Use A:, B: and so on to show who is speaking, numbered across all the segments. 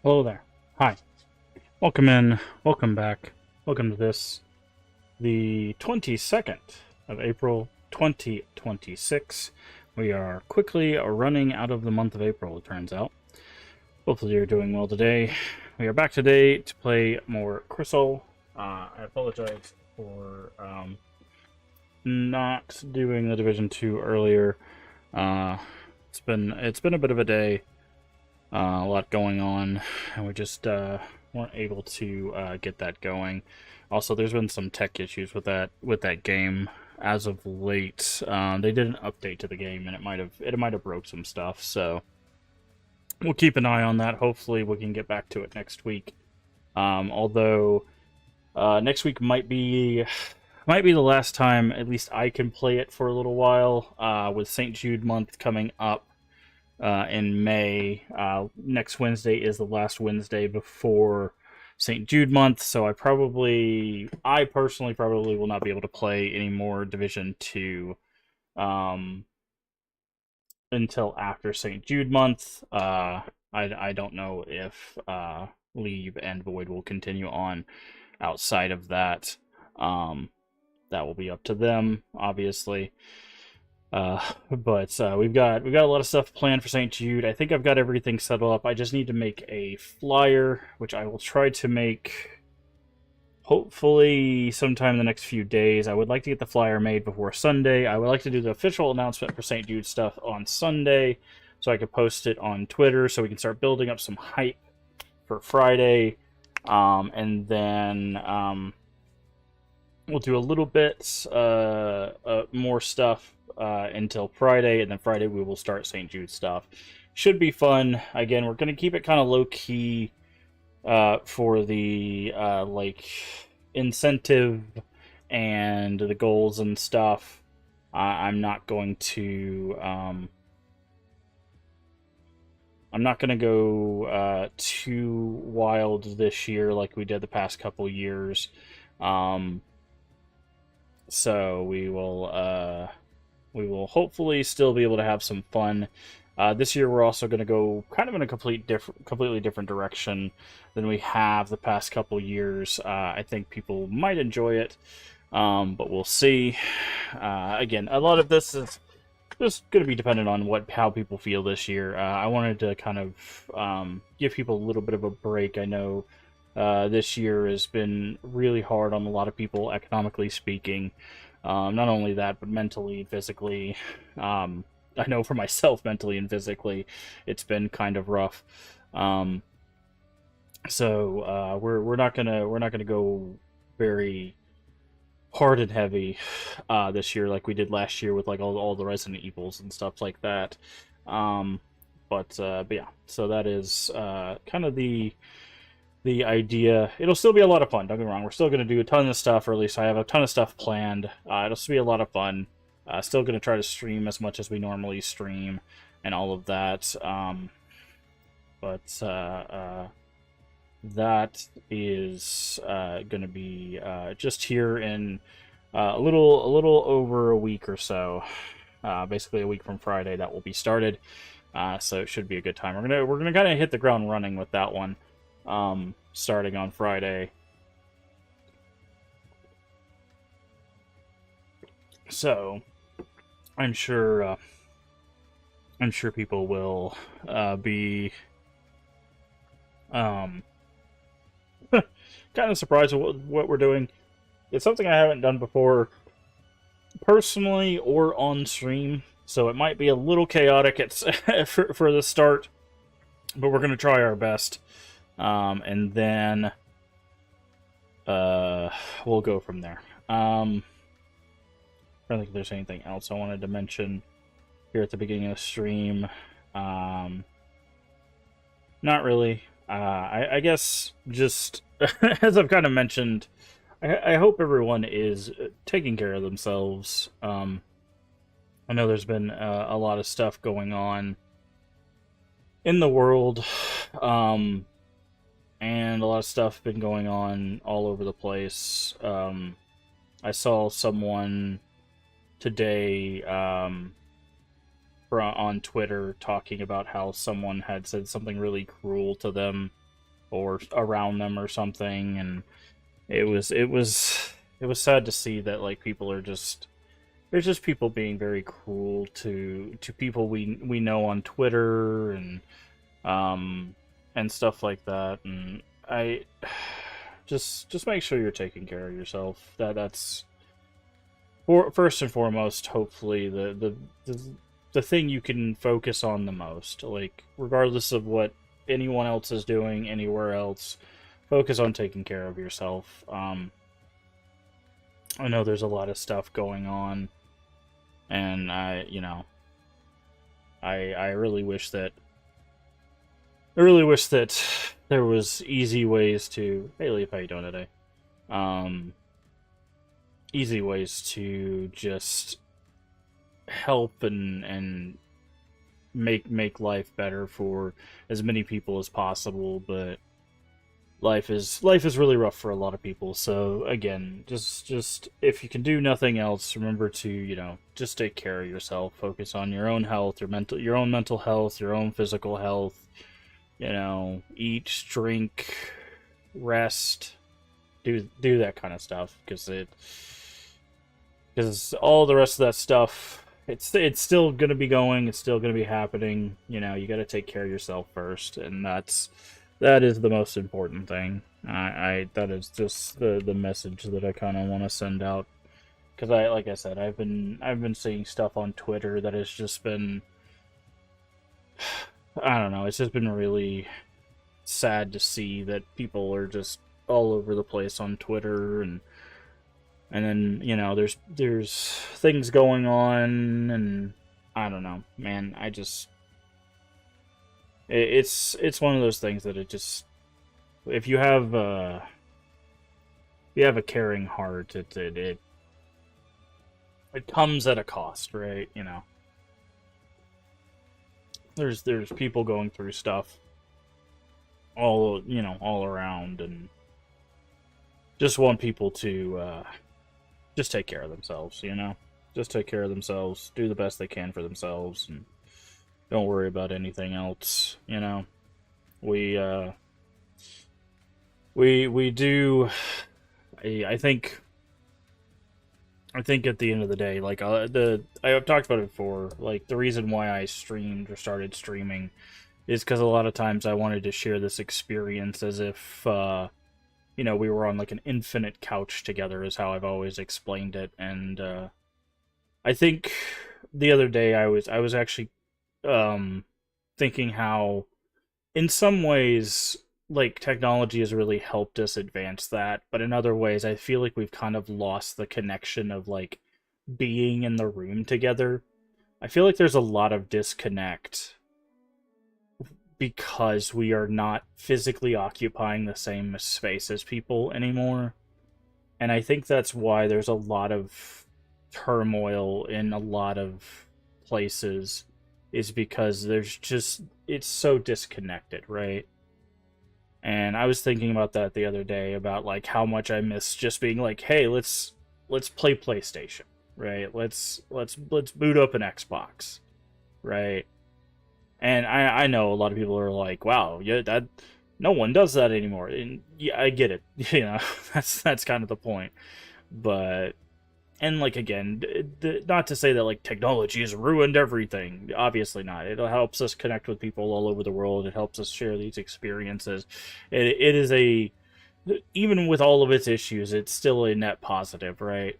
A: Hello there. Hi. Welcome in. Welcome back. Welcome to this, the 22nd of April, 2026. We are quickly running out of the month of April, it turns out. Hopefully you're doing well today. We are back today to play more Crisol. I apologize for not doing the Division 2 earlier. It's been a bit of a day. A lot going on, and we just weren't able to get that going. Also, there's been some tech issues with that game as of late. They did an update to the game, and it might have broke some stuff. So we'll keep an eye on that. Hopefully, we can get back to it next week. Although next week might be the last time at least I can play it for a little while. With St. Jude month coming up in May. Next Wednesday is the last Wednesday before St. Jude month, so I personally probably will not be able to play any more Division 2 until after St. Jude month. I don't know if Leave and Void will continue on outside of that. That will be up to them, obviously. But we've got a lot of stuff planned for St. Jude. I think I've got everything set up. I just need to make a flyer, which I will try to make hopefully sometime in the next few days. I would like to get the flyer made before Sunday. I would like to do the official announcement for St. Jude stuff on Sunday, so I could post it on Twitter, so we can start building up some hype for Friday. And then we'll do a little bit more stuff until Friday, and then Friday we will start St. Jude stuff. Should be fun. Again, we're going to keep it kind of low-key for the incentive and the goals and stuff. I'm not going to go too wild this year like we did the past couple years. So we will hopefully still be able to have some fun. This year we're also going to go kind of in a completely different direction than we have the past couple years. I think people might enjoy it, but we'll see. Again, a lot of this is just going to be dependent on how people feel this year. I wanted to kind of give people a little bit of a break. I know this year has been really hard on a lot of people, economically speaking. Not only that, but mentally, physically. I know for myself, mentally and physically, it's been kind of rough. So we're not gonna go very hard and heavy this year like we did last year with like all the Resident Evils and stuff like that. But yeah, so that is kind of the idea. It'll still be a lot of fun, don't get me wrong. We're still going to do a ton of stuff, or at least I have a ton of stuff planned. It'll still be a lot of fun. Still going to try to stream as much as we normally stream and all of that. But that is going to be just here in a little over a week or so. Basically a week from Friday that will be started. So it should be a good time. We're gonna kind of hit the ground running with that one. Starting on Friday. So, I'm sure people will be kind of surprised with what we're doing. It's something I haven't done before, personally or on stream, so it might be a little chaotic for the start, but we're going to try our best. And then we'll go from there. I don't think there's anything else I wanted to mention here at the beginning of the stream. Not really. I guess just as I've kind of mentioned, I hope everyone is taking care of themselves. I know there's been a lot of stuff going on in the world. And a lot of stuff been going on all over the place. I saw someone today on Twitter talking about how someone had said something really cruel to them or around them or something, and it was sad to see that like people are just there's just people being very cruel to people we know on Twitter um and stuff like that, and I just make sure you're taking care of yourself. That's first and foremost, hopefully the thing you can focus on the most. Like regardless of what anyone else is doing anywhere else, focus on taking care of yourself. I know there's a lot of stuff going on, and I really wish that there was easy ways to. Hey, Leaf, how you doing today? Um, Easy ways to just help and make life better for as many people as possible, but life is really rough for a lot of people. So again, just if you can do nothing else, remember to, just take care of yourself. Focus on your own health, your own mental health, your own physical health. Eat, drink, rest, do that kind of stuff, because all the rest of that stuff, it's still going to be going, it's still going to be happening. You got to take care of yourself first, and that is the most important thing. I that is just the message that I kind of want to send out, because like I said, I've been seeing stuff on Twitter that has just been, I don't know, it's just been really sad to see that people are just all over the place on Twitter, and then there's things going on, and I don't know, man. It's one of those things that it just, if you have a caring heart, it comes at a cost, right? There's people going through stuff all around, and just want people to just take care of themselves, just take care of themselves, do the best they can for themselves, and don't worry about anything else. We we do. I think at the end of the day, like I've talked about it before. Like the reason why I streamed or started streaming is because a lot of times I wanted to share this experience as if we were on like an infinite couch together, is how I've always explained it. And I think the other day I was actually thinking how in some ways like technology has really helped us advance that, but in other ways I feel like we've kind of lost the connection of like being in the room together. I feel like there's a lot of disconnect because we are not physically occupying the same space as people anymore. And I think that's why there's a lot of turmoil in a lot of places, is because it's so disconnected, right? And I was thinking about that the other day, about like how much I miss just being like, hey, let's play PlayStation, right? Let's boot up an Xbox, right? And I know a lot of people are like, wow, yeah, that no one does that anymore. And yeah, I get it. That's kind of the point. But and like again, not to say that like technology has ruined everything. Obviously not. It helps us connect with people all over the world. It helps us share these experiences. It is even with all of its issues, it's still a net positive, right?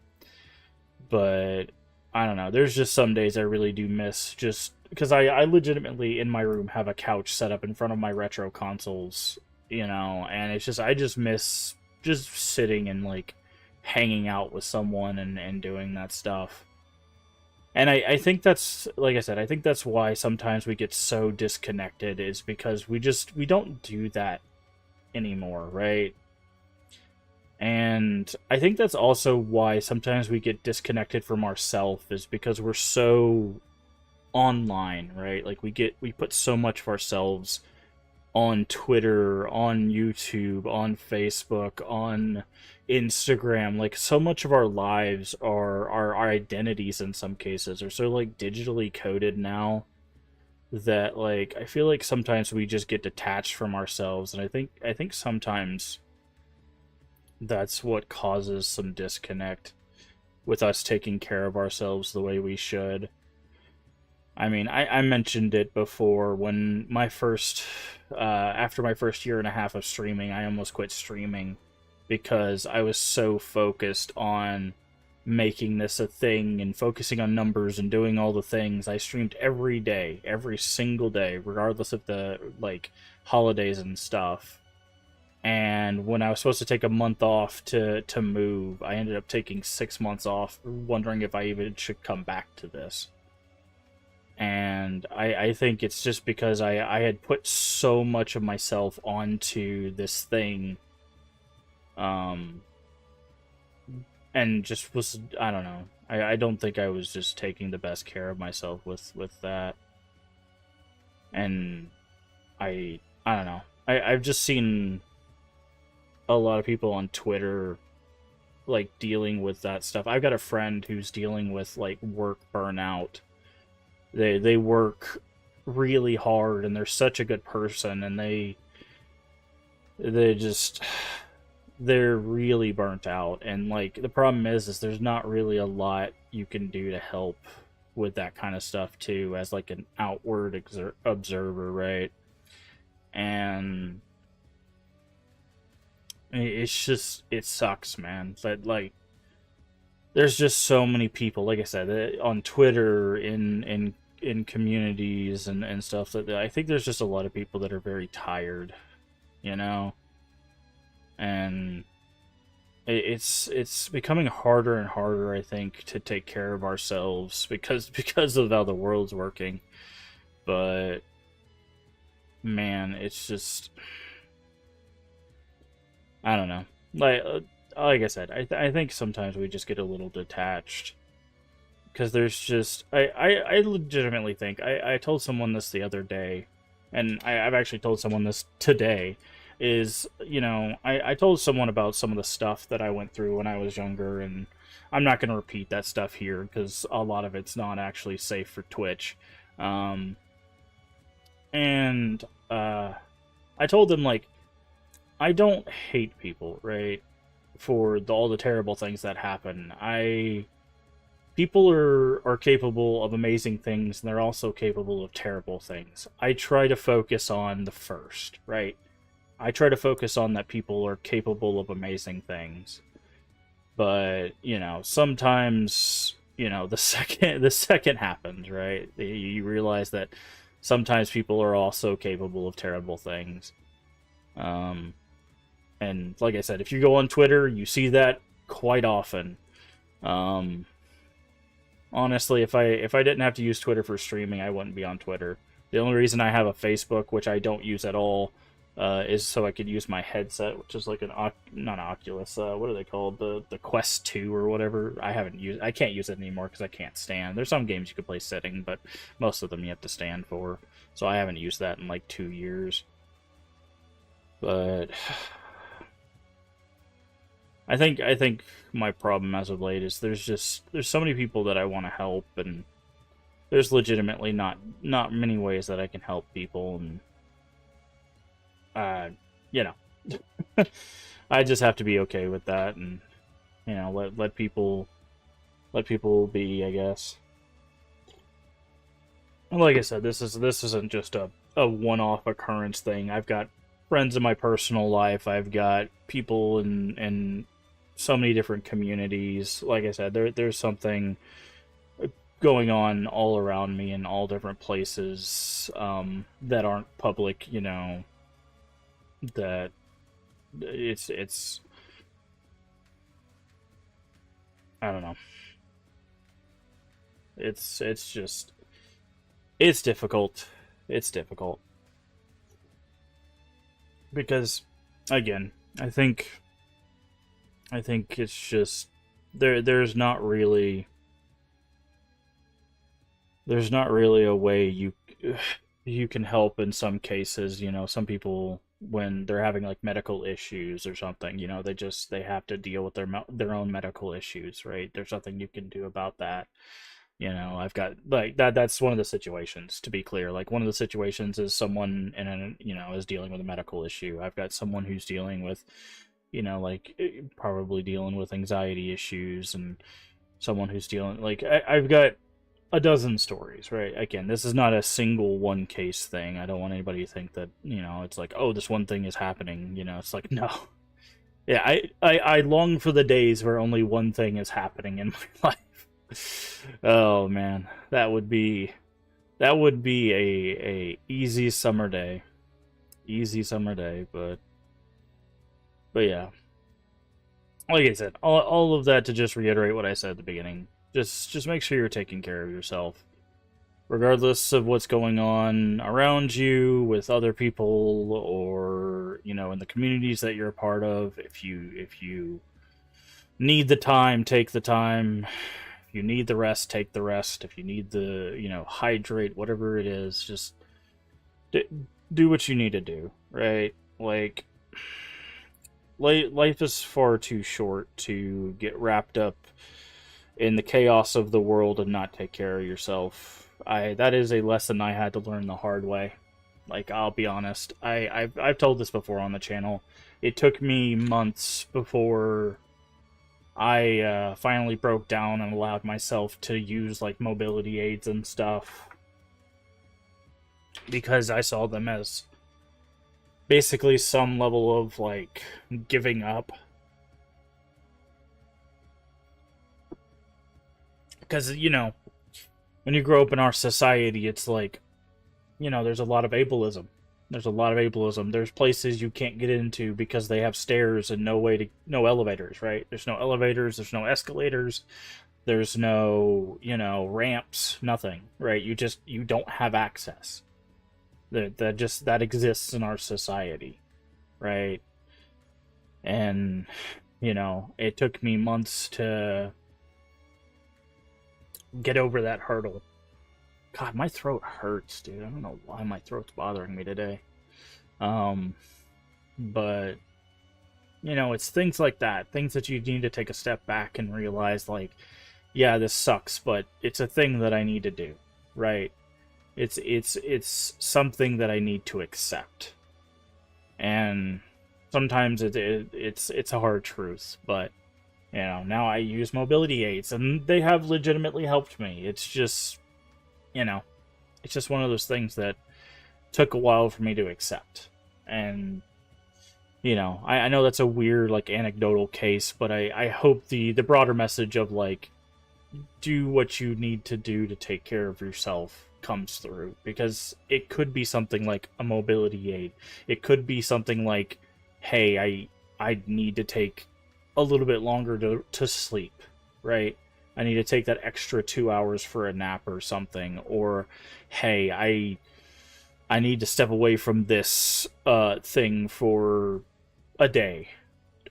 A: But I don't know. There's just some days I really do miss, just because I legitimately in my room have a couch set up in front of my retro consoles, and it's just, I just miss just sitting and like hanging out with someone and doing that stuff. And I think that's, like I said, I think that's why sometimes we get so disconnected, is because we don't do that anymore, right? And I think that's also why sometimes we get disconnected from ourselves, is because we're so online, right? Like we put so much of ourselves on Twitter, on YouTube, on Facebook, on Instagram. Like so much of our lives are our identities in some cases are so like digitally coded now that like I feel like sometimes we just get detached from ourselves, and I think sometimes that's what causes some disconnect with us taking care of ourselves the way we should. I mean, I mentioned it before when after my first year and a half of streaming, I almost quit streaming because I was so focused on making this a thing and focusing on numbers and doing all the things. I streamed every day, every single day, regardless of the like holidays and stuff. And when I was supposed to take a month off to move, I ended up taking 6 months off, wondering if I even should come back to this. And I think it's just because I had put so much of myself onto this thing, um, and just was, I don't know. I don't think I was just taking the best care of myself with that. And I don't know. I've just seen a lot of people on Twitter like dealing with that stuff. I've got a friend who's dealing with like work burnout. They work really hard and they're such a good person, and they just they're really burnt out. And like the problem is there's not really a lot you can do to help with that kind of stuff too, as like an outward observer, right? And it's just, it sucks, man. But like there's just so many people, like I said, on Twitter, in communities and stuff, that I think there's just a lot of people that are very tired, you know. And it's becoming harder and harder, I think, to take care of ourselves because of how the world's working. But man, it's just, I don't know. Like I said, I think sometimes we just get a little detached because there's just, I legitimately think, I told someone this the other day, and I've actually told someone this today, is, you know, I told someone about some of the stuff that I went through when I was younger, and I'm not going to repeat that stuff here because a lot of it's not actually safe for Twitch. Um, and I told them, like, I don't hate people, right, for all the terrible things that happen. People are capable of amazing things, and they're also capable of terrible things. I try to focus on the first, right? I try to focus on that people are capable of amazing things. But, you know, sometimes, you know, the second happens, right? You realize that sometimes people are also capable of terrible things. Um, and like I said, if you go on Twitter, you see that quite often. Um, Honestly, if I didn't have to use Twitter for streaming, I wouldn't be on Twitter. The only reason I have a Facebook, which I don't use at all, is so I could use my headset, which is like not Oculus. What are they called? The Quest 2 or whatever. I can't use it anymore because I can't stand. There's some games you could play sitting, but most of them you have to stand for. So I haven't used that in like 2 years. But I think my problem as of late is there's so many people that I want to help, and there's legitimately not many ways that I can help people, and uh you know, I just have to be okay with that, and you know, let people be, I guess. And like I said, this isn't just a one-off occurrence thing. I've got friends in my personal life. I've got people in so many different communities. Like I said, there's something going on all around me in all different places, that aren't public. You know, that it's I don't know. It's just, it's difficult. It's difficult because, again, I think I think it's just, there's not really a way you can help in some cases. You know, some people, when they're having like medical issues or something, you know, they have to deal with their own medical issues, right? There's nothing you can do about that. You know, I've got like that's one of the situations, to be clear. Like one of the situations is someone in is dealing with a medical issue. I've got someone who's dealing with, probably dealing with anxiety issues, and someone who's dealing like I've got a dozen stories, right? Again, this is not a single one case thing. I don't want anybody to think that, it's like, oh, this one thing is happening. It's like, no. Yeah, I long for the days where only one thing is happening in my life. Oh man, that would be a easy summer day. Easy summer day, but yeah. Like I said, all of that to just reiterate what I said at the beginning. Just make sure you're taking care of yourself, regardless of what's going on around you with other people, or in the communities that you're a part of. If you need the time, take the time. If you need the rest, take the rest. If you need the hydrate, whatever it is, just do what you need to do, right? Like, life is far too short to get wrapped up in the chaos of the world and not take care of yourself. That is a lesson I had to learn the hard way. Like, I'll be honest, I've told this before on the channel. It took me months before I finally broke down and allowed myself to use like mobility aids and stuff, because I saw them as basically some level of like giving up. Because when you grow up in our society, it's like, there's a lot of ableism. There's places you can't get into because they have stairs and no elevators, right? There's no elevators, there's no escalators, there's no, ramps, nothing, right? You don't have access. That exists in our society, right? And, it took me months to get over that hurdle. God, my throat hurts, dude. I don't know why my throat's bothering me today. But it's things like that, things that you need to take a step back and realize, like, yeah, this sucks, but it's a thing that I need to do, right? It's something that I need to accept, and sometimes it's a hard truth, but now I use mobility aids, and they have legitimately helped me. It's just one of those things that took a while for me to accept. And I know that's a weird like anecdotal case, but I hope the broader message of like, do what you need to do to take care of yourself comes through, because it could be something like a mobility aid. It could be something like, hey, I need to take a little bit longer to sleep, right? I need to take that extra 2 hours for a nap or something. Or, hey, I need to step away from this thing for a day,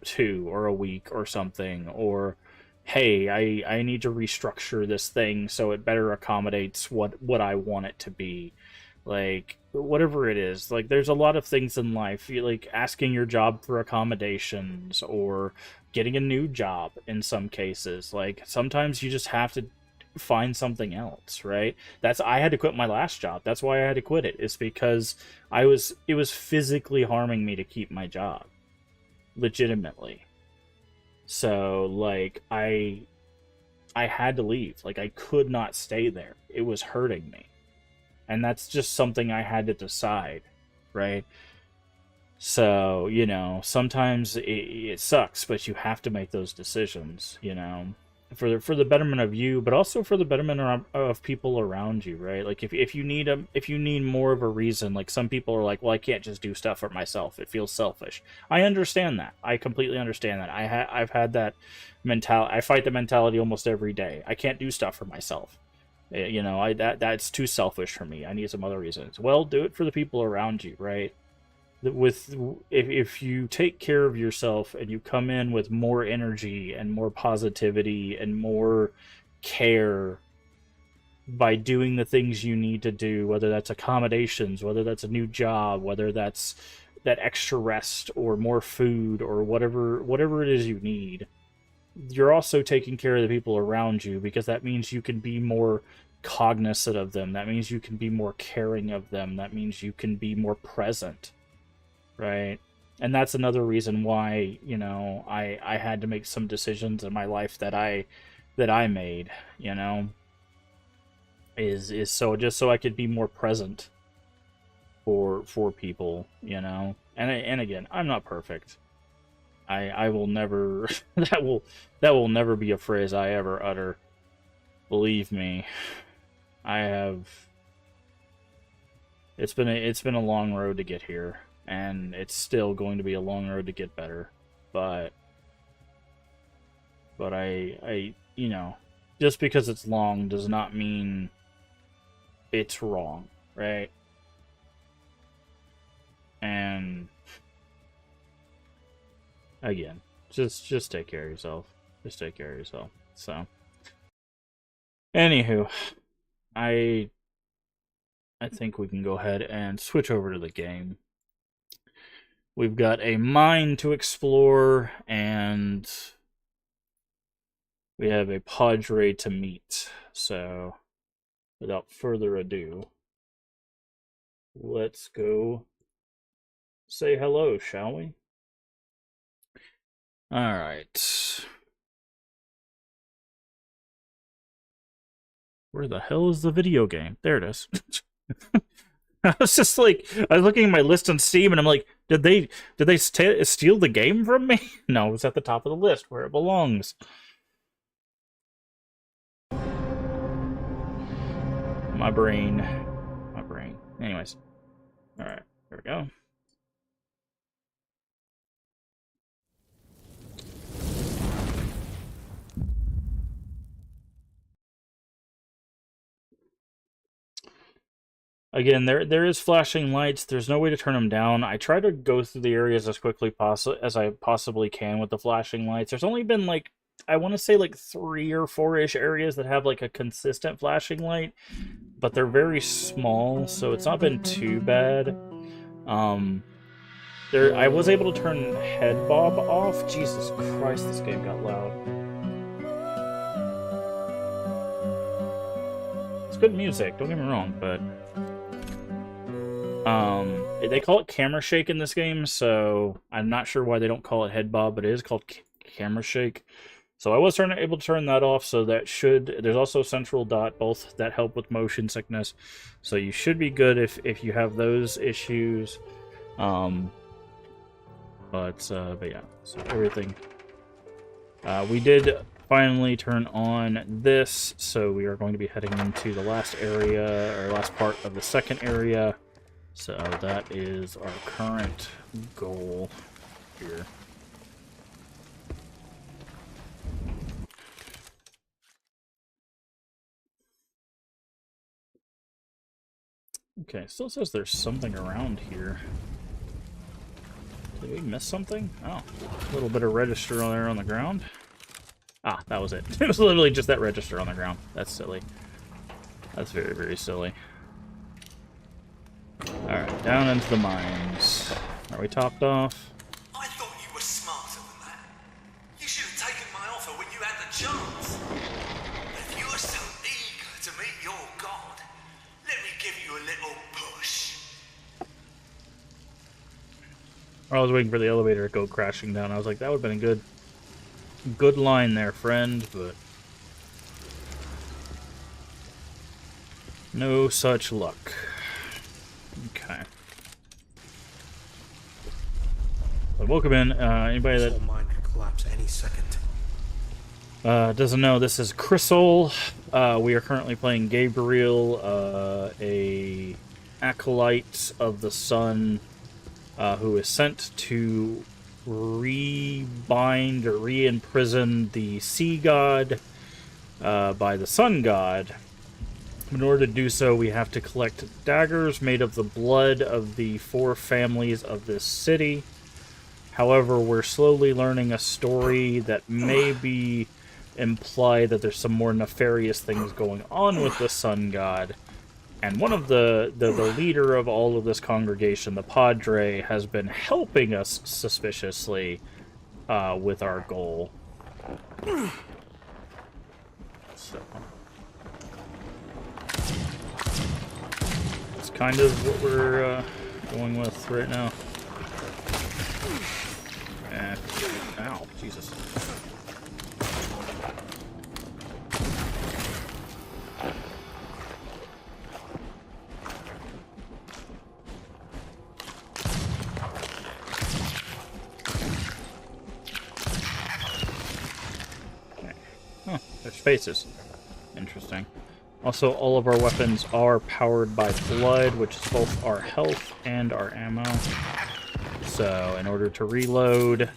A: 2, or a week or something. Or, hey, I need to restructure this thing so it better accommodates what I want it to be. Like, whatever it is, like, there's a lot of things in life, like asking your job for accommodations, or getting a new job in some cases. Like, sometimes you just have to find something else, right? I had to quit my last job. That's why I had to quit it. It's because it was physically harming me to keep my job. Legitimately. So, like, I had to leave. Like, I could not stay there. It was hurting me. And that's just something I had to decide, right? So, sometimes it sucks, but you have to make those decisions, for the betterment of you, but also for the betterment of people around you, right? Like, if you need more of a reason, like, some people are like, well, I can't just do stuff for myself. It feels selfish. I understand that. I completely understand that. I've had that mentality. I fight the mentality almost every day. I can't do stuff for myself. That's too selfish for me. I need some other reasons. Well, do it for the people around you, right? If you take care of yourself and you come in with more energy and more positivity and more care by doing the things you need to do, whether that's accommodations, whether that's a new job, whether that's that extra rest or more food or whatever it is you need, you're also taking care of the people around you, because that means you can be more cognizant of them. That means you can be more caring of them. That means you can be more present, right? And that's another reason why, you know, I had to make some decisions in my life that I made, you know, is so just so I could be more present for people, you know. And again, I'm not perfect. I will never that will never be a phrase I ever utter. Believe me. I have it's been a long road to get here, and it's still going to be a long road to get better. But I you know, just because it's long does not mean it's wrong, right? And again, just take care of yourself. Just take care of yourself. So, anywho, I think we can go ahead and switch over to the game. We've got a mine to explore, and we have a Padre to meet. So, without further ado, let's go say hello, shall we? Alright. Where the hell is the video game? There it is. I was just like, I was looking at my list on Steam, and I'm like, did they steal the game from me? No, it's at the top of the list where it belongs. My brain. Anyways, all right, there we go. Again, there is flashing lights. There's no way to turn them down. I try to go through the areas as quickly as I possibly can with the flashing lights. There's only been like, I want to say like 3 or 4-ish areas that have like a consistent flashing light, but they're very small, so it's not been too bad. I was able to turn head bob off. Jesus Christ, this game got loud. It's good music, don't get me wrong, but they call it camera shake in this game, so I'm not sure why they don't call it head bob, but it is called camera shake. So I was able to turn that off, so that should... There's also central dot, both that help with motion sickness, so you should be good if you have those issues. But yeah, so everything. We did finally turn on this, so we are going to be heading into the last area, or last part of the second area. So that is our current goal here. Okay, still says there's something around here. Did we miss something? Oh, a little bit of register on there on the ground. Ah, that was it. It was literally just that register on the ground. That's silly. That's very, very silly. Alright, down into the mines. Are we topped off?
B: I thought you were smarter than that. You should have taken my offer when you had the chance. If you're so eager to meet your god, let me give you a little push.
A: I was waiting for the elevator to go crashing down. I was like, that would have been a good line there, friend, but no such luck. Okay. So welcome in. Anybody that
B: mine could collapse any second.
A: Doesn't know, this is Crisol. We are currently playing Gabriel, a acolyte of the sun, who is sent to rebind or re-imprison the sea god by the sun god. In order to do so, we have to collect daggers made of the blood of the 4 families of this city. However, we're slowly learning a story that maybe imply that there's some more nefarious things going on with the sun god. And one of the leader of all of this congregation, the Padre, has been helping us suspiciously with our goal. So it's kind of what we're going with right now. Ow, Jesus. Oh, there's faces. Interesting. Also, all of our weapons are powered by blood, which is both our health and our ammo. So, in order to reload,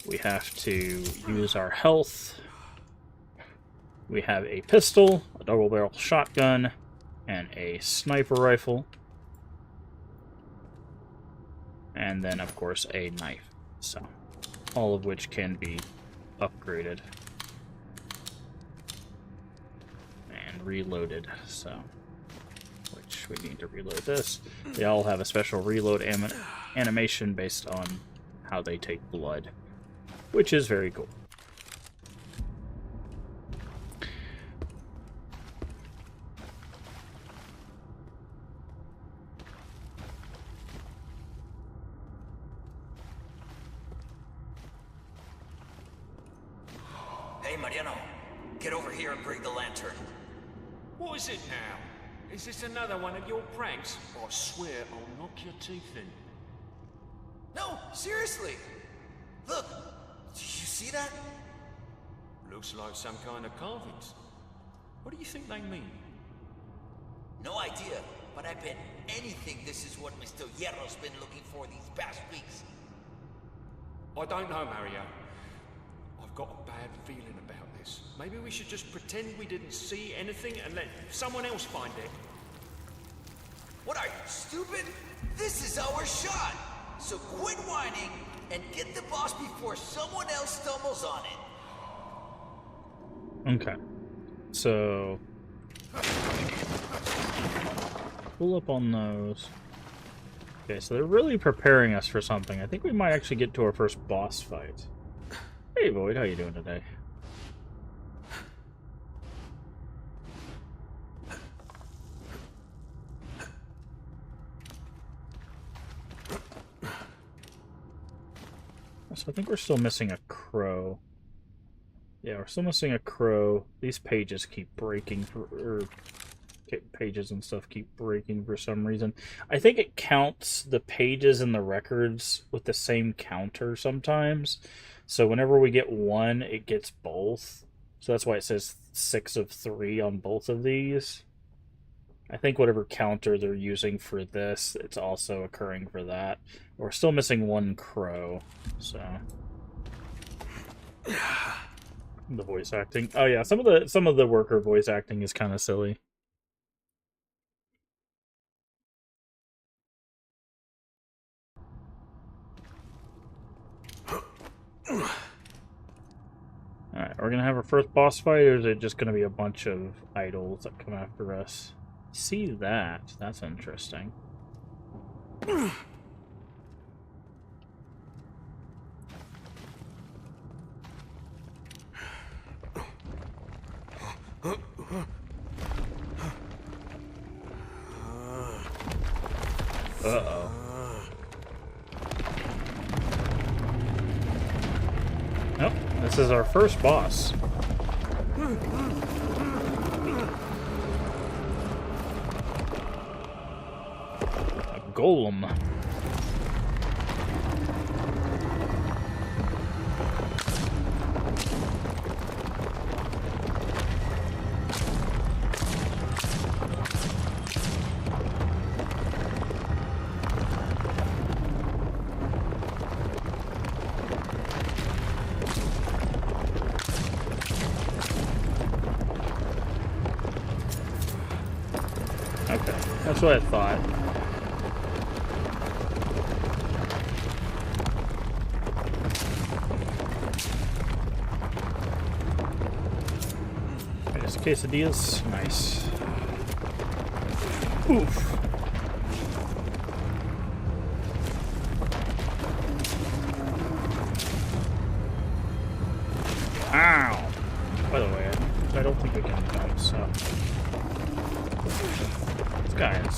A: we have to use our health. We have a pistol, a double-barrel shotgun, and a sniper rifle. And then, of course, a knife. So, all of which can be upgraded. Reloaded, so which we need to reload this. They all have a special reload animation based on how they take blood, which is very cool.
B: Hey, Mariano, get over here and bring the lantern.
C: What is it now? Is this another one of your pranks? I swear I'll knock your teeth in.
B: No, seriously. Look, do you see that?
C: Looks like some kind of carvings. What do you think they mean?
B: No idea, but I bet anything this is what Mr. Hierro's been looking for these past weeks.
C: I don't know, Mario. I've got a bad feeling about this. Maybe we should just pretend we didn't see anything and let someone else find it.
B: What are you, stupid? This is our shot! So quit whining and get the boss before someone else stumbles on it.
A: Okay. So pull up on those. Okay, so they're really preparing us for something. I think we might actually get to our first boss fight. Hey Void, how you doing today? So I think we're still missing a crow. Yeah, we're still missing a crow. These pages keep breaking pages and stuff keep breaking for some reason. I think it counts the pages and the records with the same counter sometimes. So whenever we get one, it gets both. So that's why it says 6 of 3 on both of these. I think whatever counter they're using for this, it's also occurring for that. We're still missing one crow, so the voice acting. Oh yeah, some of the worker voice acting is kind of silly. Alright, we're gonna have our first boss fight, or is it just gonna be a bunch of idols that come after us? See that? That's interesting. Uh-oh. Nope, this is our first boss. A golem. Okay, that's what I thought. There's quesadillas. Nice. Oof. Ah!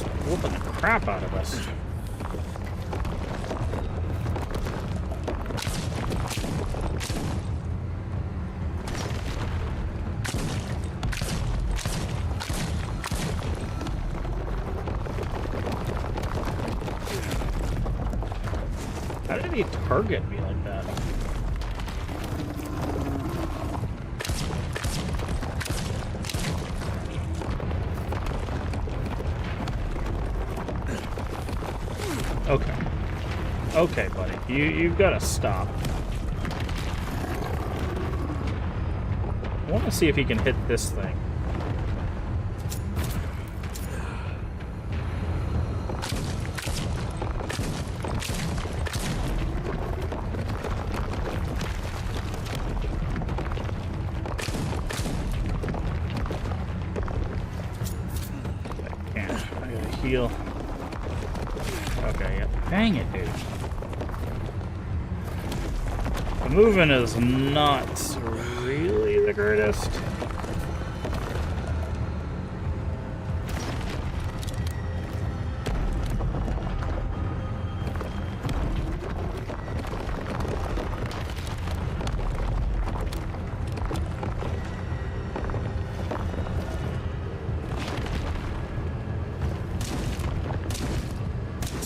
A: just whooping the crap out of us. How did he target me like that? Okay. Okay, buddy. You've got to stop. I want to see if he can hit this thing. I can't. I gotta heal. Okay, yeah. Dang it, dude. The movement is not really the greatest.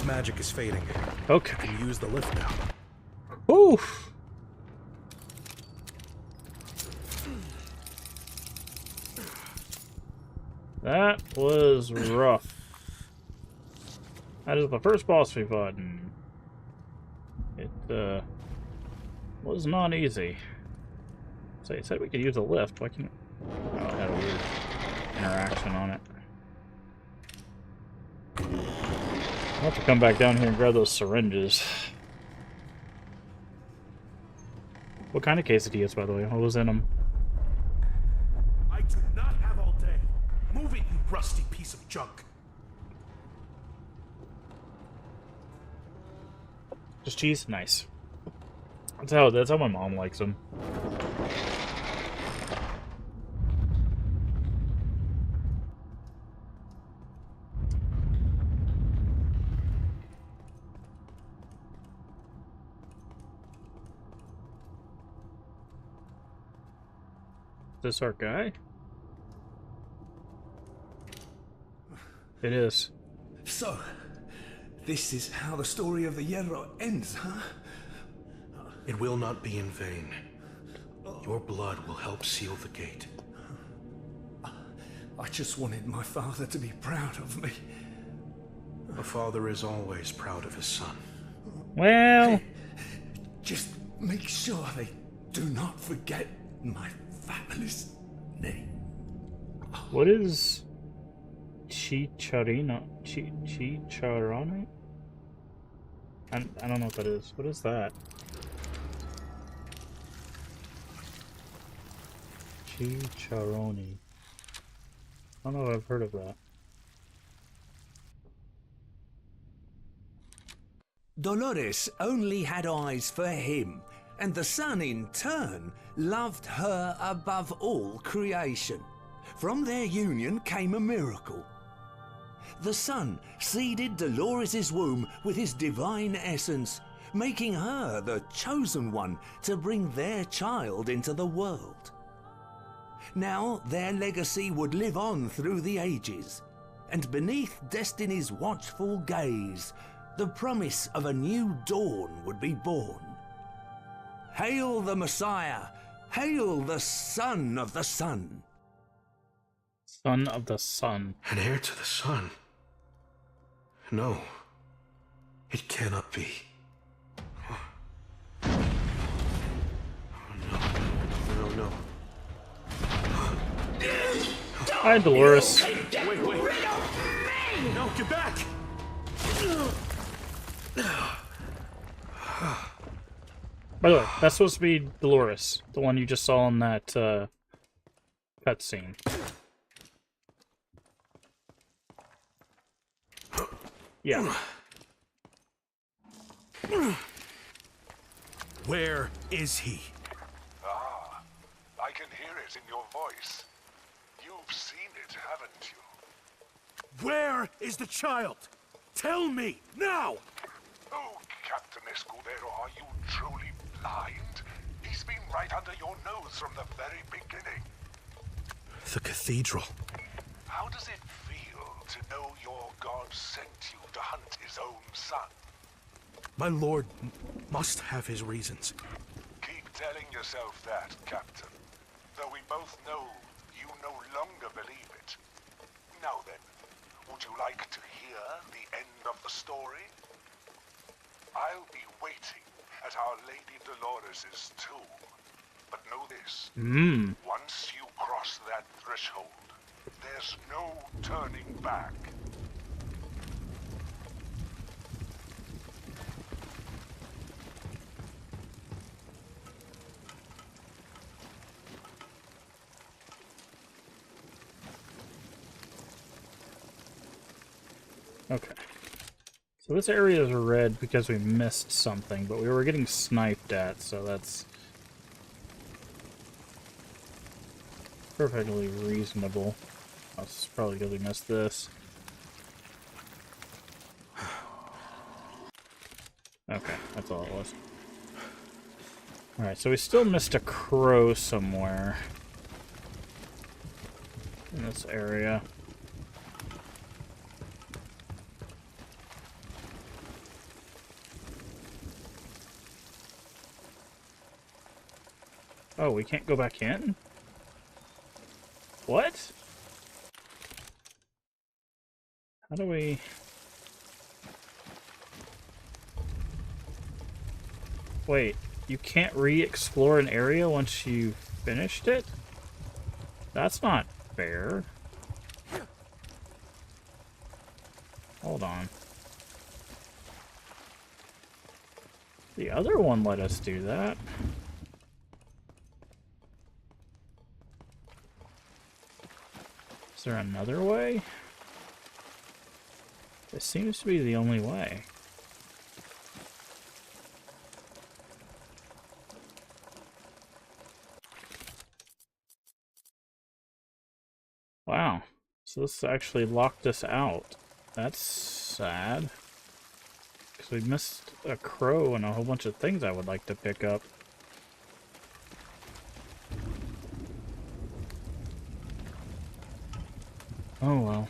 D: Magic is fading.
A: Okay.
D: I can use the lift now.
A: Oof. That was rough. That is the first boss we fought, and it was not easy. So it said we could use a lift. Why can't? Oh, it had a weird interaction on it. I'll have to come back down here and grab those syringes. What kind of quesadillas, by the way? What was in them?
D: I do not have all day. Move it, you rusty piece of junk.
A: Just cheese? Nice. That's how my mom likes them. This our guy? It is.
B: So, this is how the story of the Hierro ends, huh?
D: It will not be in vain. Your blood will help seal the gate.
B: I just wanted my father to be proud of me.
D: A father is always proud of his son.
A: Well,
B: Just make sure they do not forget my family's name.
A: what is Chicharino? Chicharone? I don't know what that is. What is that? Chicharoni. I don't know if I've heard of that.
E: Dolores only had eyes for him, and the sun in turn loved her above all creation. From their union came a miracle. The sun seeded Dolores' womb with his divine essence, making her the chosen one to bring their child into the world. Now their legacy would live on through the ages, and beneath Destiny's watchful gaze, the promise of a new dawn would be born. Hail the Messiah! Hail the Son of the Sun!
A: Son of the Sun.
D: An heir to the sun? No. It cannot be. Oh, no. No.
A: Hi, Dolores.
D: Wait. No, get back!
A: By the way, that's supposed to be Dolores, the one you just saw in that cutscene. Yeah.
D: Where is he?
F: Ah, I can hear it in your voice. You've seen it, haven't you?
D: Where is the child? Tell me, now!
F: Oh, Captain Escudero, are you truly blind? He's been right under your nose from the very beginning.
D: The cathedral.
F: How does it feel to know your god sent you to hunt his own son?
D: My lord must have his reasons.
F: Keep telling yourself that, Captain. Though we both know you no longer believe it. Now then, would you like to hear the end of the story? I'll be waiting at Our Lady Dolores' tomb. But know this. Once you cross that threshold, there's no turning back.
A: Okay. So this area is red because we missed something, but we were getting sniped at, so that's perfectly reasonable. That's probably because we missed this. Okay, that's all it was. Alright, so we still missed a crow somewhere in this area. Oh, we can't go back in? What? How do we... Wait, you can't re-explore an area once you've finished it? That's not fair. Hold on. The other one let us do that. Is there another way? This seems to be the only way. Wow. So this actually locked us out. That's sad. Because we missed a crow and a whole bunch of things I would like to pick up. Oh well.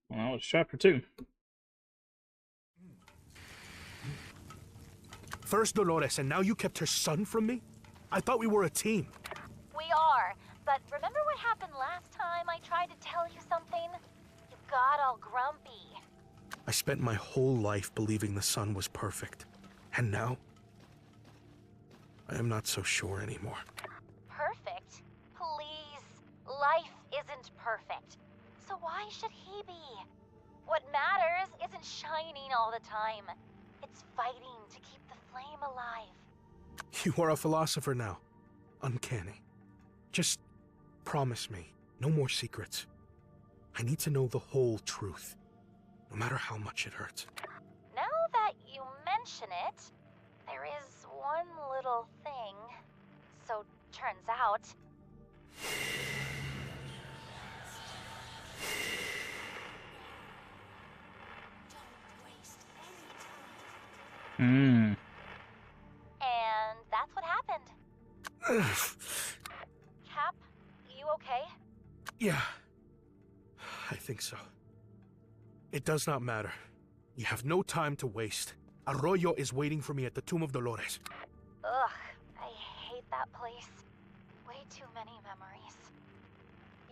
A: Well, it's chapter 2.
D: First Dolores, and now you kept her son from me? I thought we were a team.
G: We are, but remember what happened last time I tried to tell you something? You got all grumpy.
D: I spent my whole life believing the son was perfect. And now? I am not so sure anymore.
G: Perfect? Please. Life isn't perfect. So why should he be? What matters isn't shining all the time. It's fighting to keep the flame alive.
D: You are a philosopher now. Uncanny. Just promise me, no more secrets. I need to know the whole truth, no matter how much it hurts.
G: Now that you mention it, there is one little thing. So turns out...
A: Hmm.
G: And that's what happened. Cap, you okay?
D: Yeah, I think so. It does not matter. You have no time to waste. Arroyo is waiting for me at the Tomb of Dolores.
G: Ugh, I hate that place. Way too many memories.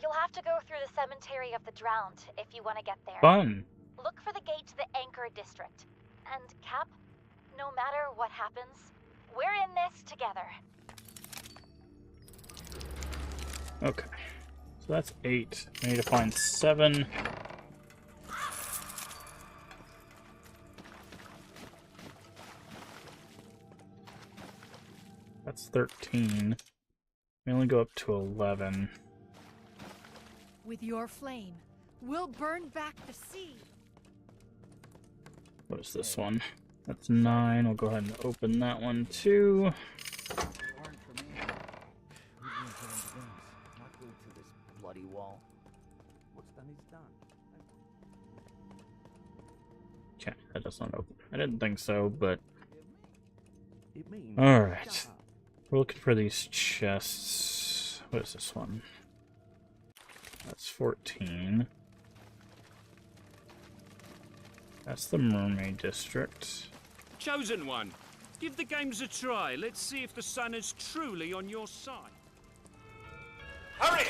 G: You'll have to go through the Cemetery of the Drowned if you want to get there.
A: Fun.
G: Look for the gate to the Anchor District. And Cap, no matter what happens, we're in this together.
A: Okay. So that's 8. I need to find 7. That's 13. We only go up to 11.
H: With your flame, we'll burn back the sea.
A: What is this one? That's 9. We'll go ahead and open that one too.
I: Bloody wall. What's done is done.
A: Okay, that does not open. I didn't think so, but
I: It means
A: alright. We're looking for these chests. What is this one? That's 14. That's the Mermaid District.
C: Chosen one, give the games a try. Let's see if the sun is truly on your side.
B: Hurry!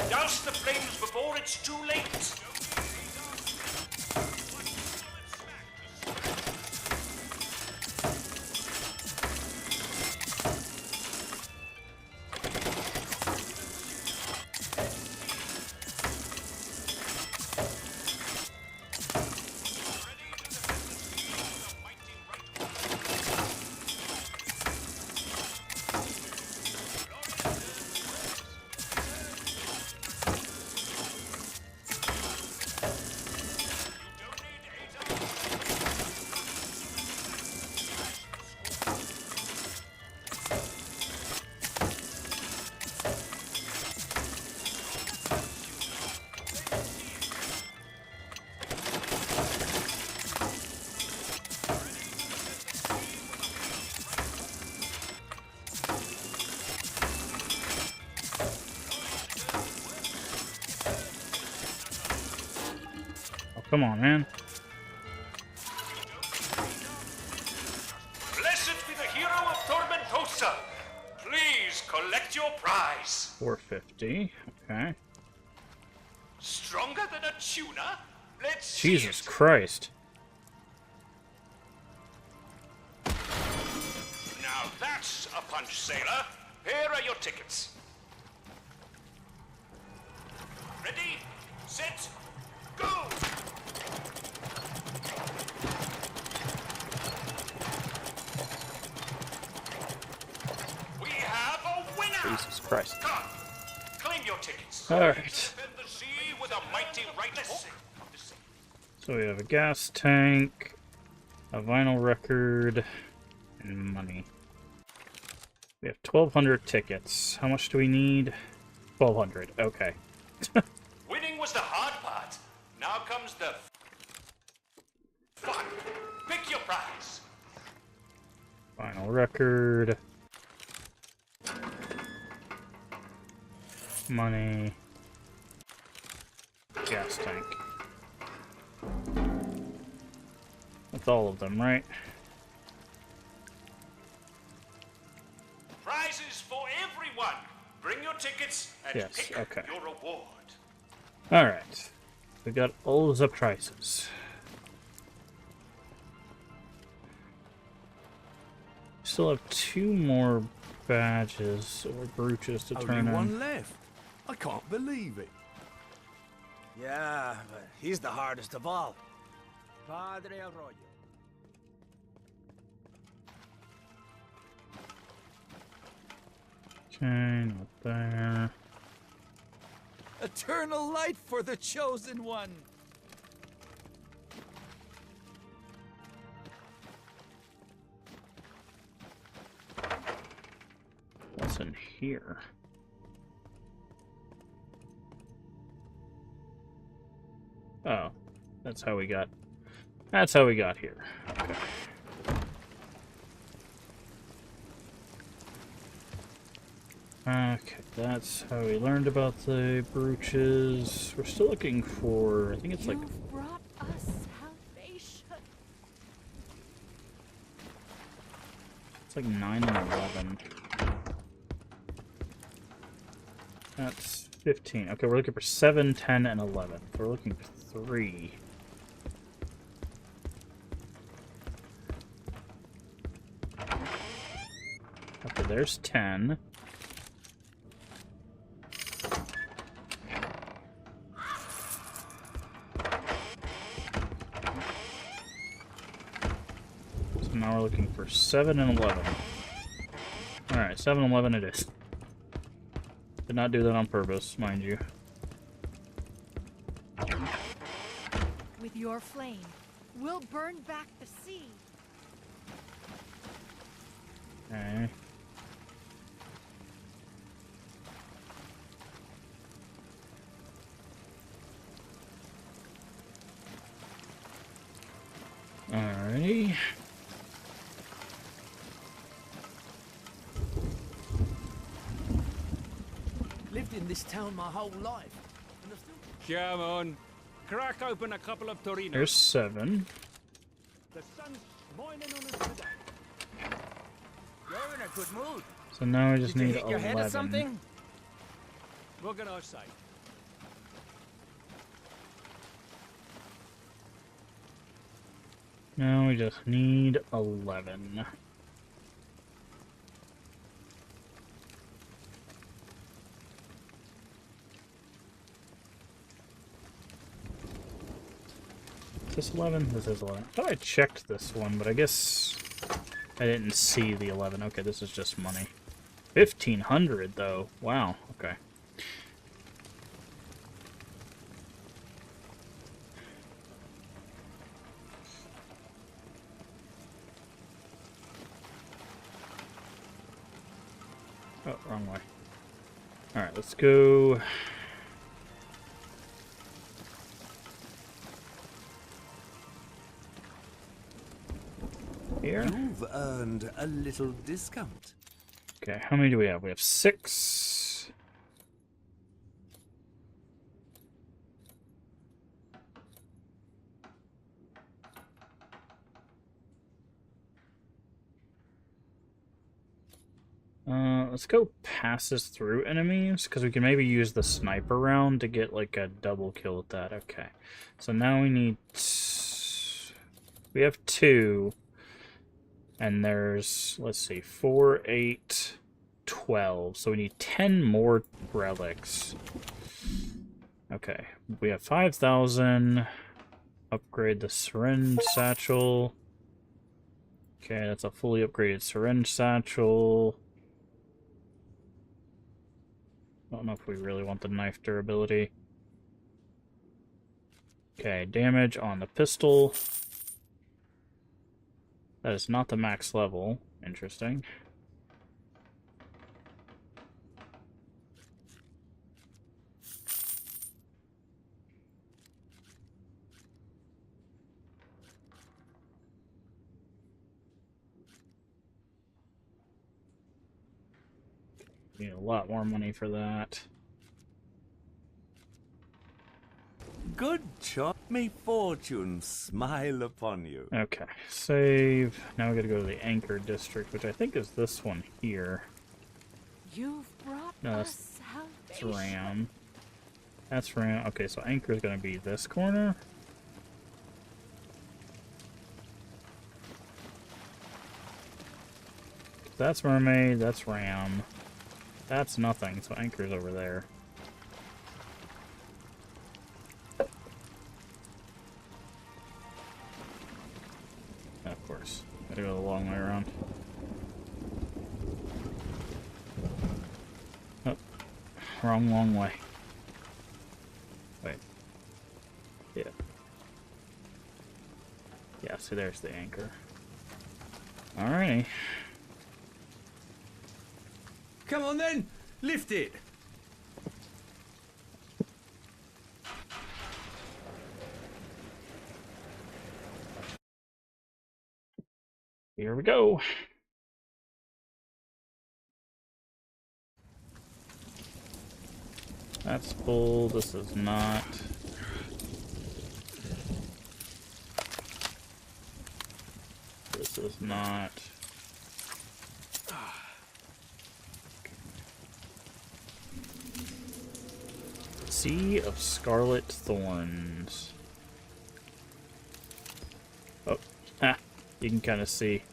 B: Douse the flames before it's too late!
A: Come on, man.
B: Blessed be the hero of Tormentosa! Please collect your prize!
A: 450. Okay.
B: Stronger than a tuna? Let's see
A: Jesus
B: it.
A: Christ.
B: Now that's a punch, sailor. Here are your tickets. Ready, set, go! We have a winner!
A: Jesus Christ.
B: Come, claim your tickets.
A: Alright.
B: Defend the sea with a mighty right hook.
A: So we have a gas tank, a vinyl record, and money. We have 1,200 tickets. How much do we need? 1,200. Okay.
B: Winning was the hard part. Now comes the fun. Pick your prize.
A: Vinyl record. Money. Gas tank. That's all of them, right?
B: Prizes for everyone. Bring your tickets and
A: Yes,
B: pick
A: okay.
B: your reward.
A: Alright. We got all the prices. Still have 2 more badges or brooches to
E: Only
A: turn in.
E: one left. I can't believe it.
I: Yeah, but he's the hardest of all. Padre Arroyo.
A: Okay, not there.
I: Eternal light for the chosen one.
A: What's in here? Oh, that's how we got. That's how we got here. Okay. Okay, that's how we learned about the brooches. We're still looking for. I think it's like.
H: You've brought us salvation.
A: It's like 9 and 11. That's 15. Okay, we're looking for 7, 10, and 11. So we're looking for 3. Okay, there's 10. now we're looking for 7 and 11. Alright, 7 and 11 it is. Did not do that on purpose, mind you.
H: With your flame, we'll burn back the sea.
A: Okay. Alrighty.
E: Lived in this town my whole life. And I've still...
C: Come on. Crack open a couple of Torinos.
A: There's 7.
C: The sun's mining on us today.
I: You're in a good mood.
A: So now we just
I: Did you
A: need
I: hit your
A: 11.
I: head or something?
C: What can I say?
A: Now we just need 11. Is this 11? This is 11. I thought I checked this one, but I guess I didn't see the 11. Okay, this is just money. 1,500 though. Wow. Okay. Oh, wrong way. Alright, let's go. Here.
E: You've earned a little discount.
A: Okay, how many do we have? We have 6. Let's go passes through enemies, because we can maybe use the sniper round to get like a double kill with that. Okay, so now we need... We have 2. And there's, let's see, 4, 8, 12. So we need 10 more relics. Okay, we have 5,000. Upgrade the syringe satchel. Okay, that's a fully upgraded syringe satchel. I don't know if we really want the knife durability. Okay, damage on the pistol. That is not the max level. Interesting. Need a lot more money for that.
E: Good choice. May fortune smile upon you.
A: Okay, save. Now we gotta go to the Anchor District, which I think is this one here.
H: You've brought
A: No,
H: us
A: that's
H: salvation.
A: Ram. That's Ram. Okay, so Anchor is gonna be this corner. That's Mermaid, that's Ram. That's nothing, so Anchor's over there. Of course. Gotta go the long way around. Oh. Wrong long way. Wait. Yeah. Yeah, so there's the Anchor. Alrighty.
E: Come on then, lift it.
A: Here we go. That's full. This is not. This is not. Sea of Scarlet Thorns. Oh, you can kind of see.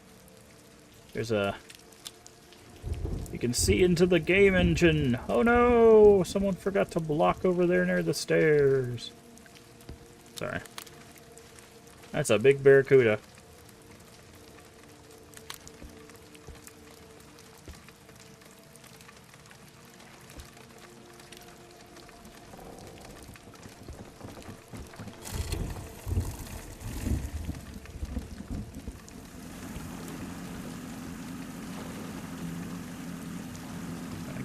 A: There's a... You can see into the game engine. Oh no! Someone forgot to block over there near the stairs. Sorry. That's a big barracuda.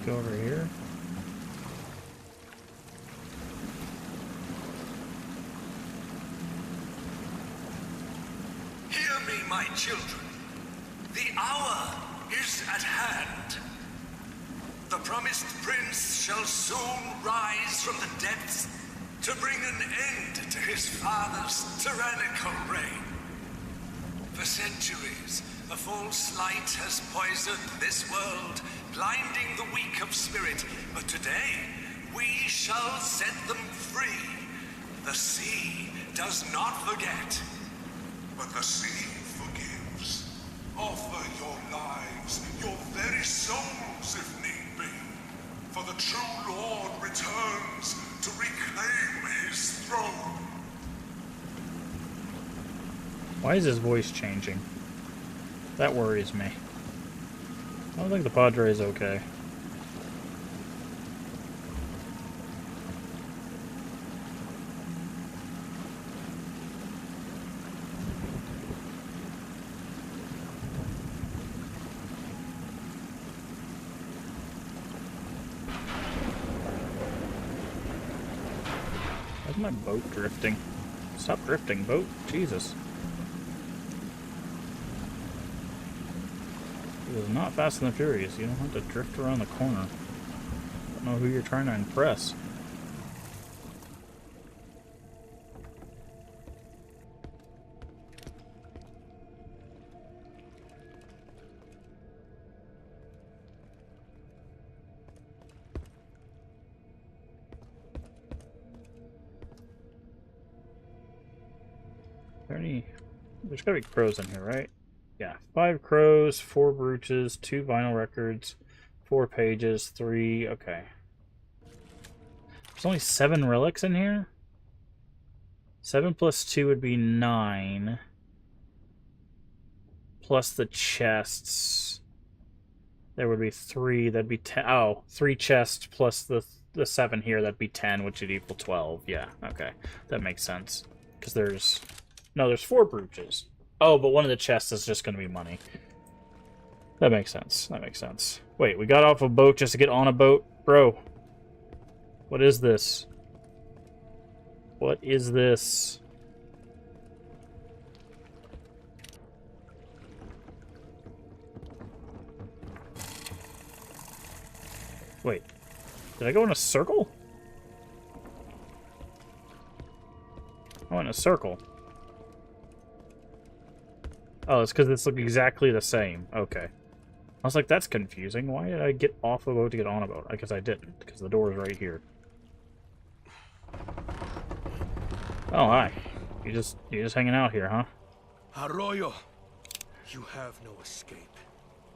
A: go over here.
B: Hear me, my children. The hour is at hand. The promised prince shall soon rise from the depths to bring an end to his father's tyrannical reign. For centuries, a false light has poisoned this world, blinding the weak of spirit. But today, we shall set them free. The sea does not forget.
F: But the sea forgives. Offer your lives, your very souls if need be. For the true Lord returns to reclaim his throne.
A: Why is his voice changing? That worries me. I don't think the Padre is okay. Why's my boat drifting? Stop drifting, boat. Jesus. It is not Fast and the Furious. You don't have to drift around the corner. I don't know who you're trying to impress. There's gotta be crows in here, right? Yeah, 5 crows, 4 brooches, 2 vinyl records, 4 pages, 3... Okay. There's only 7 relics in here? 7 plus 2 would be 9. Plus the chests. There would be 3, that'd be 10. Oh, 3 chests plus the 7 here, that'd be 10, which would equal 12. Yeah, okay. That makes sense. Because there's... No, there's 4 brooches. Oh, but one of the chests is just going to be money. That makes sense. That makes sense. Wait, we got off a boat just to get on a boat? Bro. What is this? What is this? Wait. Did I go in a circle? I went in a circle. Oh, it's because this look exactly the same. Okay. I was like, that's confusing. Why did I get off a boat to get on a boat? I guess I didn't, because the door is right here. Oh, hi. You're just hanging out here, huh?
D: Arroyo, you have no escape.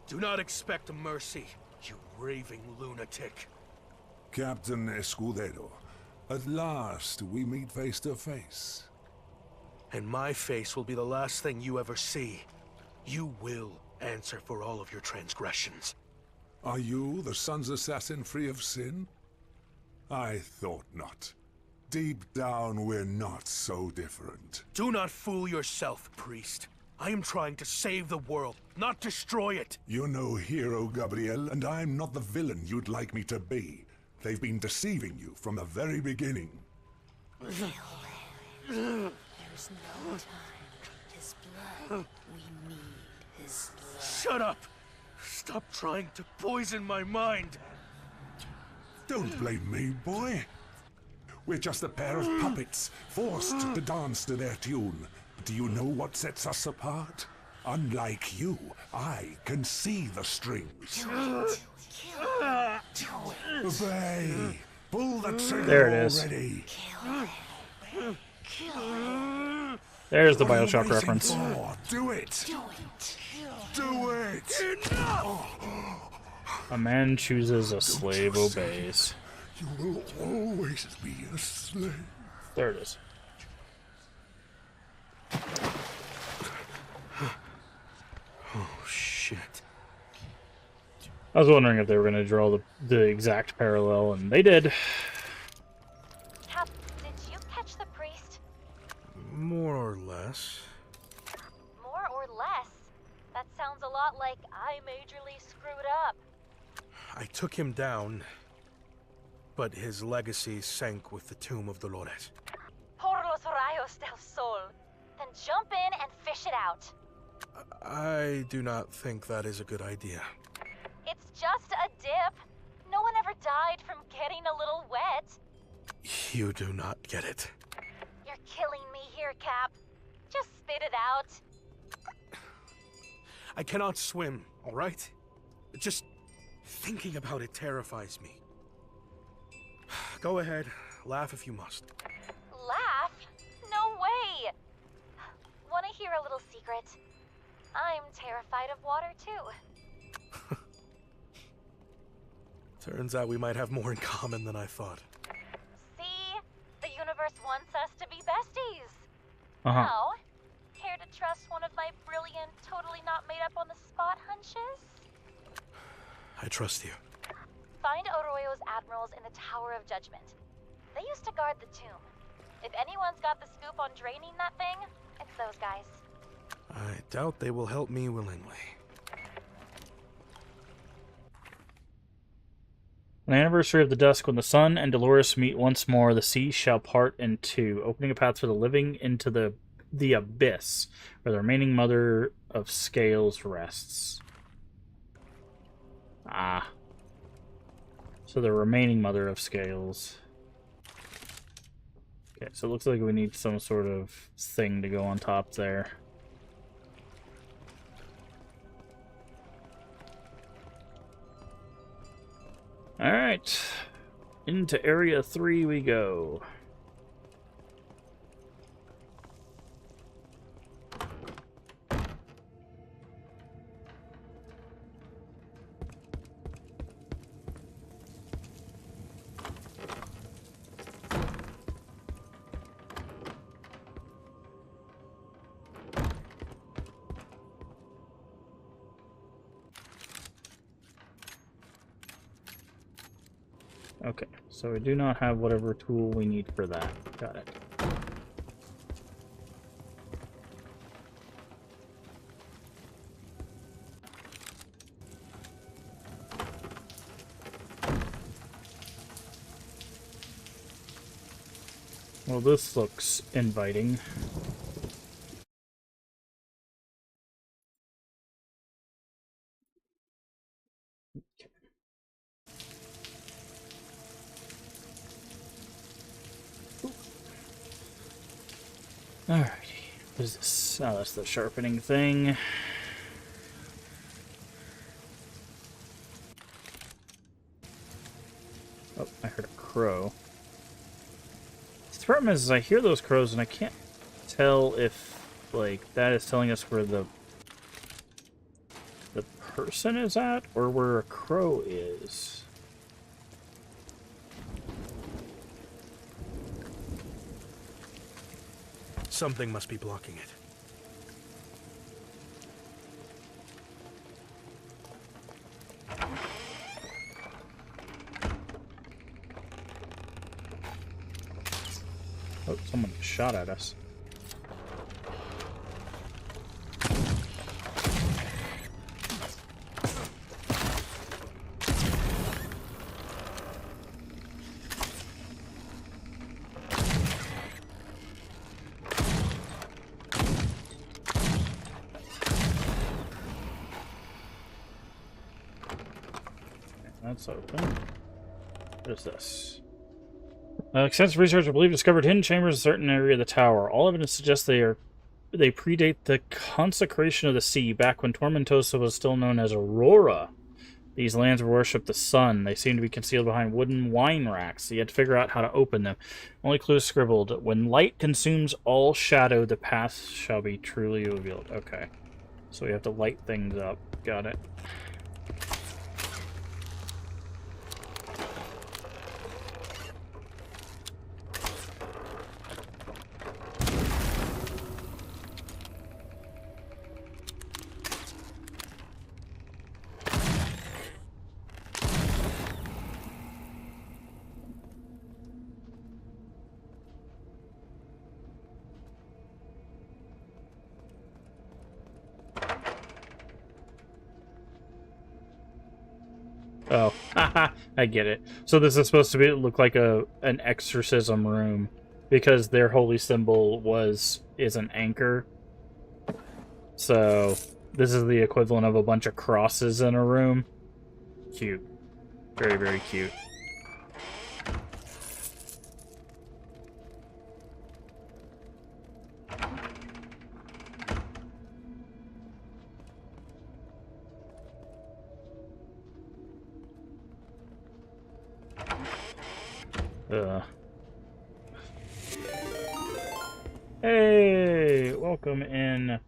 D: Do not expect mercy, you raving lunatic.
F: Captain Escudero, at last we meet face to face.
D: And my face will be the last thing you ever see. You will answer for all of your transgressions.
F: Are you the Sun's assassin free of sin? I thought not. Deep down, we're not so different.
D: Do not fool yourself, priest. I am trying to save the world, not destroy it.
F: You're no hero, Gabriel, and I'm not the villain you'd like me to be. They've been deceiving you from the very beginning.
J: There's no time. His blood. We need his blood.
D: Shut up! Stop trying to poison my mind!
F: Don't blame me, boy. We're just a pair of puppets, forced to dance to their tune. Do you know what sets us apart? Unlike you, I can see the strings. Obey! Pull the trigger
A: There it is.
F: already!
A: There's the
F: What are you
A: Bioshock
F: waiting
A: reference.
F: for? Do it! Do it!
A: A man chooses, a slave obeys.
F: You will always be a slave.
A: There it is.
D: Oh, shit.
A: I was wondering if they were going to draw the exact parallel, and they did.
G: Cap, did you catch the priest?
D: More or less.
G: More or less? That sounds a lot like I majorly screwed up.
D: I took him down, but his legacy sank with the tomb of Dolores.
G: Por los rayos del sol. Then jump in and fish it out.
D: I do not think that is a good idea.
G: It's just a dip. No one ever died from getting a little wet.
D: You do not get it.
G: You're killing me here, Cap. Just spit it out.
D: I cannot swim, all right? Just thinking about it terrifies me. Go ahead, laugh if you must.
G: Laugh? No way! Want to hear a little secret? I'm terrified of water, too.
D: Turns out we might have more in common than I thought.
G: See? The universe wants us to be besties.
A: Uh-huh.
G: Now, care to trust one of my brilliant, totally not made up on the spot hunches?
D: I trust you.
G: Find Oroyo's admirals in the Tower of Judgment. They used to guard the tomb. If anyone's got the scoop on draining that thing, it's those guys.
D: I doubt they will help me willingly.
A: On the anniversary of the dusk, when the sun and Dolores meet once more, the sea shall part in two, opening a path for the living into the abyss, where the remaining mother of scales rests. Ah. So the remaining mother of scales. Okay, so it looks like we need some sort of thing to go on top there. Alright. Into Area 3 we go. Okay, so we do not have whatever tool we need for that. Got it. Well, this looks inviting. Alrighty. What is this? Oh, that's the sharpening thing. Oh, I heard a crow. The problem is I hear those crows and I can't tell if, like, that is telling us where the person is at or where a crow is.
D: Something must be blocking it.
A: Oh, someone shot at us. That's open. What is this? Extensive research, I believe, discovered hidden chambers in a certain area of the tower. All evidence suggests they predate the consecration of the sea, back when Tormentosa was still known as Aurora. These lands worship the sun. They seem to be concealed behind wooden wine racks. You have to figure out how to open them. Only clue is scribbled. When light consumes all shadow, the path shall be truly revealed. Okay. So we have to light things up. Got it. Oh, haha, I get it. So this is supposed to look like an exorcism room because their holy symbol is an anchor. So this is the equivalent of a bunch of crosses in a room. Cute. Very, very cute. Hey, welcome in,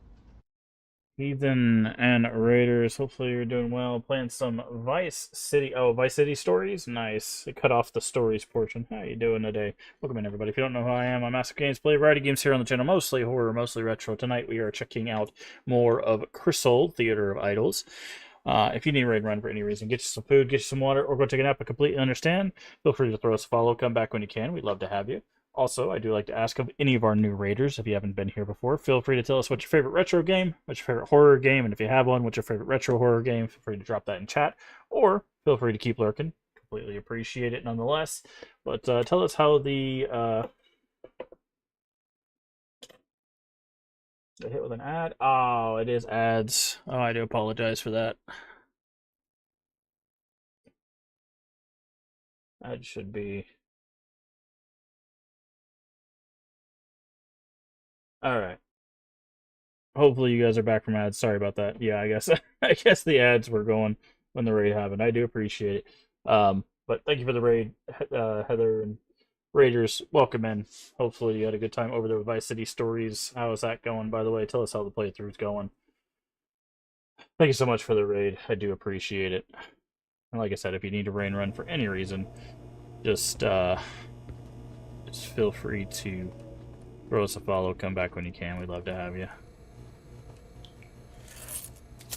A: Heathen and Raiders. Hopefully you're doing well. Playing some Vice City. Oh, Vice City Stories? Nice. It cut off the stories portion. How you doing today? Welcome in, everybody. If you don't know who I am, I'm Master Games. Play variety games here on the channel. Mostly horror, mostly retro. Tonight we are checking out more of Crisol, Theater of Idols. If you need a raid run for any reason, get you some food, get you some water, or go take a nap. I completely understand. Feel free to throw us a follow. Come back when you can. We'd love to have you. Also, I do like to ask of any of our new raiders, if you haven't been here before, feel free to tell us what's your favorite retro game, what's your favorite horror game, and if you have one, what's your favorite retro horror game. Feel free to drop that in chat, or feel free to keep lurking. Completely appreciate it nonetheless. But tell us how the... I hit with an ad? Oh, it is ads. Oh, I do apologize for that. That should be... Alright. Hopefully you guys are back from ads. Sorry about that. Yeah, I guess I guess the ads were going when the raid happened. I do appreciate it. But thank you for the raid, Heather and Raiders. Welcome in. Hopefully you had a good time over there with Vice City Stories. How is that going, by the way? Tell us how the playthrough's going. Thank you so much for the raid. I do appreciate it. And like I said, if you need a rain run for any reason, just feel free to throw us a follow. Come back when you can. We'd love to have you.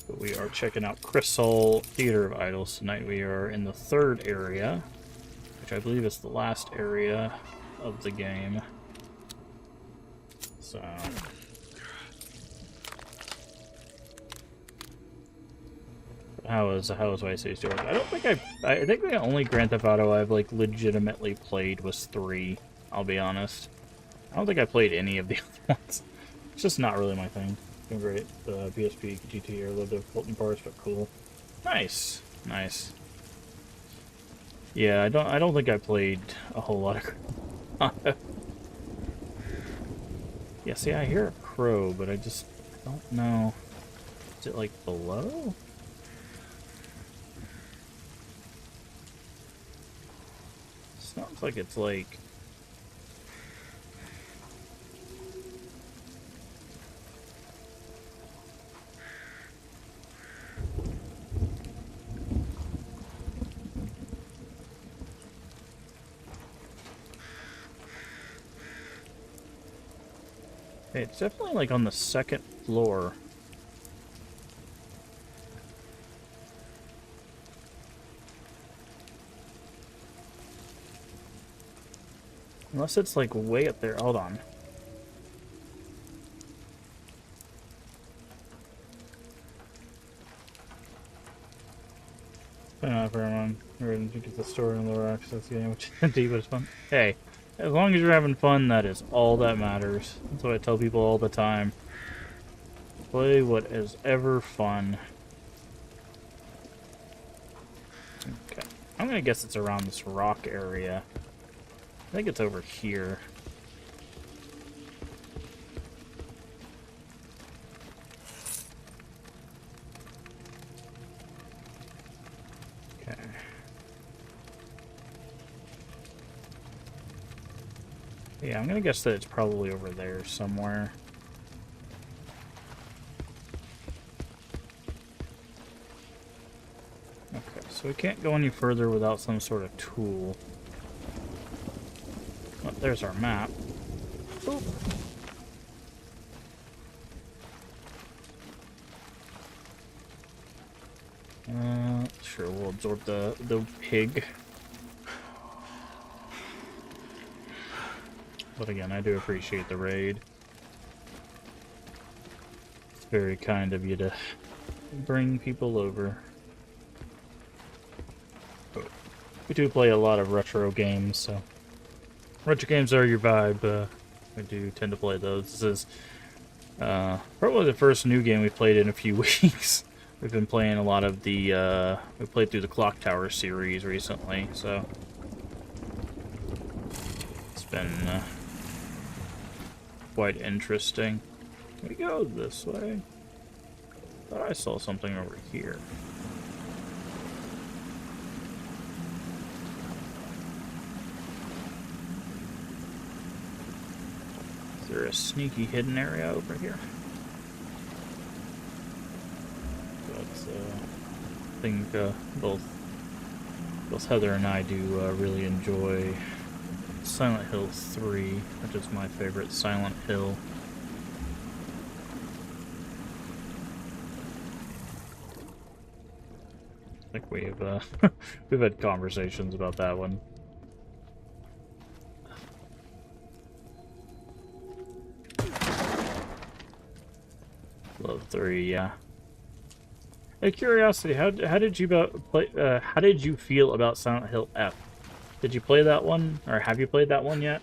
A: But we are checking out Crisol, Theater of Idols. Tonight we are in the third area, which I believe is the last area of the game. So... How is Vice City Stories? I don't think I think the only Grand Theft Auto I've like legitimately played was 3, I'll be honest. I don't think I played any of the other ones. It's just not really my thing. It's been great. The PSP, GT are a little difficult in parts, but cool. Nice. Nice. Yeah, I don't think I played a whole lot of Yeah, see, I hear a crow, but I just don't know. Is it like below? Sounds like it's like... It's definitely like on the second floor. Unless it's like way up there. Hold on. For everyone, we're going to get the story and lower access game, which indeed was fun. Hey, as long as you're having fun, that is all that matters. That's what I tell people all the time. Play what is ever fun. Okay. I'm gonna guess it's around this rock area. I think it's over here. Okay. Yeah, I'm gonna guess that it's probably over there somewhere. Okay, so we can't go any further without some sort of tool. Oh, there's our map. Boop. Sure, we'll absorb the pig. But again, I do appreciate the raid. It's very kind of you to bring people over. do play a lot of retro games, so retro games are your vibe. I do tend to play those. This is probably the first new game we played in a few weeks. We've been playing a lot of the, we played through the Clock Tower series recently, so it's been quite interesting. Can we go this way? Thought I saw something over here. Is there a sneaky hidden area over here? But I think both Heather and I do really enjoy Silent Hill 3, which is my favorite Silent Hill. I think we've we've had conversations about that one. Love 3, yeah. Hey, curiosity, how did you how did you feel about Silent Hill F? Did you play that one, or have you played that one yet?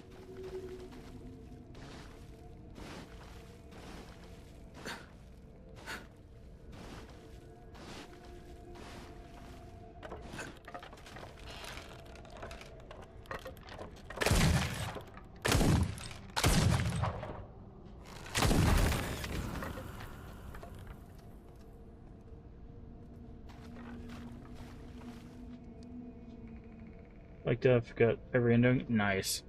A: Like to have got every ending. Nice.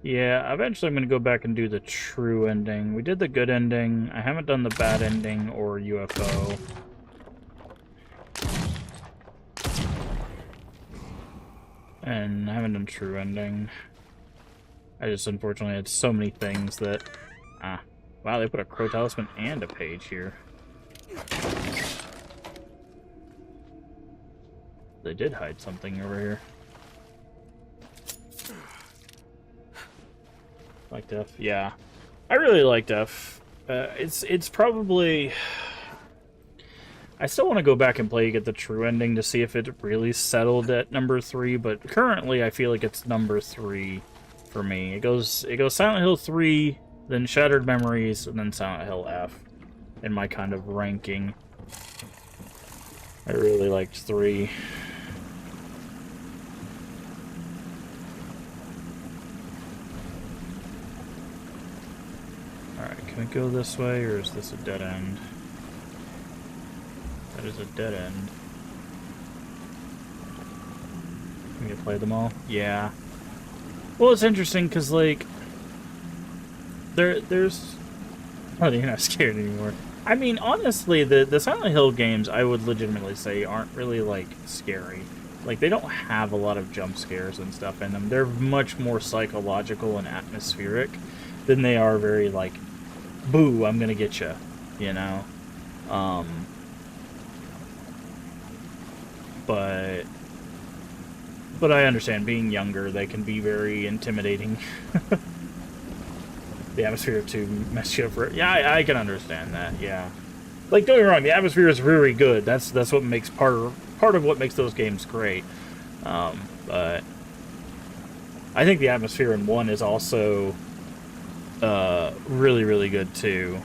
A: Yeah, eventually I'm going to go back and do the true ending. We did the good ending. I haven't done the bad ending or UFO. And I haven't done true ending. I just unfortunately had so many things that... Wow, they put a crow talisman and a page here. They did hide something over here. Liked F, yeah. I really liked F. It's probably... I still want to go back and get the true ending to see if it really settled at number 3, but currently I feel like it's number 3 for me. It goes Silent Hill 3, then Shattered Memories, and then Silent Hill F in my kind of ranking. I really liked 3. Alright, can we go this way, or is this a dead end? That is a dead end. Can we play them all? Yeah. Well, it's interesting, because, like, there's... Oh, you're not scared anymore. I mean, honestly, the Silent Hill games, I would legitimately say, aren't really, like, scary. Like, they don't have a lot of jump scares and stuff in them. They're much more psychological and atmospheric than they are very, like, boo, I'm gonna get you, you know? But I understand, being younger, they can be very intimidating. The atmosphere to mess you up for... Yeah, I can understand that, yeah. Like, don't get me wrong, the atmosphere is very good. That's what makes part of what makes those games great. But I think the atmosphere in 1 is also really, really good too.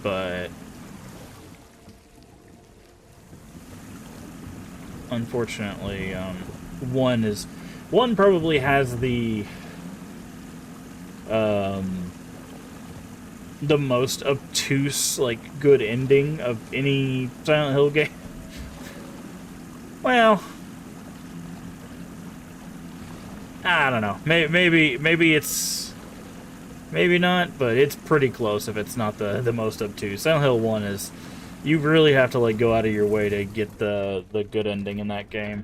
A: But unfortunately, 1 probably has the most obtuse, like, good ending of any Silent Hill game. Well, I don't know. Maybe it's... Maybe not, but it's pretty close if it's not the most obtuse. Silent Hill 1 is... You really have to, like, go out of your way to get the good ending in that game.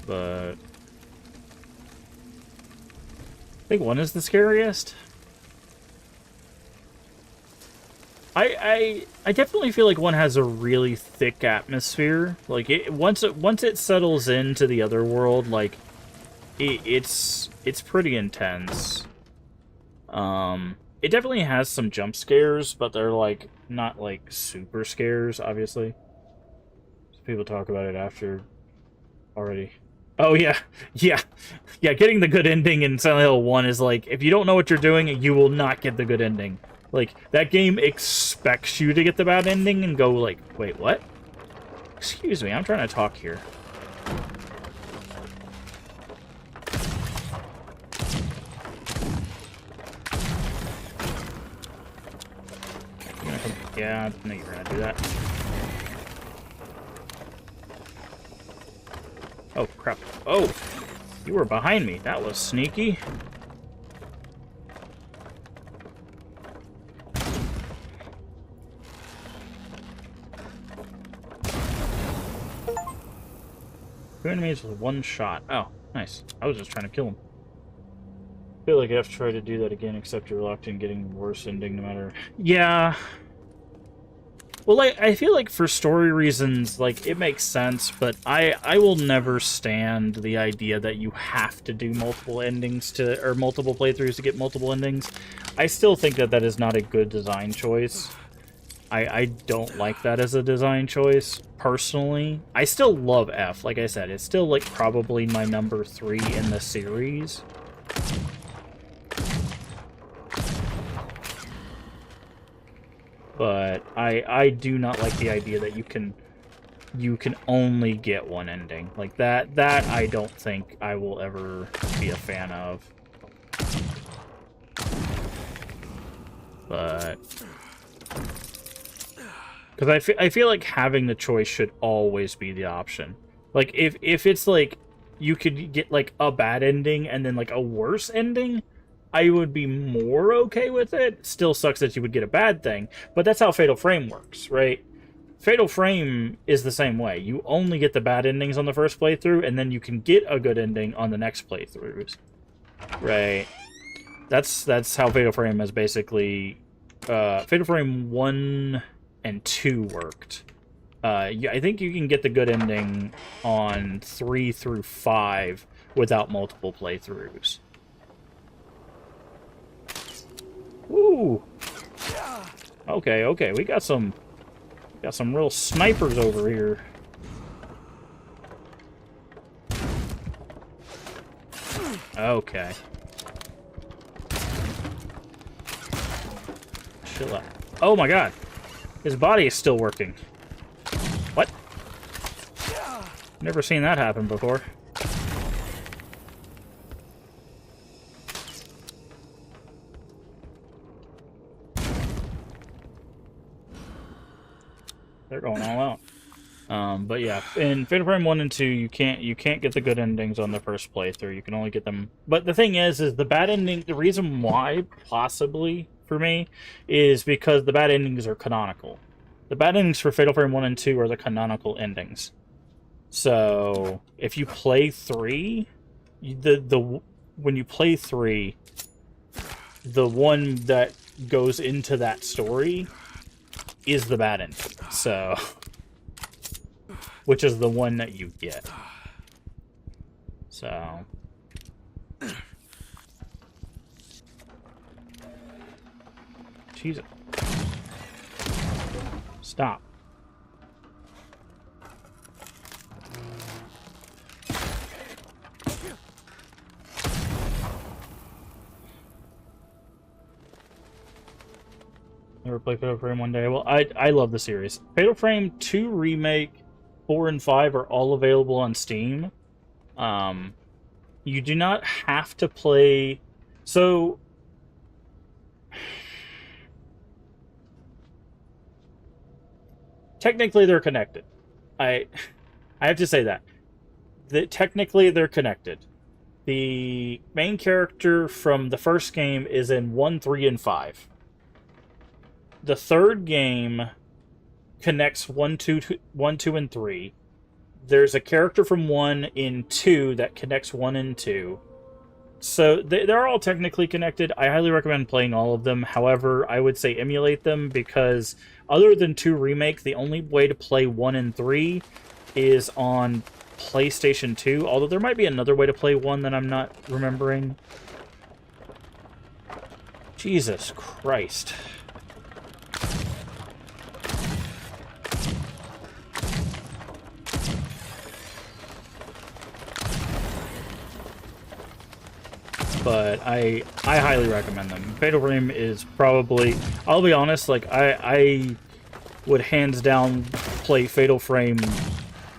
A: But... I think 1 is the scariest. I definitely feel like 1 has a really thick atmosphere. Like, once it settles into the other world, like, it's pretty intense. it definitely has some jump scares, but they're like not like super scares, obviously. People talk about it after already. Oh yeah, yeah, yeah. Getting the good ending in Silent Hill 1 is like, if you don't know what you're doing, you will not get the good ending. Like, that game expects you to get the bad ending and go like, wait, what? Excuse me, I'm trying to talk here. Yeah, I knew you were gonna do that. Oh, crap. Oh! You were behind me. That was sneaky. Two enemies with one shot. Oh, nice. I was just trying to kill him. I feel like I have to try to do that again, except you're locked in getting worse ending no matter... Yeah... Well, I feel like for story reasons, like, it makes sense, but I will never stand the idea that you have to do multiple endings or multiple playthroughs to get multiple endings. I still think that that is not a good design choice. I don't like that as a design choice, personally. I still love F, like I said. It's still, like, probably my number 3 in the series. But I do not like the idea that you can only get one ending. Like that I don't think I will ever be a fan of. But because I feel like having the choice should always be the option. Like if it's like you could get like a bad ending and then like a worse ending, I would be more okay with it. Still sucks that you would get a bad thing, but that's how Fatal Frame works, right? Fatal Frame is the same way. You only get the bad endings on the first playthrough, and then you can get a good ending on the next playthroughs, right? That's how Fatal Frame has basically... Fatal Frame 1 and 2 worked. I think you can get the good ending on 3 through 5 without multiple playthroughs. Woo! Okay, we got some real snipers over here. Okay. Chill out. Oh my god! His body is still working. What? Never seen that happen before. They're going all out. But yeah, in Fatal Frame 1 and 2, you can't get the good endings on the first playthrough. You can only get them. But the thing is the bad ending. The reason why, possibly for me, is because the bad endings are canonical. The bad endings for Fatal Frame 1 and 2 are the canonical endings. So if you play 3, when you play 3, the one that goes into that story is the bad ending, so... Which is the one that you get. So... Jesus. Stop. Never played Fatal Frame one day. Well, I love the series. Fatal Frame 2 Remake, 4 and 5 are all available on Steam. You do not have to play... So... Technically, they're connected. I have to say that. Technically, they're connected. The main character from the first game is in 1, 3, and 5. The third game connects 1, 2, and 3. There's a character from 1 in 2 that connects 1 and 2. So they're all technically connected. I highly recommend playing all of them. However, I would say emulate them because other than 2 Remake, the only way to play 1 and 3 is on PlayStation 2. Although there might be another way to play 1 that I'm not remembering. Jesus Christ. But I highly recommend them. Fatal Frame is probably, I'll be honest, like I would hands down play Fatal Frame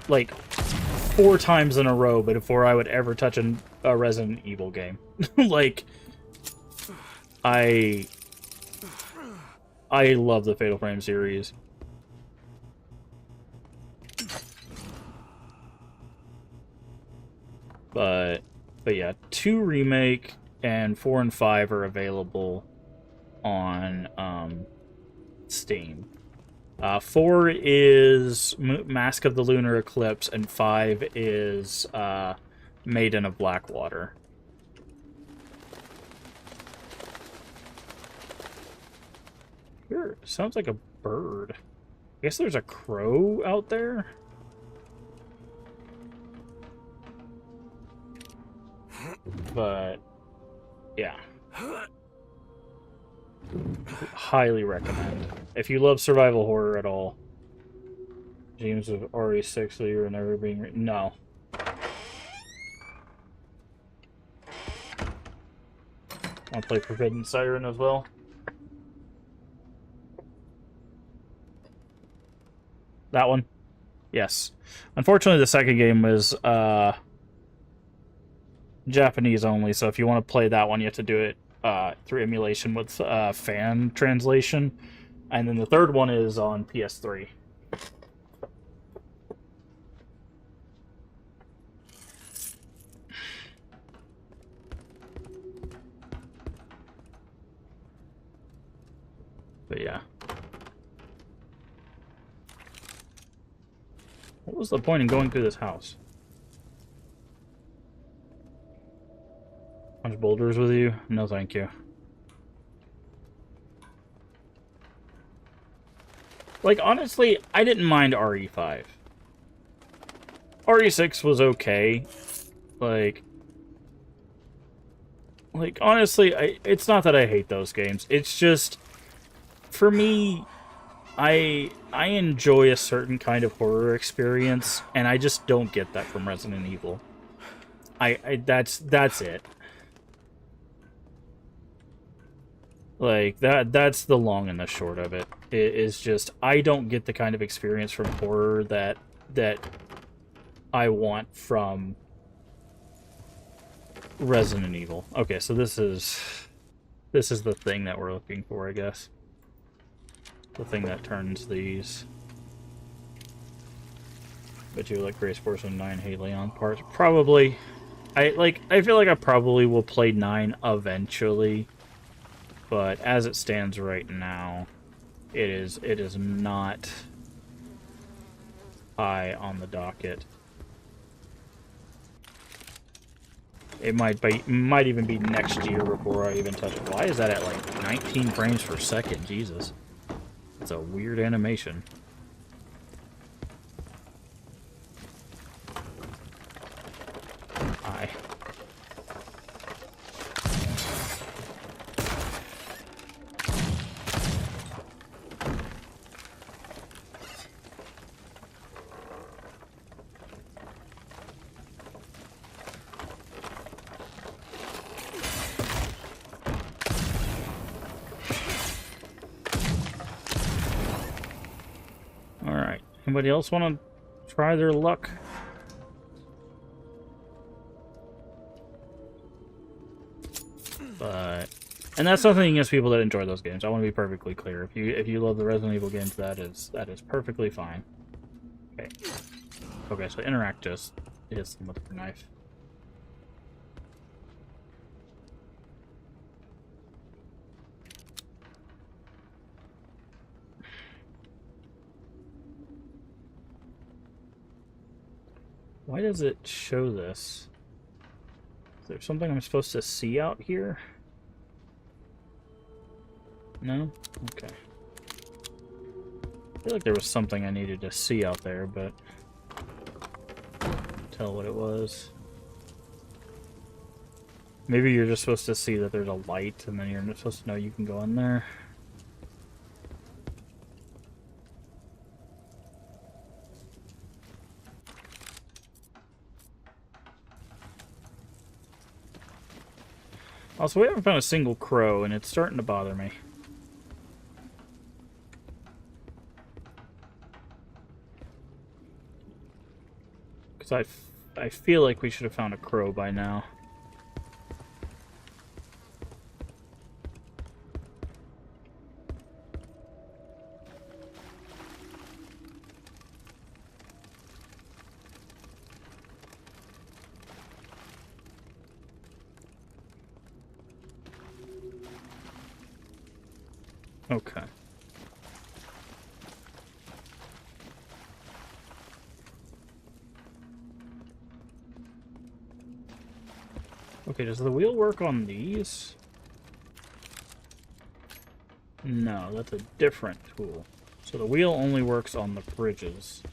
A: like 4 times in a row before I would ever touch a Resident Evil game. Like I love the Fatal Frame series. But yeah, 2 Remake and 4 and 5 are available on Steam. 4 is Mask of the Lunar Eclipse, and 5 is Maiden of Blackwater. Here, sounds like a bird. I guess there's a crow out there? But, yeah. Highly recommend. If you love survival horror at all. James of RE6 that you're never being... No. Want to play Forbidden Siren as well? That one? Yes. Unfortunately, the second game was Japanese only, so if you want to play that one, you have to do it through emulation with fan translation. And then the third one is on PS3. But yeah. What was the point in going through this house? Punch boulders with you? No, thank you. Like, honestly, I didn't mind RE5. RE6 was okay. Like, honestly, it's not that I hate those games. It's just, for me, I enjoy a certain kind of horror experience, and I just don't get that from Resident Evil. That's it. Like, that's the long and the short of it. It is just, I don't get the kind of experience from horror that I want from Resident Evil. Okay, so this is the thing that we're looking for, I guess. The thing that turns these. But you like Grace Force and 9 Halion parts? Probably. I feel like I probably will play 9 eventually. But as it stands right now, it is not high on the docket. It might even be next year before I even touch it. Why is that at like 19 frames per second? Jesus. It's a weird animation. Hi. Anybody else want to try their luck? But, and that's nothing against people that enjoy those games. I want to be perfectly clear. If you love the Resident Evil games, that is perfectly fine. Okay. Okay, so interact just hits them with your knife. Why does it show this? Is there something I'm supposed to see out here? No? Okay. I feel like there was something I needed to see out there, but tell what it was. Maybe you're just supposed to see that there's a light, and then you're not supposed to know you can go in there. Also, we haven't found a single crow, and it's starting to bother me. Because I feel like we should have found a crow by now. Okay. Okay, does the wheel work on these? No, that's a different tool. So the wheel only works on the bridges.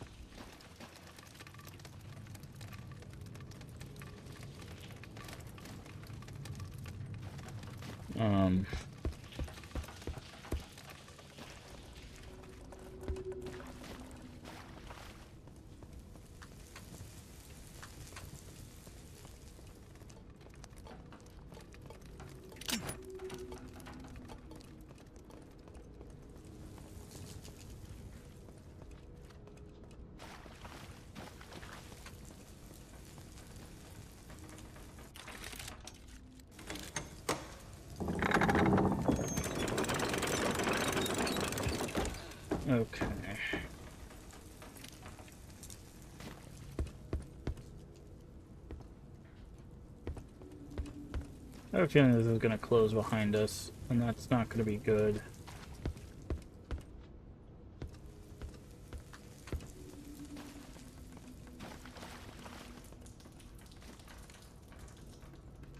A: Okay. I have a feeling this is going to close behind us, and that's not going to be good.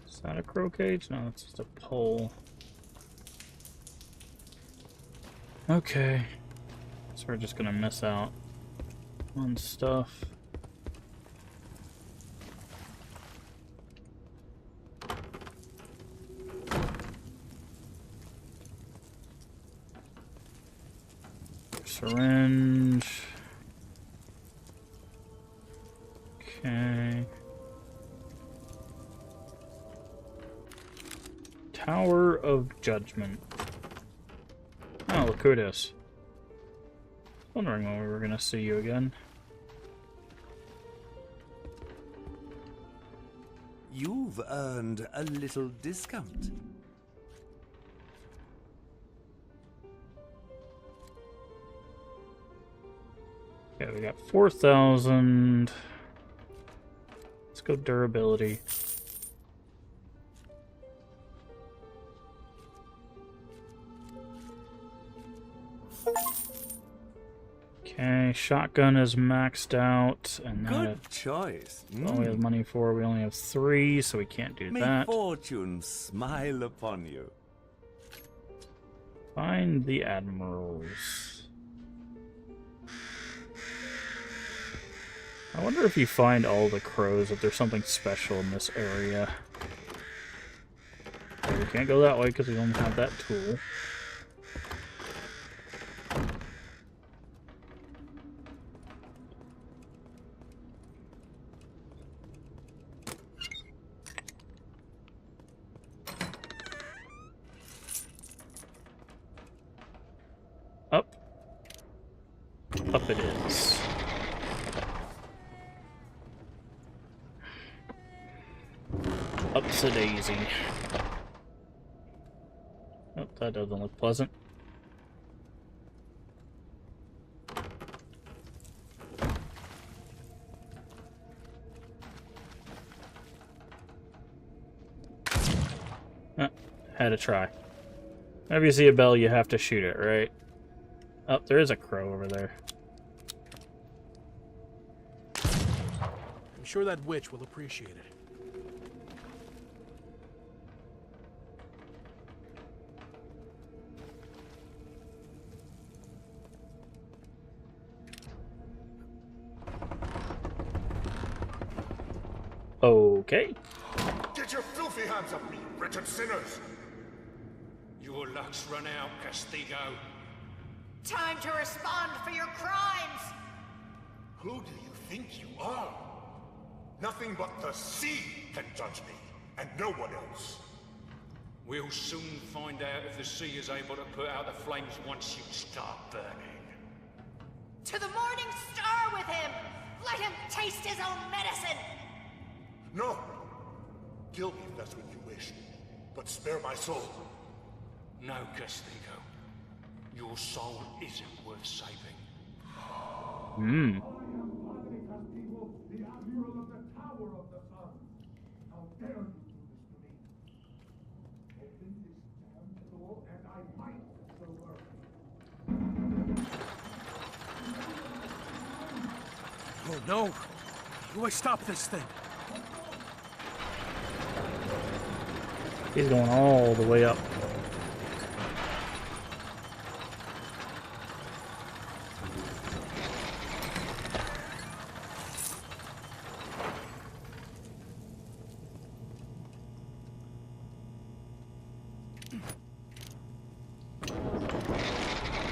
A: Is that a crow cage? No, it's just a pole. Okay. So we're just gonna miss out on stuff. Syringe. Okay. Tower of Judgment. Oh, look who it is. Wondering when we were gonna see you again.
E: You've earned a little discount.
A: Okay, we got 4,000. Let's go durability. Okay, shotgun is maxed out, and
E: Good choice.
A: all we have money for. We only have 3, so we can't do
E: May
A: that.
E: fortune smile upon you.
A: Find the admirals. I wonder if you find all the crows, if there's something special in this area. Okay, we can't go that way because we don't have that tool. Up. Up it is. Up's a daisy. Oh, that doesn't look pleasant. Had to try. Whenever you see a bell, you have to shoot it, right? Oh, there is a crow over there.
D: I'm sure that witch will appreciate it.
A: Okay.
F: Did Get your filthy hands off me, wretched sinners!
C: Your luck's run out, Castigo.
K: Time to respond for your crimes!
F: Who do you think you are? Nothing but the sea can judge me, and no one else.
C: We'll soon find out if the sea is able to put out the flames once you start burning.
K: To the morning star with him! Let him taste his own medicine!
F: No! Kill me if that's what you wish, but spare my soul.
C: No, Castigo. Your soul isn't worth saving.
A: Hmm.
D: Oh no! How do I stop this thing?
A: He's going all the way up.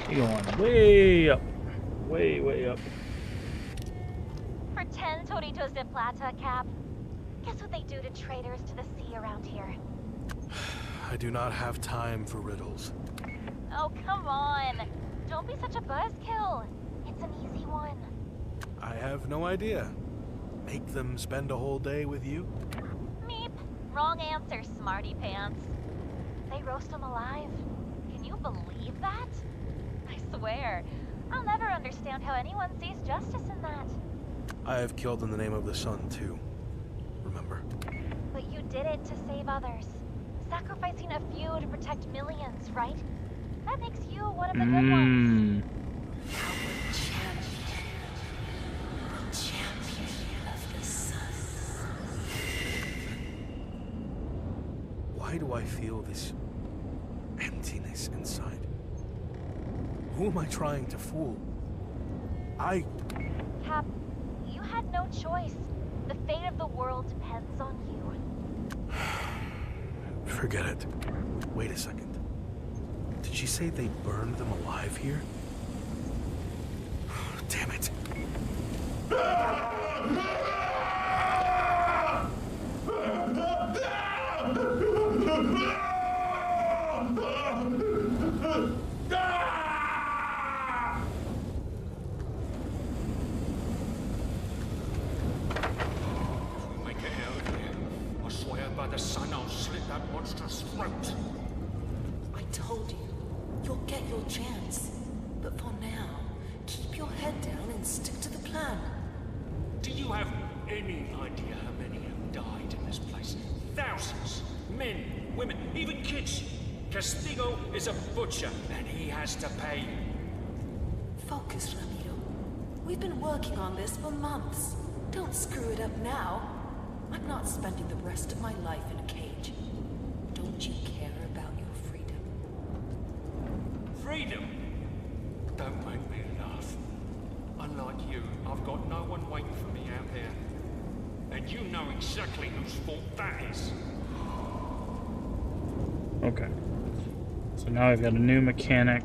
A: He's going way up. Way up.
G: Pretend Toritos de Plata, Cap. Guess what they do to traitors to the sea around here?
D: I do not have time for riddles.
G: Oh, come on. Don't be such a buzzkill. It's an easy one.
D: I have no idea. Make them spend a whole day with you?
G: Meep. Wrong answer, smarty pants. They roast them alive. Can you believe that? I swear, I'll never understand how anyone sees justice in that.
D: I have killed in the name of the sun, too. Remember?
G: But you did it to save others. Sacrificing a few to protect millions, right? That makes you one of the good ones.
J: Champion of the sun.
D: Why do I feel this emptiness inside? Who am I trying to fool?
G: Cap, you had no choice. The fate of the world depends on you.
D: Forget it. Wait a second. Did she say they burned them alive here? Damn it.
C: Make it out of here. I swear by the sun I'll slit that monster's throat.
J: I told you, you'll get your chance. But for now, keep your head down and stick to the plan.
C: Do you have any idea how many have died in this place? Thousands. Men, women, even kids. Castigo is a butcher, and he has to pay.
J: Focus, Ramiro. We've been working on this for months. Don't screw it up now. I'm not spending the rest of my life in a cage. Don't you care about your freedom?
C: Freedom? Don't make me laugh. Unlike you, I've got no one waiting for me out there. And you know exactly whose fault that is.
A: Okay. So now I've got a new mechanic.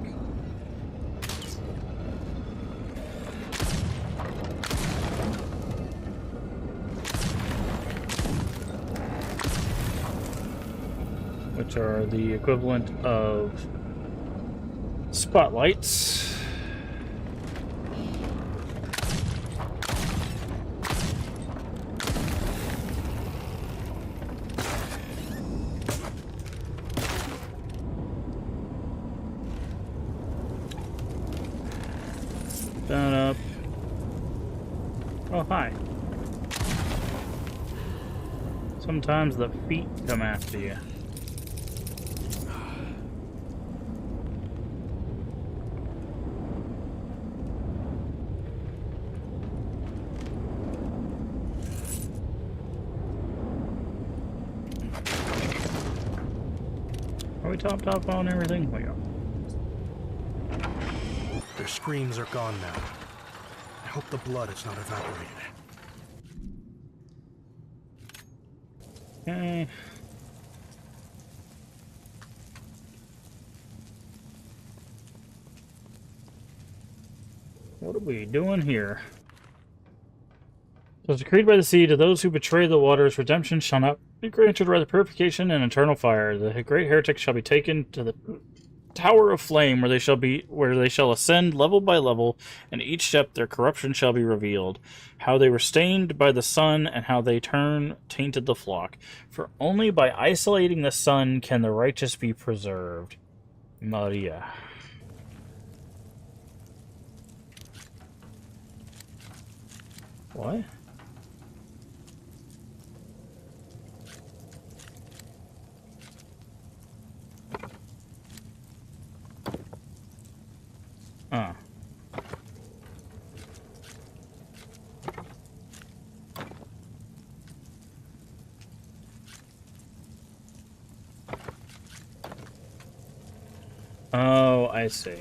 A: Which are the equivalent of spotlights. Down up. Oh, hi. Sometimes the feet come after you. Are we topped off on everything? We are.
D: Their screams are gone now. I hope the blood is not evaporated.
A: Okay. What are we doing here? So it's decreed by the sea, to those who betray the waters, redemption shall not be granted, rather purification and eternal fire. The great heretics shall be taken to the tower of flame, where they shall ascend level by level, and each step their corruption shall be revealed. How they were stained by the sun, and how they tainted the flock. For only by isolating the sun can the righteous be preserved. Maria. What? Huh. Oh, I see.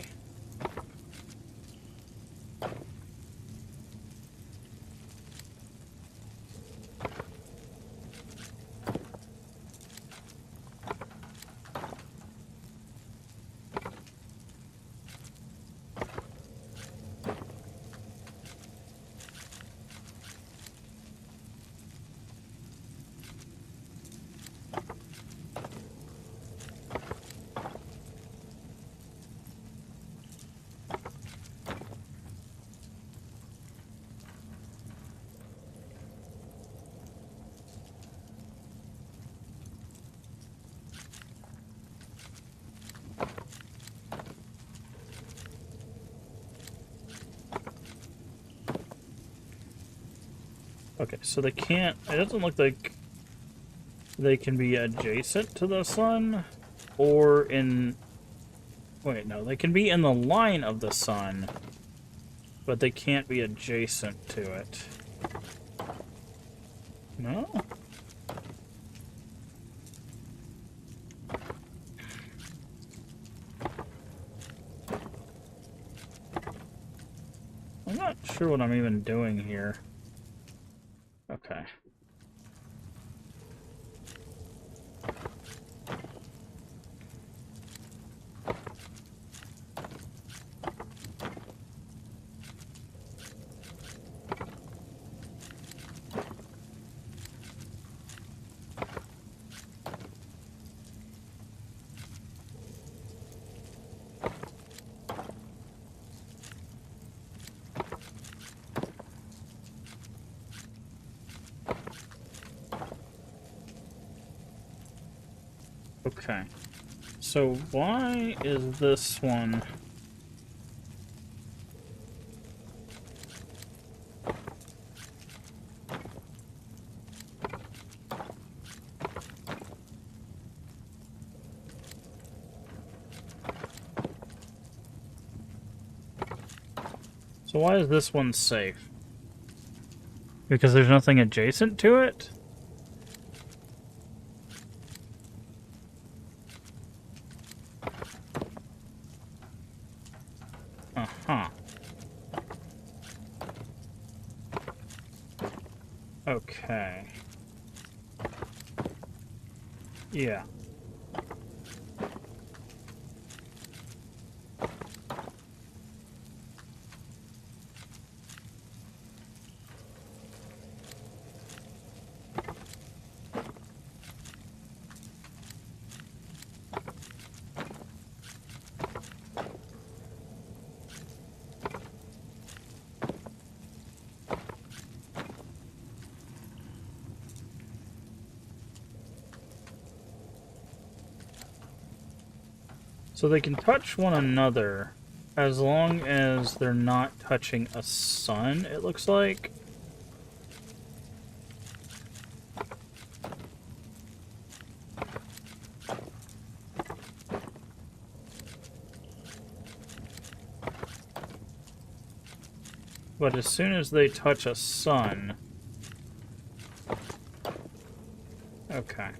A: Okay, so they can't... It doesn't look like they can be adjacent to the sun, or in... Wait, no, they can be in the line of the sun, but they can't be adjacent to it. No? I'm not sure what I'm even doing here. Okay. Okay. So why is this one... So why is this one safe? Because there's nothing adjacent to it? Uh-huh. Okay. Yeah. So they can touch one another as long as they're not touching a sun, it looks like. But as soon as they touch a sun... Okay.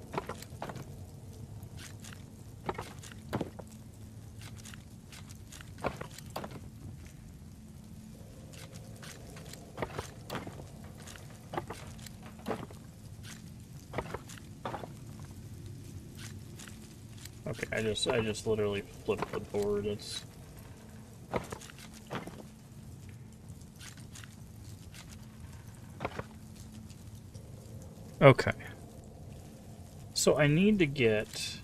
A: Okay, I just literally flipped the board. It's okay. So I need to get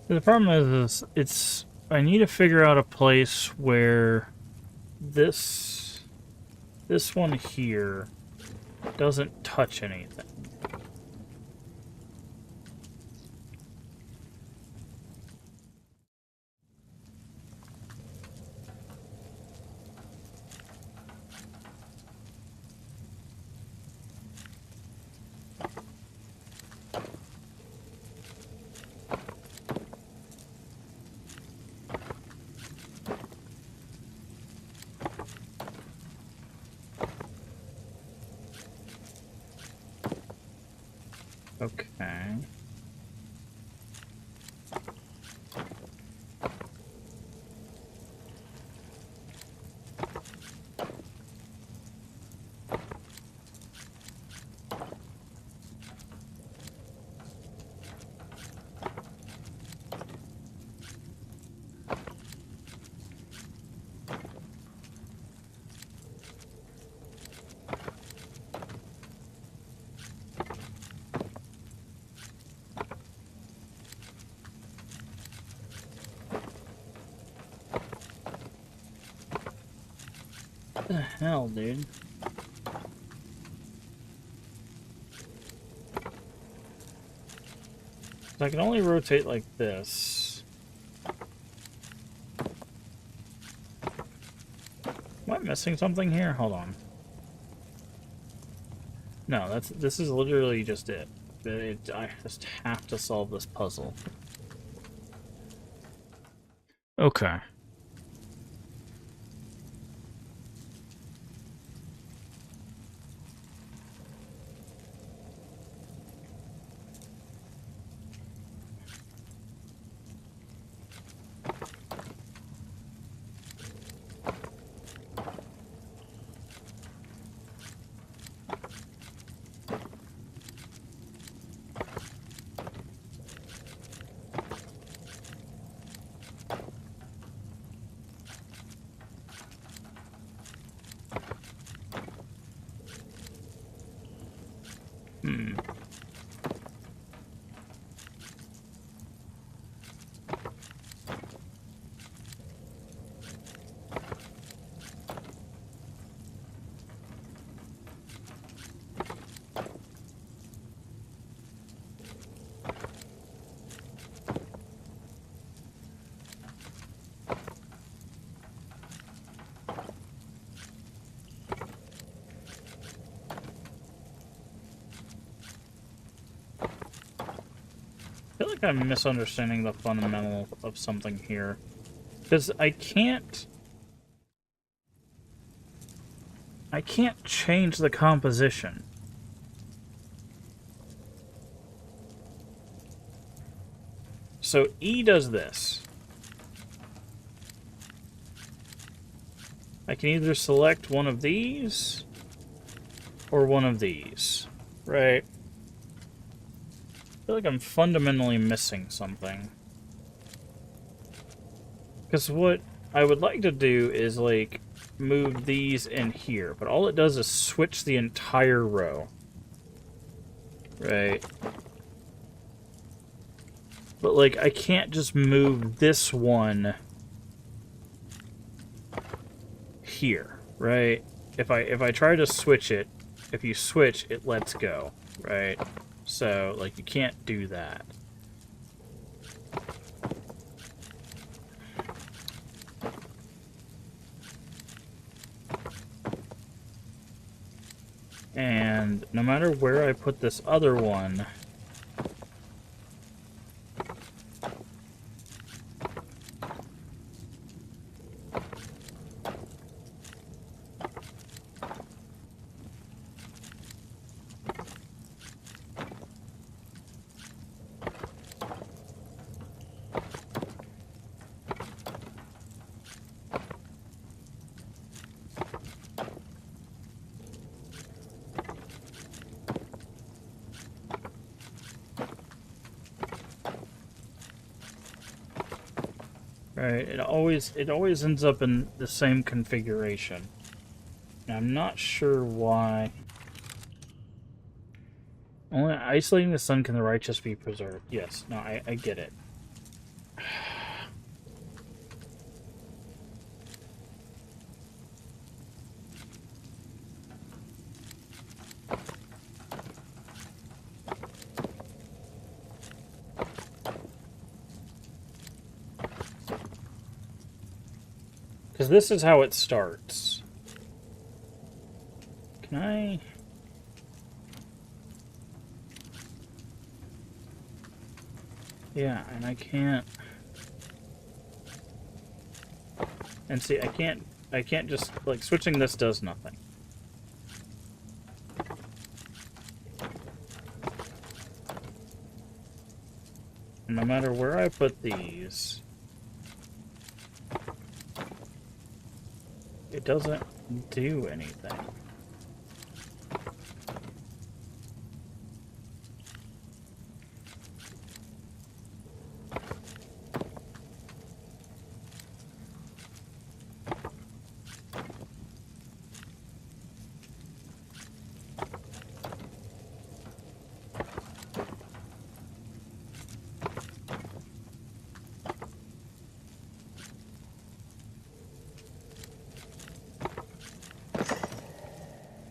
A: the problem is it's I need to figure out a place where this one here doesn't touch anything. Okay. What the hell, dude? I can only rotate like this. Am I missing something here? Hold on. No, this is literally just it. I just have to solve this puzzle. Okay. I feel like I'm misunderstanding the fundamental of something here. Because I can't change the composition. So E does this. I can either select one of these or one of these, right? I feel like I'm fundamentally missing something. Because what I would like to do is, like, move these in here, but all it does is switch the entire row. Right. But, like, I can't just move this one here, right? If I try to switch it, if you switch, it lets go, right? So, like, you can't do that. And no matter where I put this other one, right, it always ends up in the same configuration. And I'm not sure why. Only isolating the sun can the righteous be preserved. Yes, no, I get it. Because this is how it starts. Can I... Yeah, and I can't... And see, I can't just... Like, switching this does nothing. And no matter where I put these... It doesn't do anything.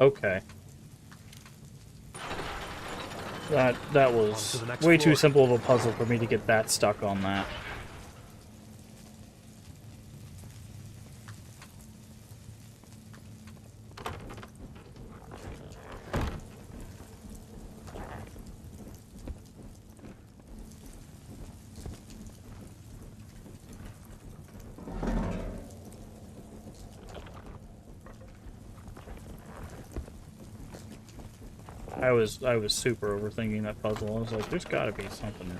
A: Okay. That was way too simple of a puzzle for me to get that stuck on that. I was super overthinking that puzzle. I was like, there's gotta be something.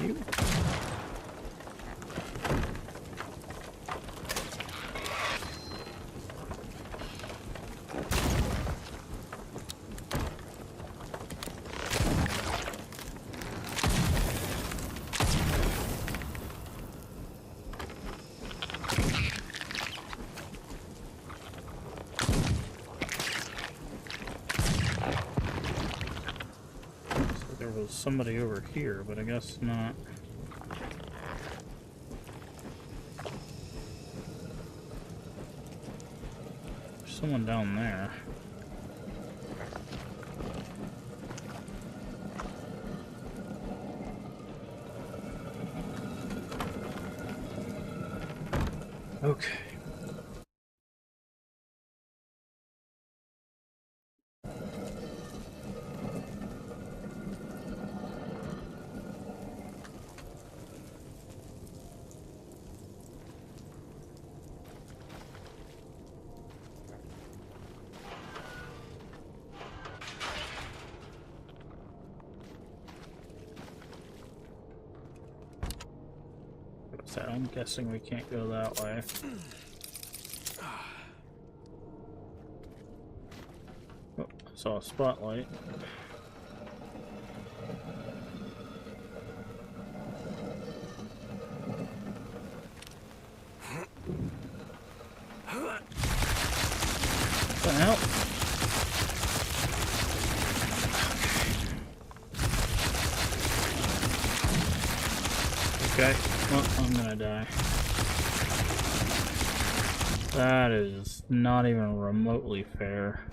A: You? Somebody over here, but I guess not. There's someone down there. Okay. So I'm guessing we can't go that way. Oh, saw a spotlight. Help. Okay, well, I'm gonna die. That is not even remotely fair.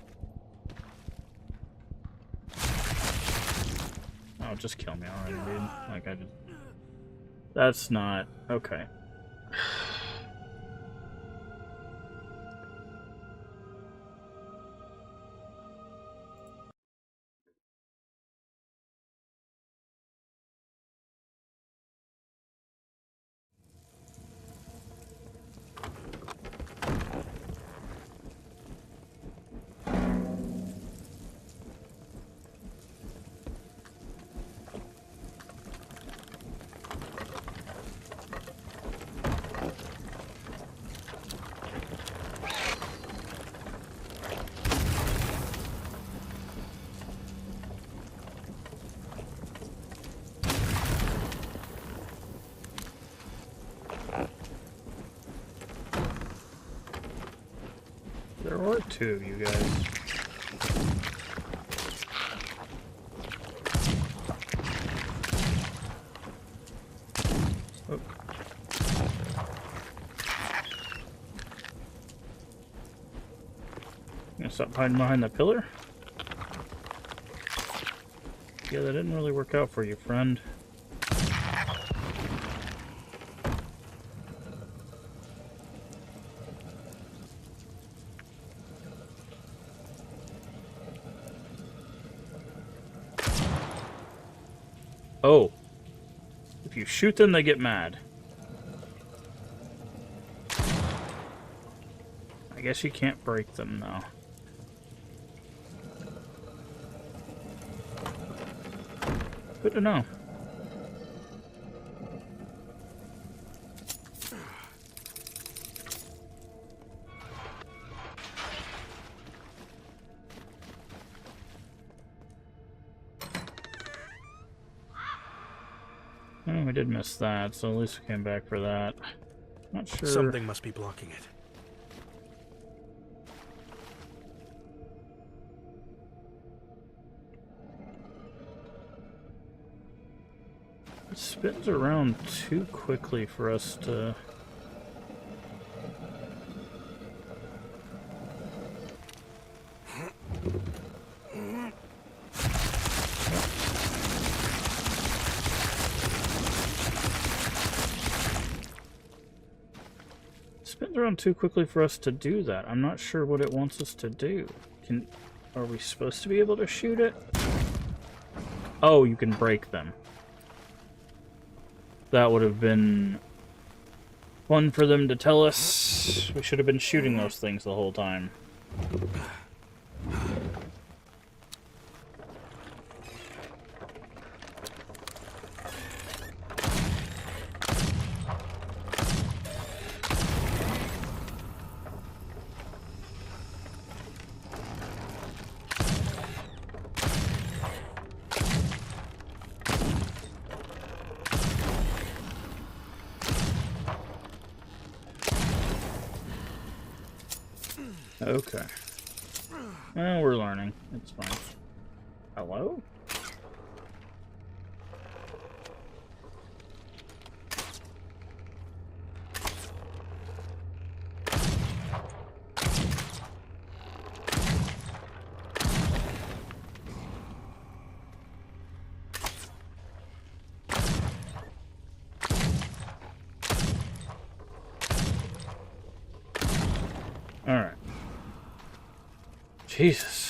A: Oh, just kill me already, dude. Like, I just... That's not... Okay. There were two of you guys. Oh. Gonna stop hiding behind the pillar? Yeah, that didn't really work out for you, friend. Oh. If you shoot them, they get mad. I guess you can't break them, though. Good to know. Oh, we did miss that, so at least we came back for that. Not sure.
D: Something must be blocking it.
A: It spins around too quickly for us to... Spins around too quickly for us to do that. I'm not sure what it wants us to do. Are we supposed to be able to shoot it? Oh, you can break them. That would have been fun for them to tell us. We should have been shooting those things the whole time. Okay. Well, we're learning. It's fine. Hello? Alright. Jesus.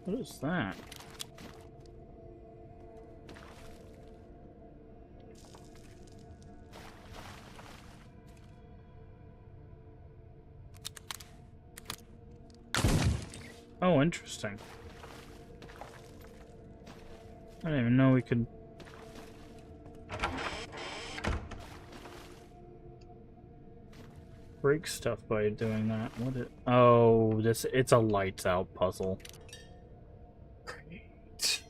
A: What is that? Oh, interesting. I didn't even know we could... break stuff by doing that. What it? Oh, it's a lights out puzzle. Great.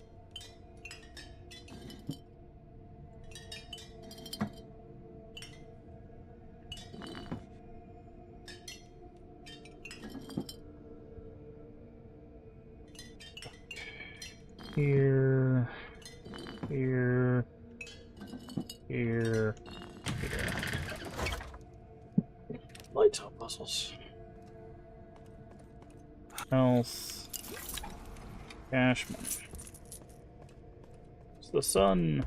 A: Here, here, here, here. Lights out puzzles. Health. Cash money. It's the sun.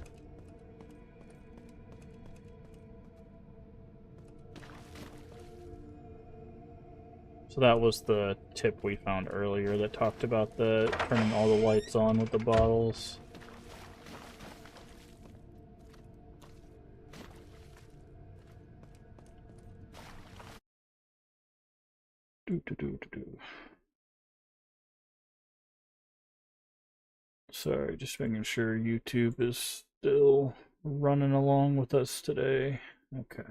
A: So that was the tip we found earlier that talked about the turning all the lights on with the bottles. Sorry, just making sure YouTube is still running along with us today. Okay.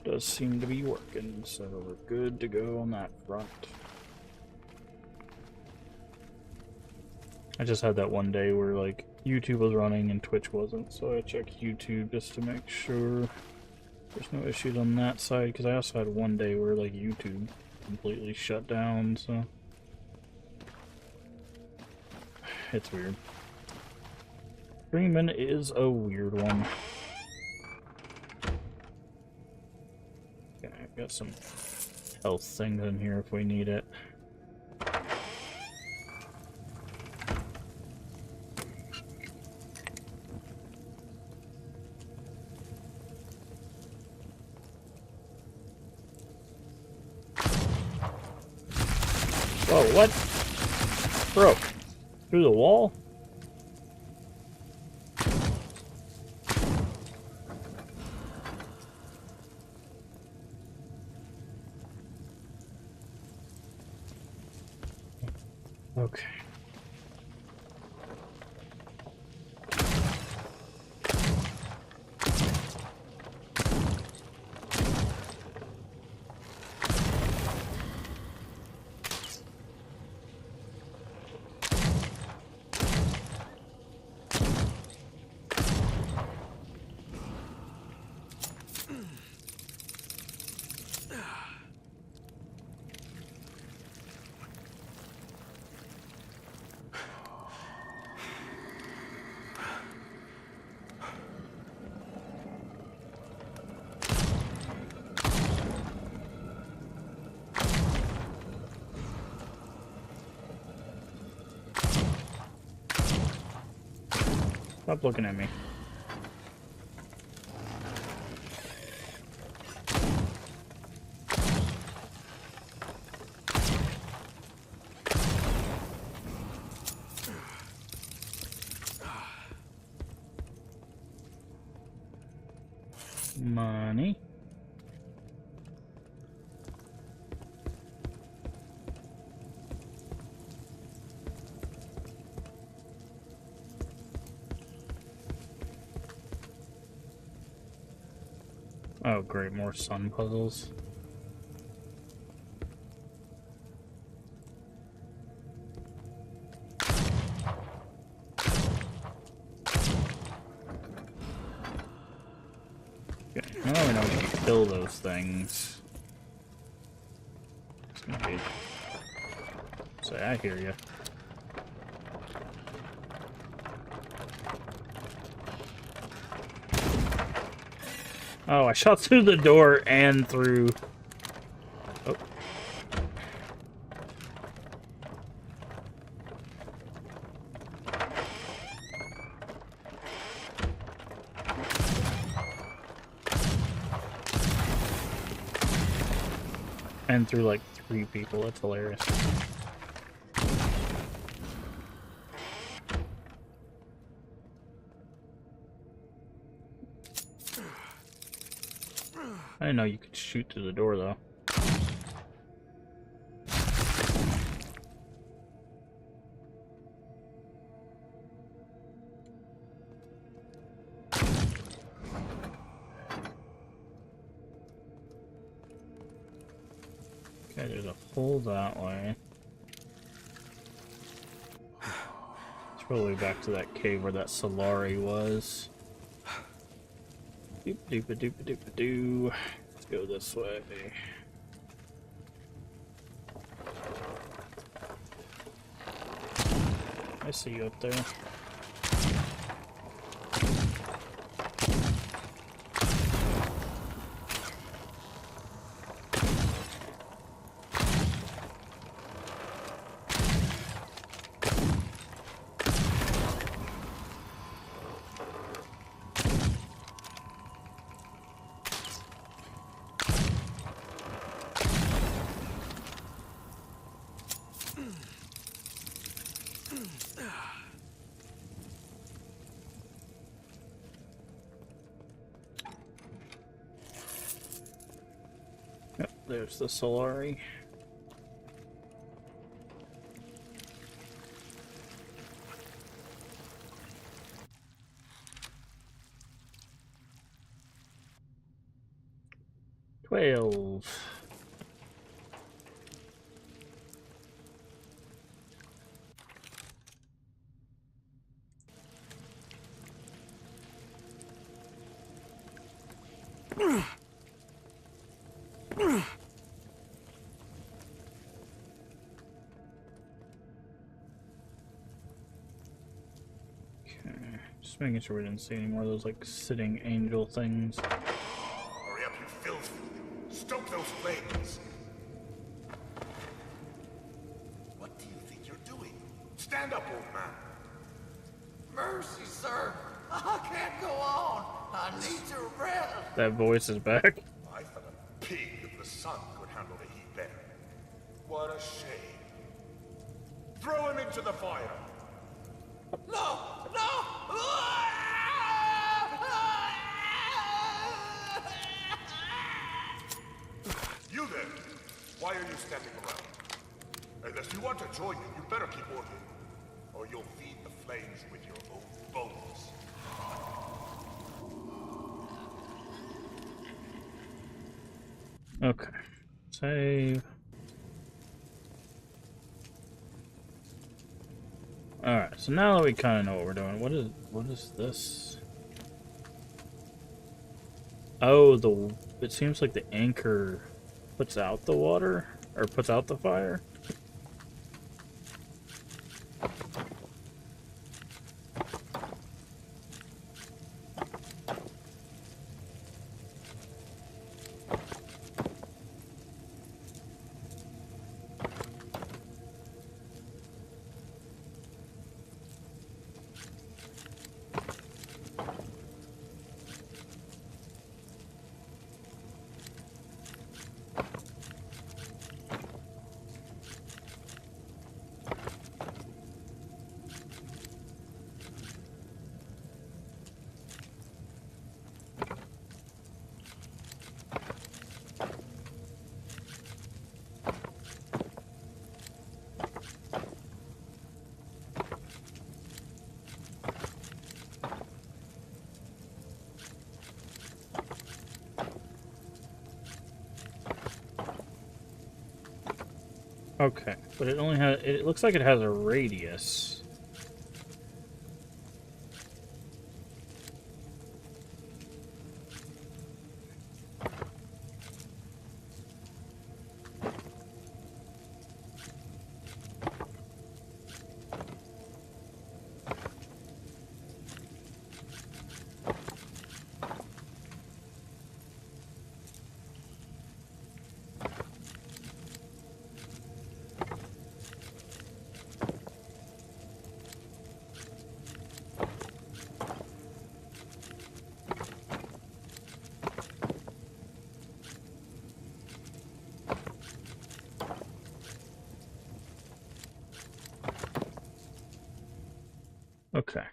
A: Does seem to be working, so we're good to go on that front. I just had that one day where like YouTube was running and Twitch wasn't, so I checked YouTube just to make sure there's no issues on that side, because I also had one day where like YouTube completely shut down, so it's weird. Freeman is a weird one. Okay, I've got some health things in here if we need it. Whoa, what? Broke. Through the wall? Okay. Stop looking at me. Money. Oh great, more sun puzzles. Okay, now we know we can kill those things. It's gonna be... Say, I hear ya. Oh, I shot through the door and through... Oh. And through like 3 people, that's hilarious. I didn't know you could shoot through the door, though. Okay, there's a hole that way. It's probably back to that cave where that Solari was. Doop doop doop doop doo. Let's go this way. I see you up there. Yep, there's the Solari. $12. Just making sure we didn't see any more of those, like, sitting angel things.
F: Hurry up, you filth! Stoke those flames! What do you think you're doing? Stand up, old man!
B: Mercy, sir. I can't go on. I need to rest.
A: That voice is back.
F: I thought a pig of the sun could handle the heat better. What a shame. Throw him into the fire!
B: No! No!
F: You there! Why are you standing around? Unless you want to join me, you better keep working. Or you'll feed the flames with your own bones.
A: Okay. Save. Alright, so now that we kind of know what we're doing, what is this? Oh, it seems like the anchor puts out the water, or puts out the fire. Okay, but it only has, it looks like it has a radius. Okay.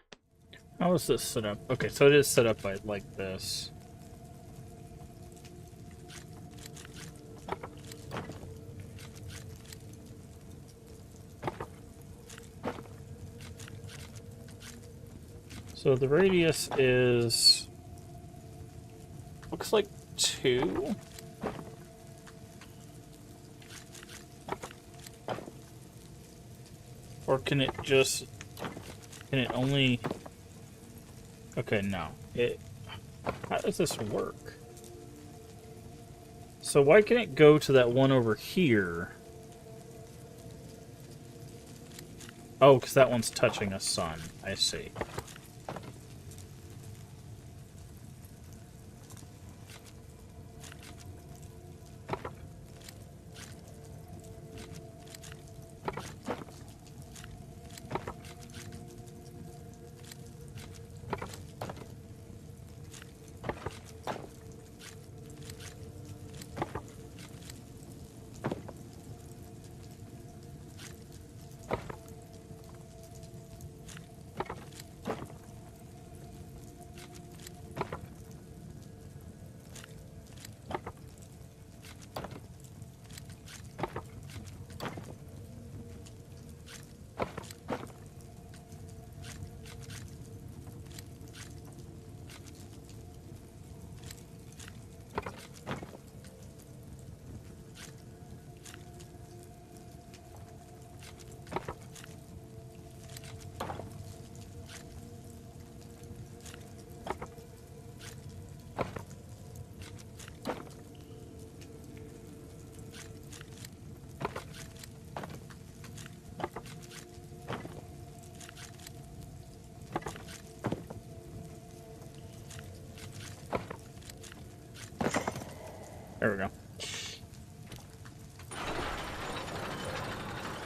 A: How is this set up? Okay, so it is set up by like this. So the radius is, looks like 2. Or can it just... Can it only... Okay, no. How does this work? So why can't it go to that one over here? Oh, because that one's touching a sun. I see. There we go.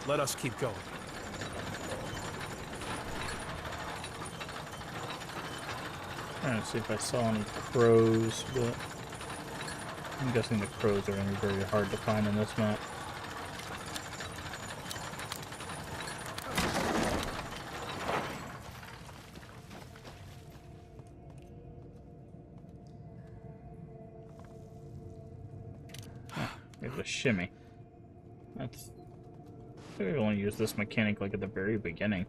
D: Let us keep going.
A: Trying to see if I saw any crows, but I'm guessing the crows are going to be very hard to find in this map. There's a shimmy. That's... I think I only used this mechanic like at the very beginning.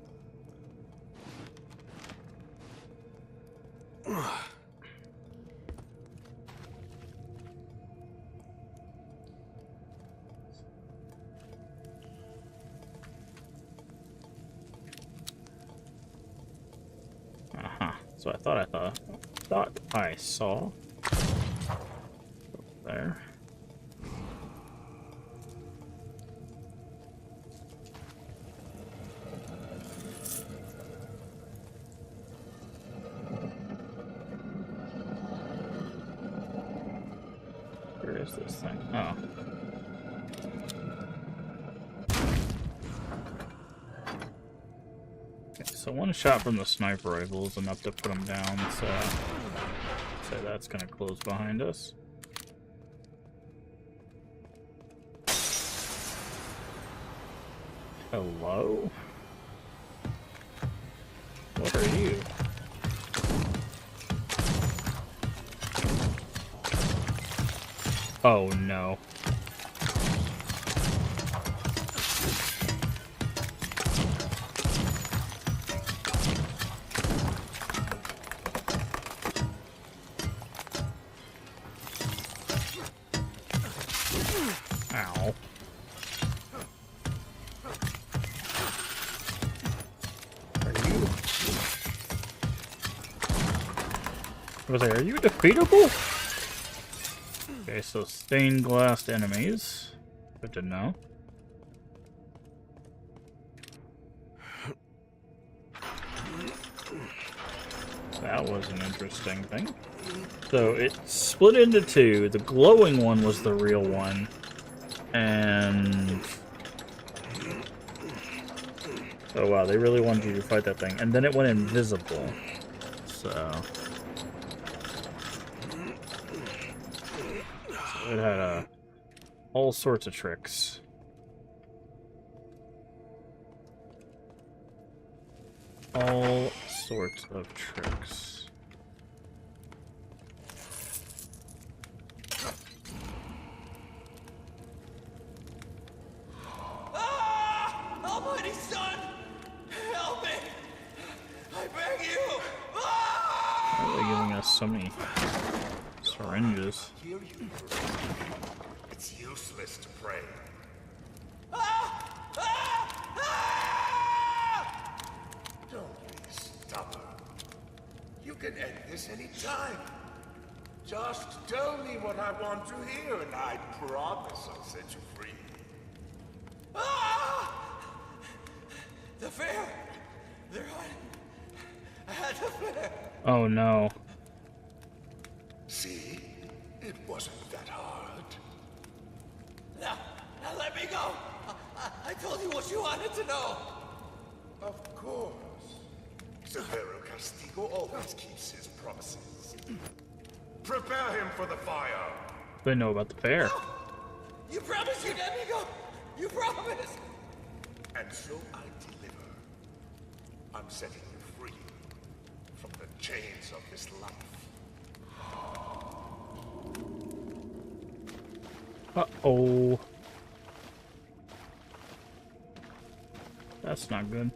A: So I thought I saw there. Where is this thing? Oh. So one shot from the sniper rifle is enough to put them down, so that's going to close behind us. Hello? What are you? Oh no. Ow. Are you defeatable? Okay, so stained glass enemies. Good to know. That was an interesting thing. So it split into two. The glowing one was the real one. And... oh wow, they really wanted you to fight that thing. And then it went invisible. So it had all sorts of tricks. All sorts of tricks.
B: Almighty Son! Help me! I beg you!
A: Why are they giving us so many syringes?
F: It's useless to pray. stubborn. You can end this any time. Just tell me what I want to hear, and I promise I'll set you free.
I: Ah! The fair! They're at the fair!
A: Oh no.
F: See? It wasn't that hard.
I: Now let me go! I told you what you wanted to know!
F: Of course. Severo Castigo always keeps his promises. Prepare him for the fire!
A: They know about the fair.
I: No! You promised you'd let me go! You promised!
F: And so I deliver. I'm setting you free from the chains of this life.
A: Uh-oh. That's not good.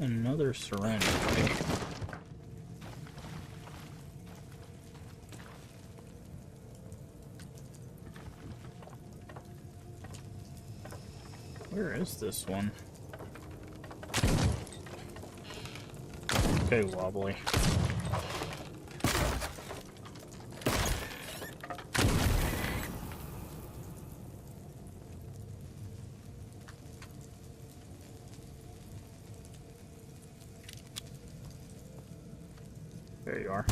A: Another syringe. Where is this one? Okay, wobbly. There you are.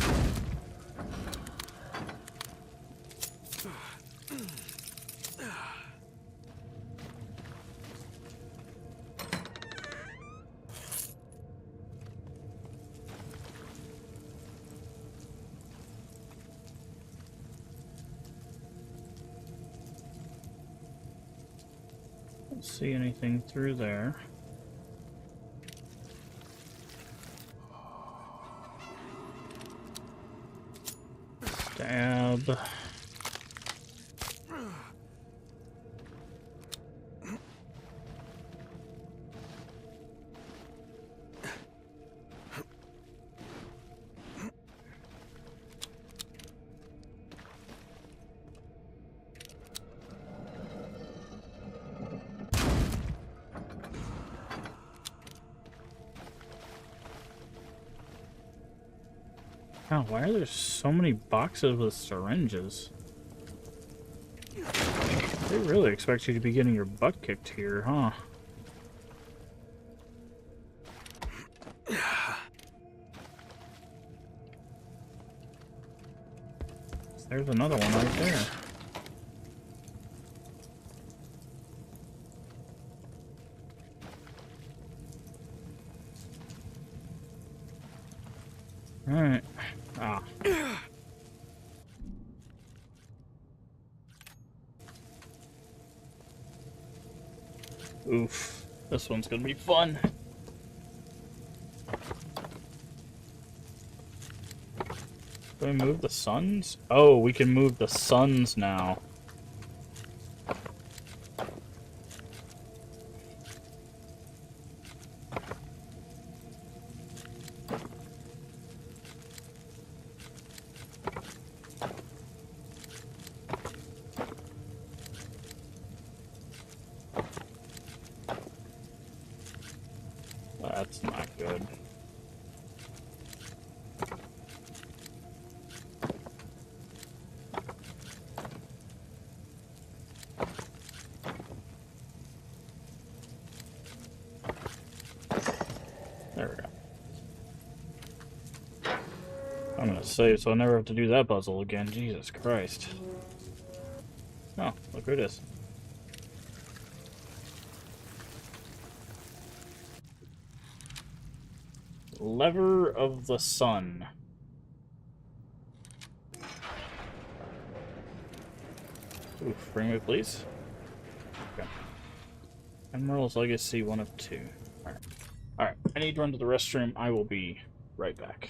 A: Don't see anything through there. Stab. God, why are there so many boxes with syringes? They really expect you to be getting your butt kicked here, huh? There's another one right there. Alright. Ah. Oof. This one's gonna be fun. Can we move the suns? Oh, we can move the suns now. That's not good. There we go. I'm gonna save so I never have to do that puzzle again. Jesus Christ. Oh, look who it is. Lever of the Sun. Oof, bring me, please. Okay. Emerald's Legacy, 1 of 2. Alright. Alright, I need to run to the restroom. I will be right back.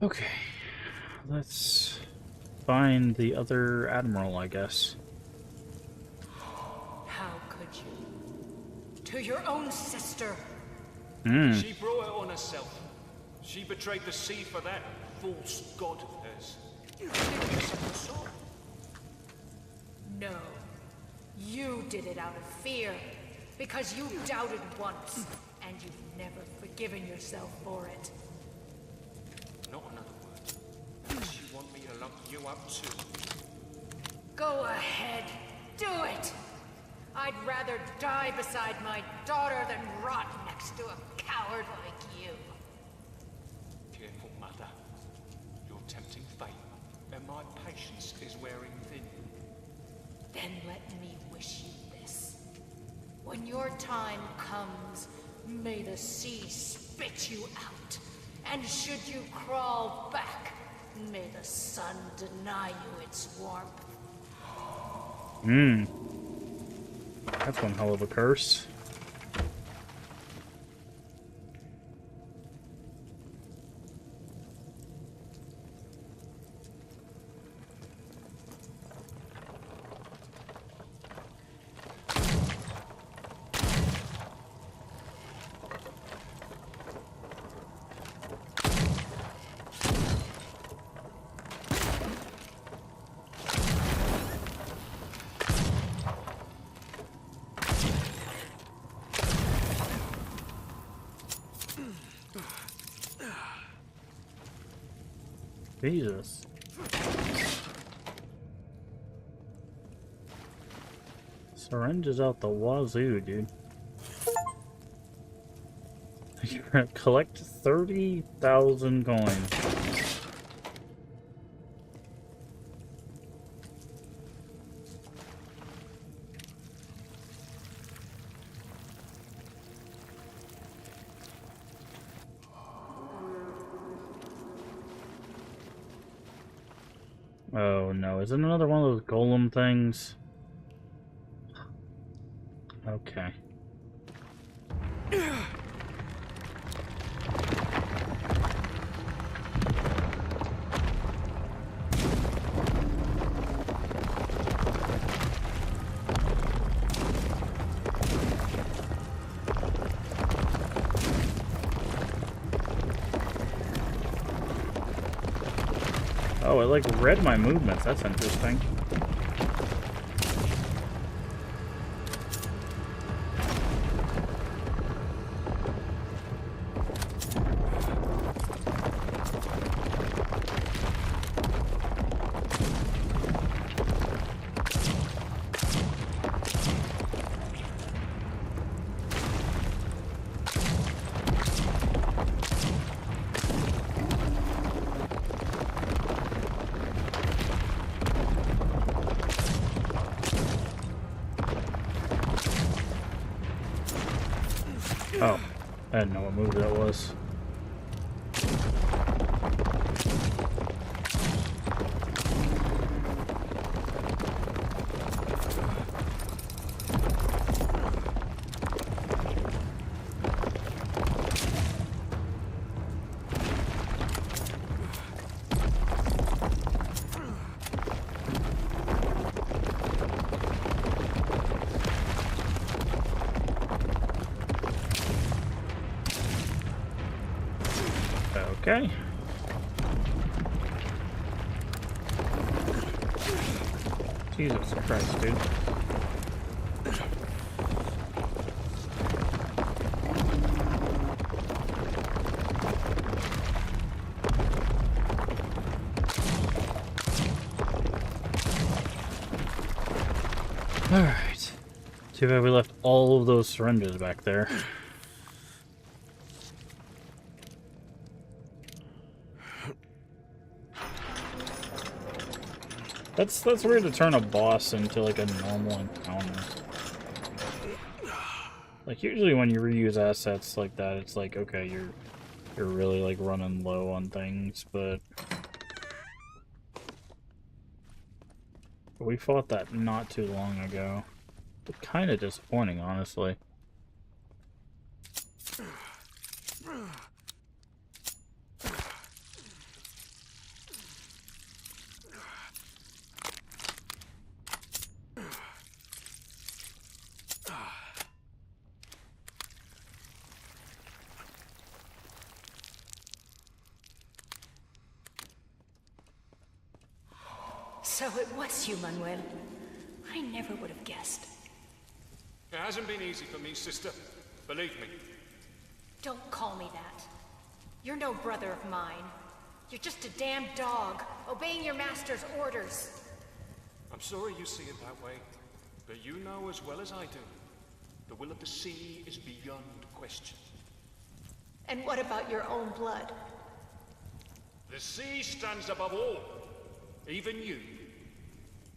A: Okay, let's find the other admiral, I guess.
K: How could you? To your own sister.
C: She brought it on herself. She betrayed the sea for that false god of hers. Crisol.
K: No. You did it out of fear. Because you doubted once. And you've never forgiven yourself for it.
C: Not another word. Does she want me to lock you up too?
K: Go ahead. Do it. I'd rather die beside my daughter than rot next to a coward like you.
C: Careful, Mother. You're tempting fate, and my patience is wearing thin.
K: Then let me wish you this. When your time comes, may the sea spit you out. And should you crawl back, may the sun deny you its warmth.
A: That's one hell of a curse. Jesus. Syringes out the wazoo, dude. You're gonna collect 30,000 coins. Oh no, is it another one of those golem things? Okay. Oh, it like read my movements. That's interesting. Oh, I didn't know what move that was. Okay. Jesus Christ, dude. Alright. Too bad we left all of those syringes back there. That's weird to turn a boss into like a normal encounter. Like usually when you reuse assets like that, it's like okay, you're really like running low on things, but we fought that not too long ago. It's kind of disappointing, honestly.
K: So it was you, Manuel. I never would have guessed.
C: It hasn't been easy for me, sister. Believe me.
K: Don't call me that. You're no brother of mine. You're just a damn dog, obeying your master's orders.
C: I'm sorry you see it that way, but you know as well as I do, the will of the sea is beyond question.
K: And what about your own blood?
C: The sea stands above all, even you.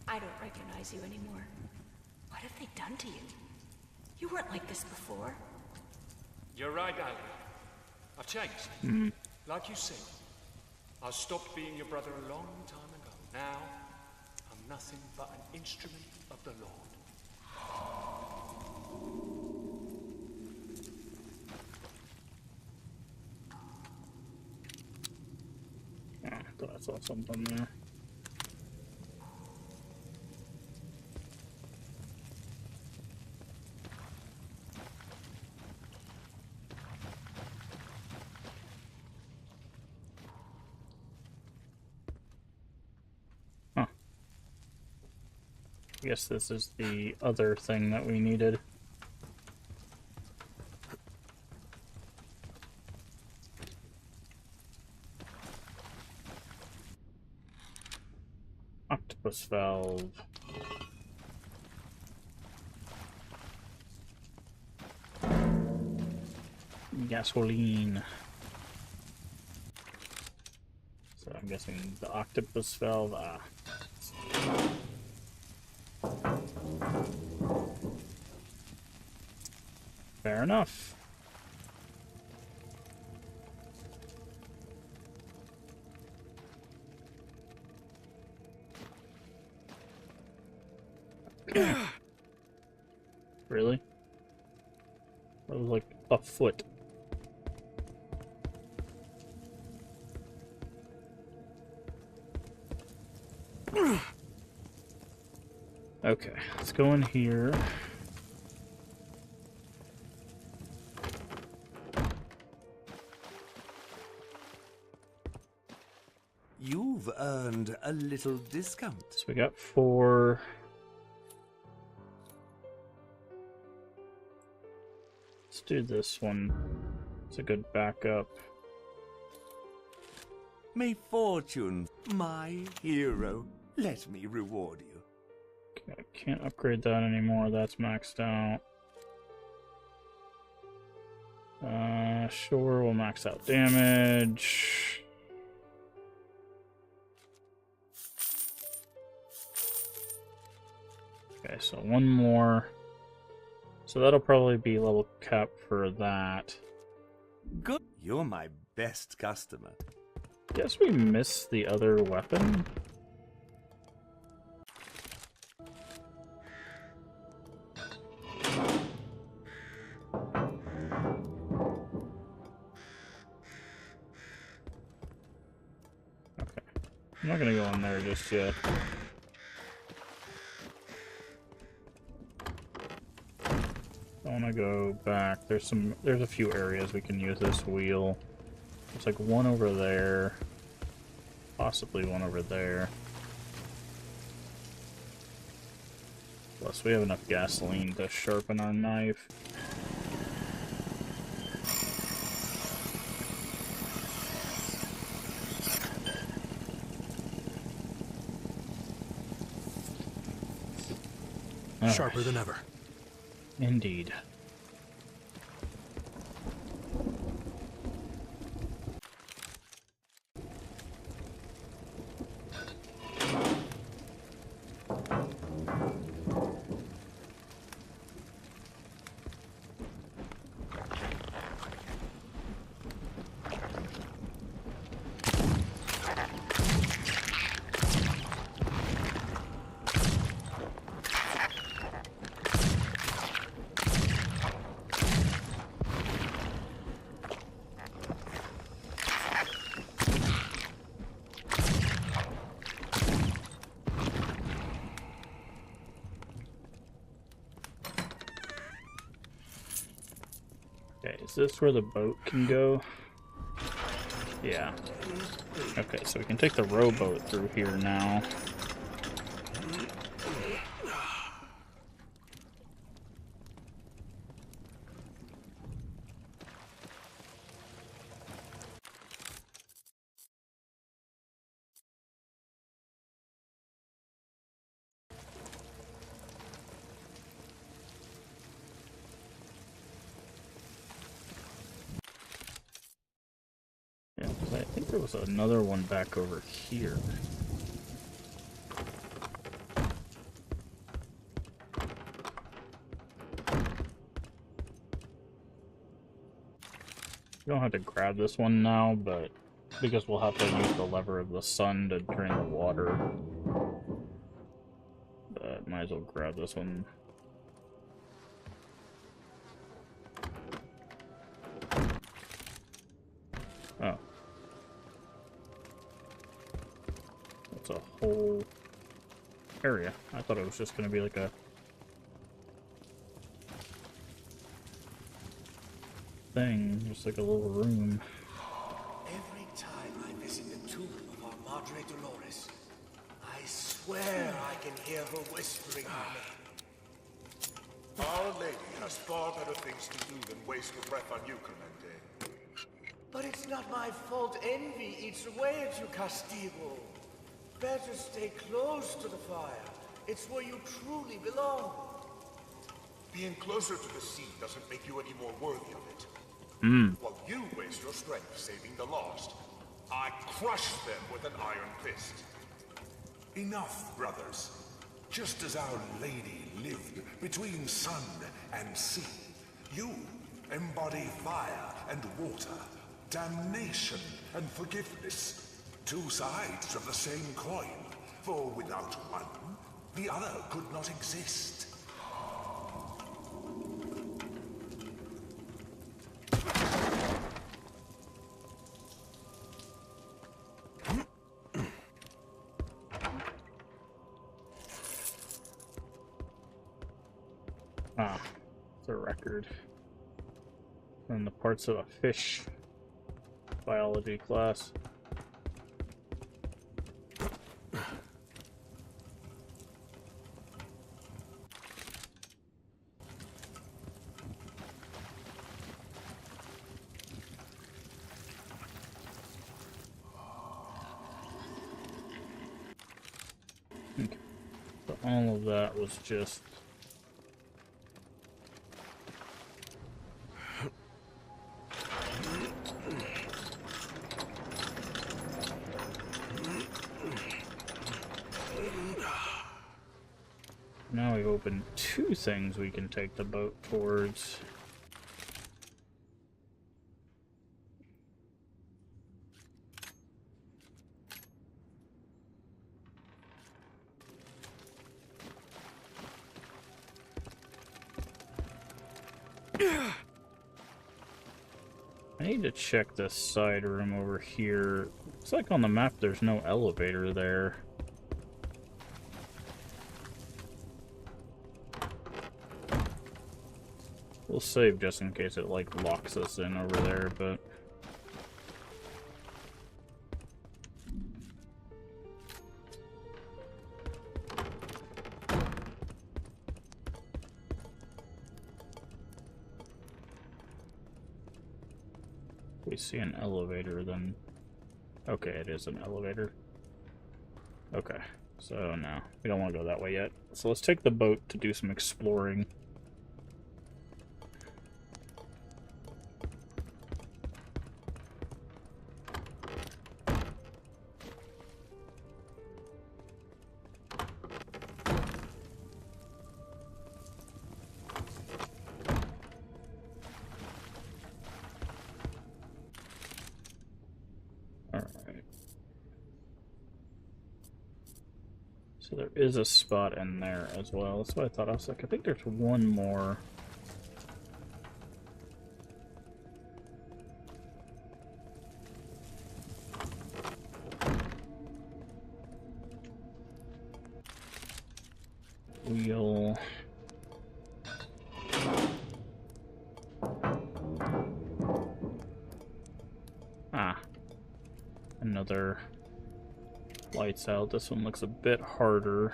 K: I don't recognize you anymore. What have they done to you? You weren't like this before.
C: You're right, Ali. I've changed. Like you said, I stopped being your brother a long time ago. Now, I'm nothing but an instrument of the Lord.
A: I thought I saw something there. Huh. I guess this is the other thing that we needed. Octopus valve. Gasoline. So I'm guessing the octopus valve. Fair enough. Really? That was like a foot. Okay, let's go in here.
E: You've earned a little discount.
A: So we got 4. Let's do this one. It's a good backup.
E: May fortune, my hero, let me reward you.
A: Okay, I can't upgrade that anymore. That's maxed out. Sure, we'll max out damage. Okay, so one more. So that'll probably be level cap for that.
E: Good. You're my best customer.
A: Guess we missed the other weapon. Okay. I'm not gonna go in there just yet. I wanna go back. There's a few areas we can use this wheel. There's like one over there. Possibly one over there. Plus we have enough gasoline to sharpen our knife.
D: Sharper than ever.
A: Indeed. Okay, is this where the boat can go? Yeah. Okay, so we can take the rowboat through here now. There was another one back over here. You don't have to grab this one now, but because we'll have to use the lever of the sun to drain the water. But might as well grab this one. Oh. That's a whole area. I thought it was just going to be like a thing, just like a little room.
B: Every time I visit the tomb of our Madre Dolores, I swear I can hear her whispering her name.
F: Our Lady has far better things to do than waste her breath on you, Clemente.
B: But it's not my fault envy eats away at you, Castigo. Better stay close to the fire. It's where you truly belong.
F: Being closer to the sea doesn't make you any more worthy of it. While you waste your strength saving the lost, I crush them with an iron fist.
L: Enough, brothers. Just as Our Lady lived between sun and sea, you embody fire and water, damnation and forgiveness. Two sides of the same coin, for without one, the other could not exist.
A: Ah, it's a record. And the parts of a fish biology class. Okay. So all of that was just now we've opened two things we can take the boat towards. I need to check this side room over here. Looks like on the map there's no elevator there. We'll save just in case it like locks us in over there, but if we see an elevator, then okay, it is an elevator. Okay, so no, we don't want to go that way yet. So let's take the boat to do some exploring. So there is a spot in there as well. That's what I thought. I was like, I think there's one more. Wheel. Ah. Another lights out. This one looks a bit harder.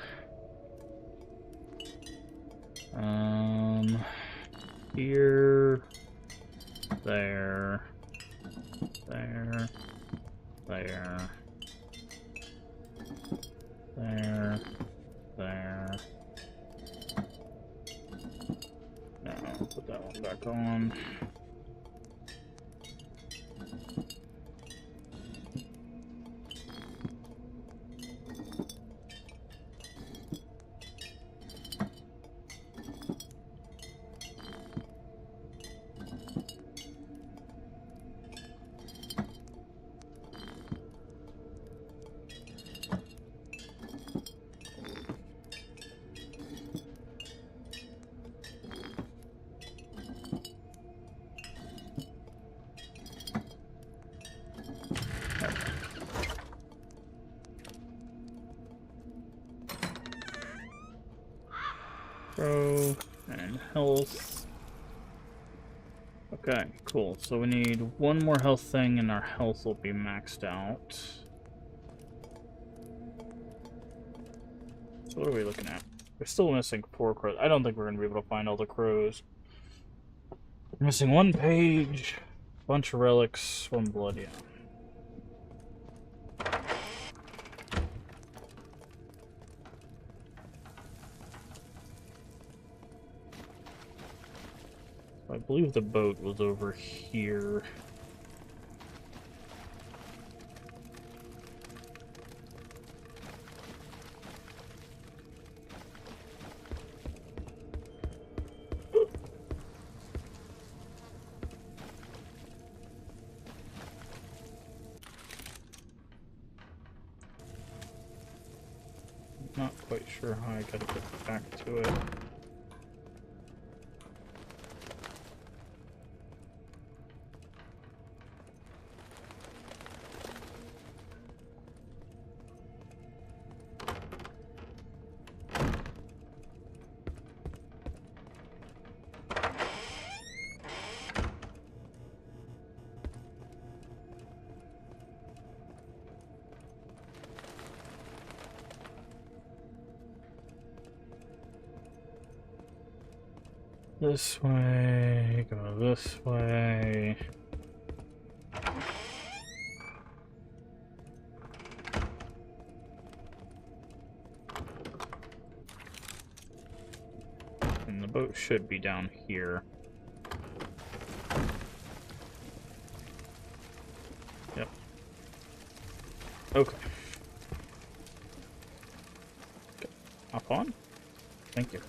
A: Here, there, there, there, there, there. No, I'll put that one back on. Crow and health. Okay, cool. So we need one more health thing and our health will be maxed out. So what are we looking at? We're still missing 4 crows. I don't think we're going to be able to find all the crows. We're missing 1 page, bunch of relics, 1 blood, yeah. I believe the boat was over here. Not quite sure how I gotta get back to it. This way, go this way. And the boat should be down here. Yep. Okay. Hop on. Thank you.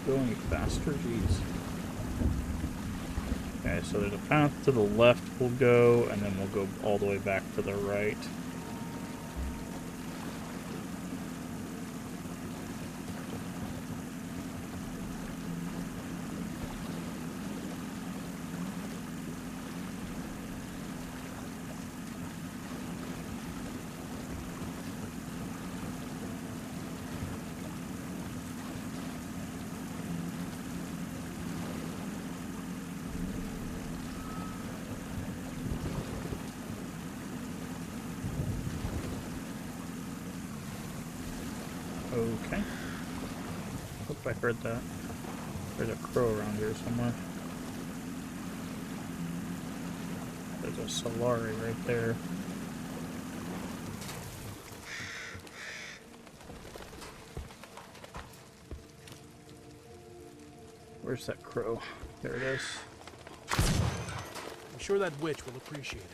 A: Go any faster? Jeez. Okay, so there's a path to the left we'll go, and then we'll go all the way back to the right. Okay. Hope I heard that. There's a crow around here somewhere. There's a Solari right there. Where's that crow? There it is.
D: I'm sure that witch will appreciate it.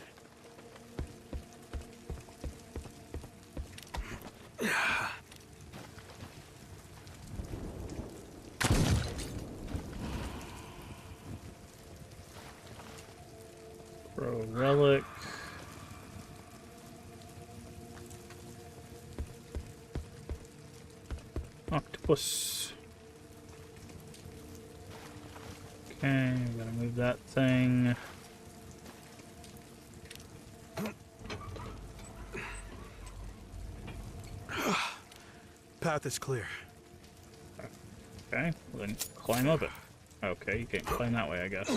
A: Crow relic. Octopus. Okay, gotta move that thing.
D: Path is clear.
A: Okay, well then climb up it. Okay, you can't climb that way, I guess.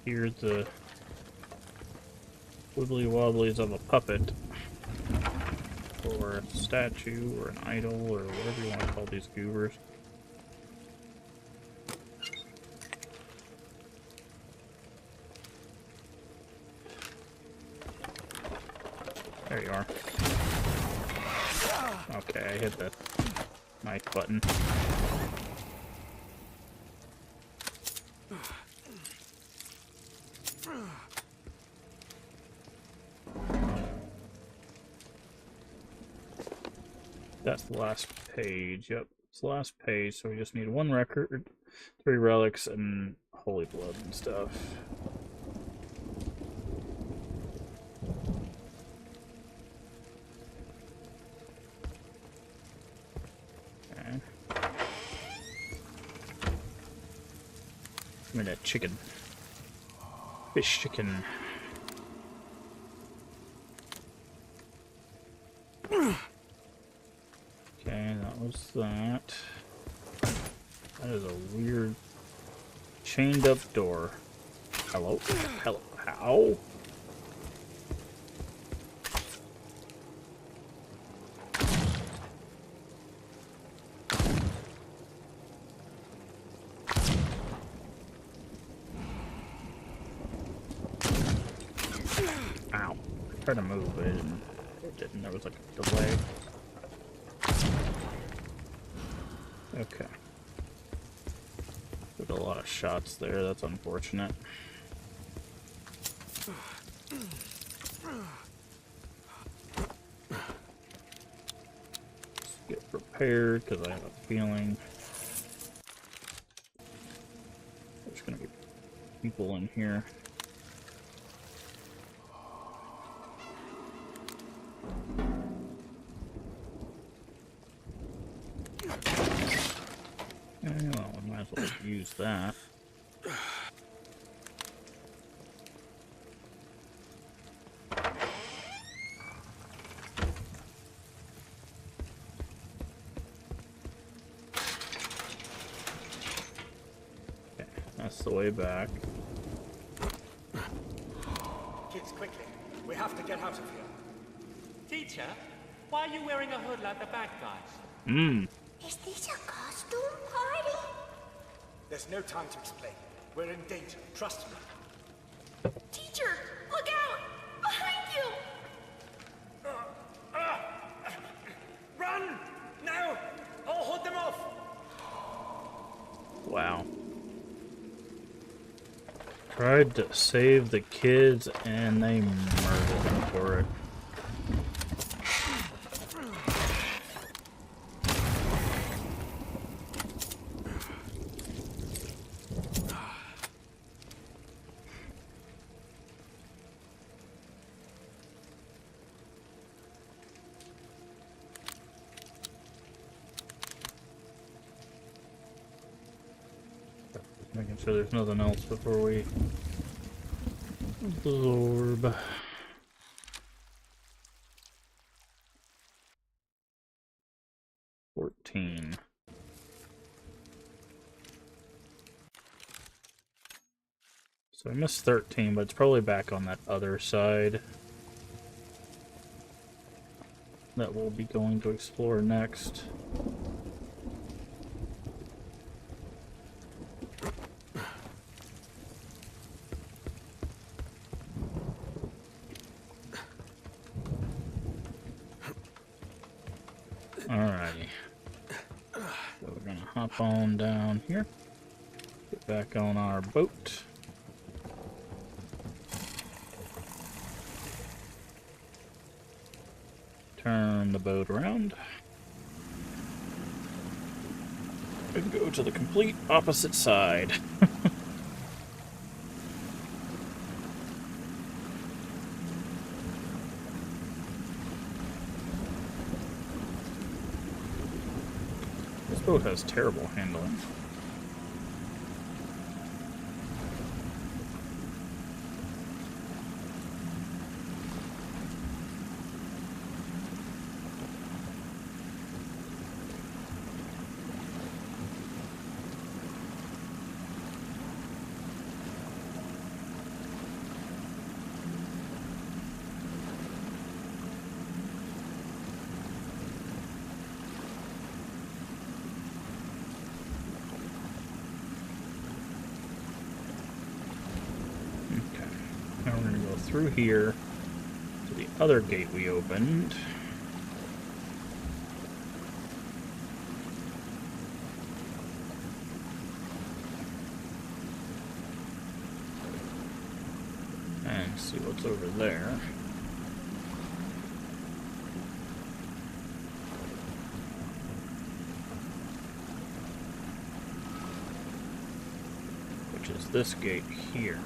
A: Here's the wibbly wobblies of a puppet, or a statue, or an idol, or whatever you want to call these goobers. There you are. Okay, I hit the knife button. That's the last page. Yep, it's the last page. So we just need 1 record, 3 relics, and holy blood and stuff. Okay. Give me that chicken. Fish chicken. Okay, that was that. That is a weird chained up door. Hello? Hello? How? Ow. I tried to move, but it didn't. There was like a delay. Okay. Took a lot of shots there. That's unfortunate. Let's get prepared because I have a feeling there's going to be people in here. Well, we might as well use that. Okay, that's the way back.
C: Kids, quickly. We have to get out of here. Teacher, why are you wearing a hood like the bad guys?
K: Is this a costume party?
C: There's no time to explain. We're in danger. Trust me.
K: Teacher, look out! Behind you!
C: Run! Now! I'll hold them off!
A: Wow. Tried to save the kids and they murdered them for it. Making sure there's nothing else before we absorb. $14. So I missed 13, but it's probably back on that other side that we'll be going to explore next. Alrighty. So we're gonna hop on down here. Get back on our boat. Turn the boat around. And go to the complete opposite side. This boat has terrible handling. Now we're going to go through here to the other gate we opened. And see what's over there. is this gate here.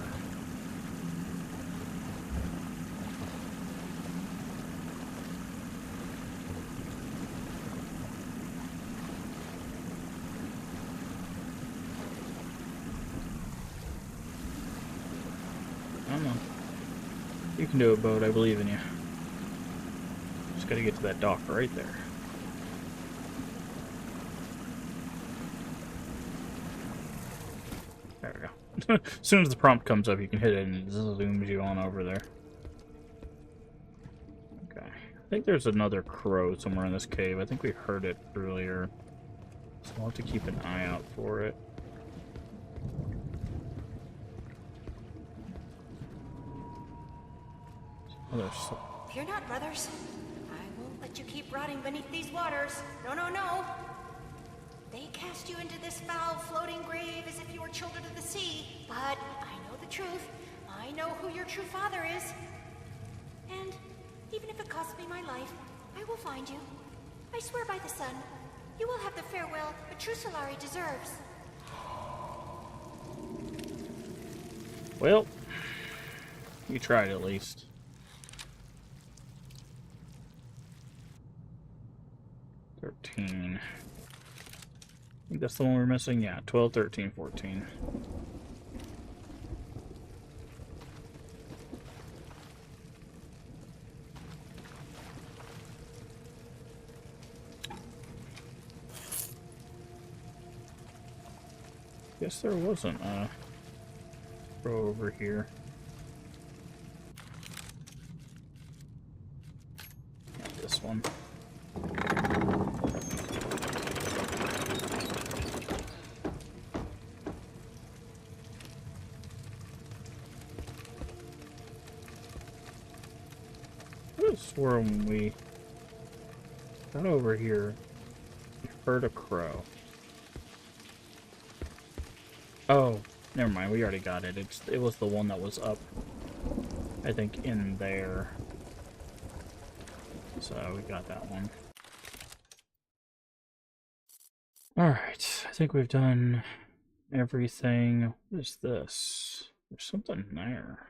A: I don't know. You can do it, boat. I believe in you. Just gotta get to that dock right there. There we go. As soon as the prompt comes up, you can hit it and it zooms you on over there. Okay. I think there's another crow somewhere in this cave. I think we heard it earlier. So I'll have to keep an eye out for it.
K: Fear not, brothers. I won't let you keep rotting beneath these waters. No, no, no. They cast you into this foul, floating grave as if you were children of the sea. But I know the truth. I know who your true father is. And even if it costs me my life, I will find you. I swear by the sun, you will have the farewell a true Solari deserves.
A: Well, you tried at least. I think that's the one we're missing. Yeah, 12, 13, 14. Guess there wasn't a row over here. Not this one. I swore when we got over here, we heard a crow. Oh, never mind. We already got it. It was the one that was up, I think, in there. So we got that one. Alright, I think we've done everything. What is this? There's something there.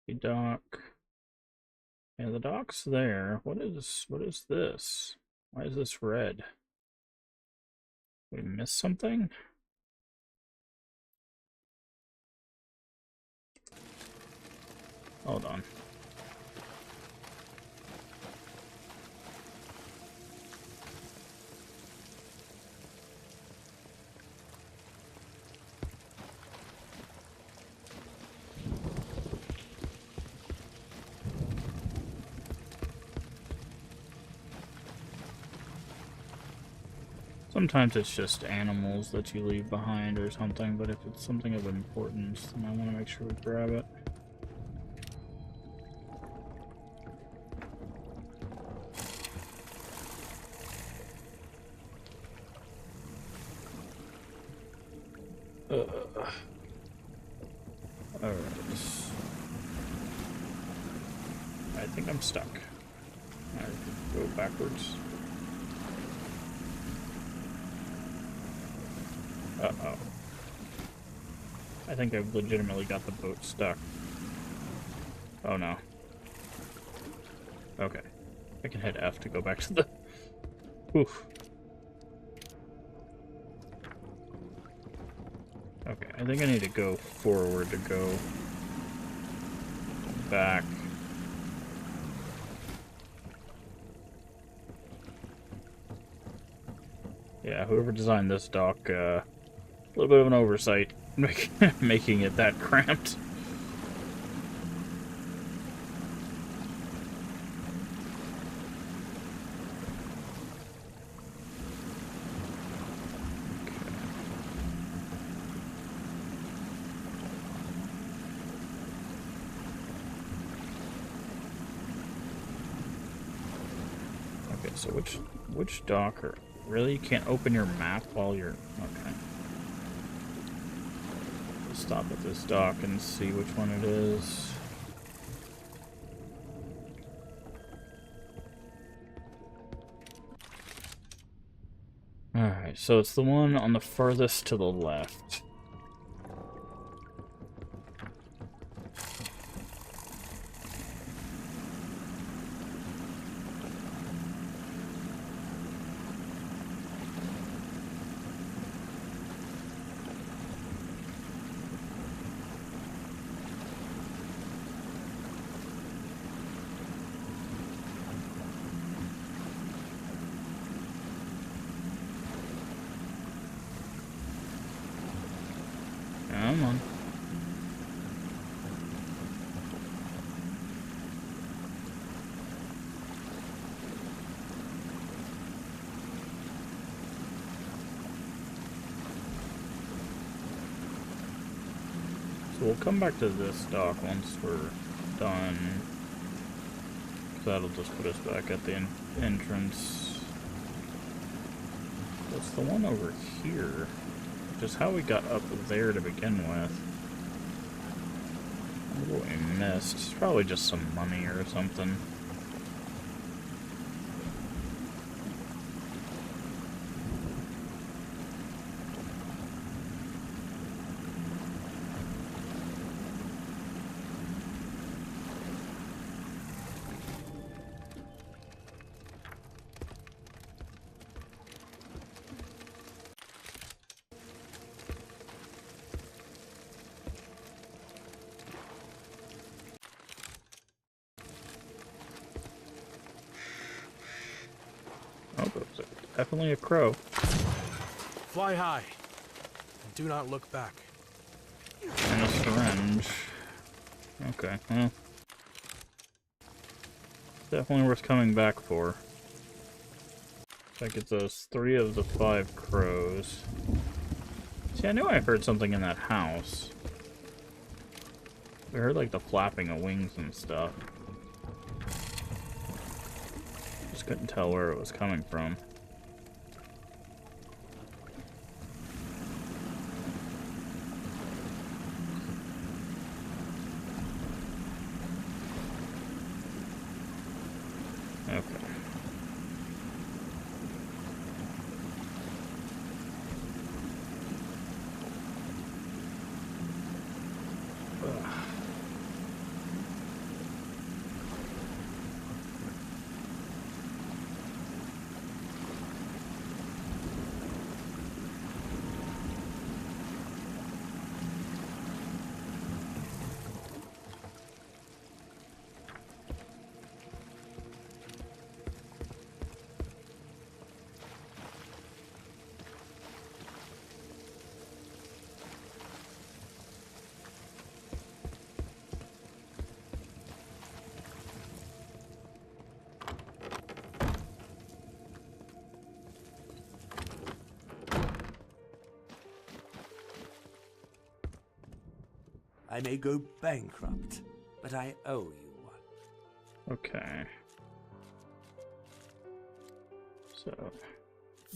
A: The dock. Yeah, the dock's there. What is this? Why is this red? We missed something? Hold on. Sometimes it's just animals that you leave behind or something, but if it's something of importance, then I want to make sure we grab it. Alright. I think I'm stuck. I go backwards. Uh-oh. I think I've legitimately got the boat stuck. Oh no. Okay. I can hit F to go back to the... Oof. Okay, I think I need to go forward to go back. Yeah, whoever designed this dock, a little bit of an oversight. making it that cramped. Okay, so which dock are... Really? You can't open your map while you're... Okay. We'll stop at this dock and see which one it is. Alright, so it's the one on the furthest to the left. Come on. So we'll come back to this dock once we're done. That'll just put us back at the entrance. What's the one over here? Just how we got up there to begin with. What we missed. It's probably just some money or something. Oh, there's definitely a crow.
D: Fly high, and do not look back.
A: And a syringe. Okay, well. Definitely worth coming back for. That gets us 3 of the 5 crows. See, I knew I heard something in that house. I heard like the flapping of wings and stuff. Just couldn't tell where it was coming from. Okay.
E: I may go bankrupt, but I owe you one.
A: Okay. So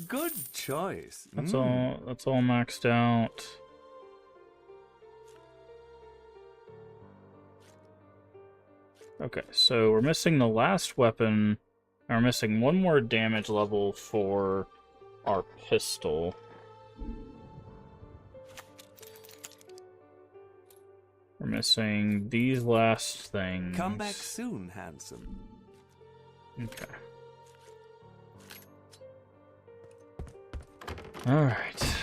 E: good choice.
A: That's all maxed out. Okay, so we're missing the last weapon, and we're missing 1 more damage level for our pistol. We're missing these last things.
E: Come back soon, handsome.
A: Okay. Alright.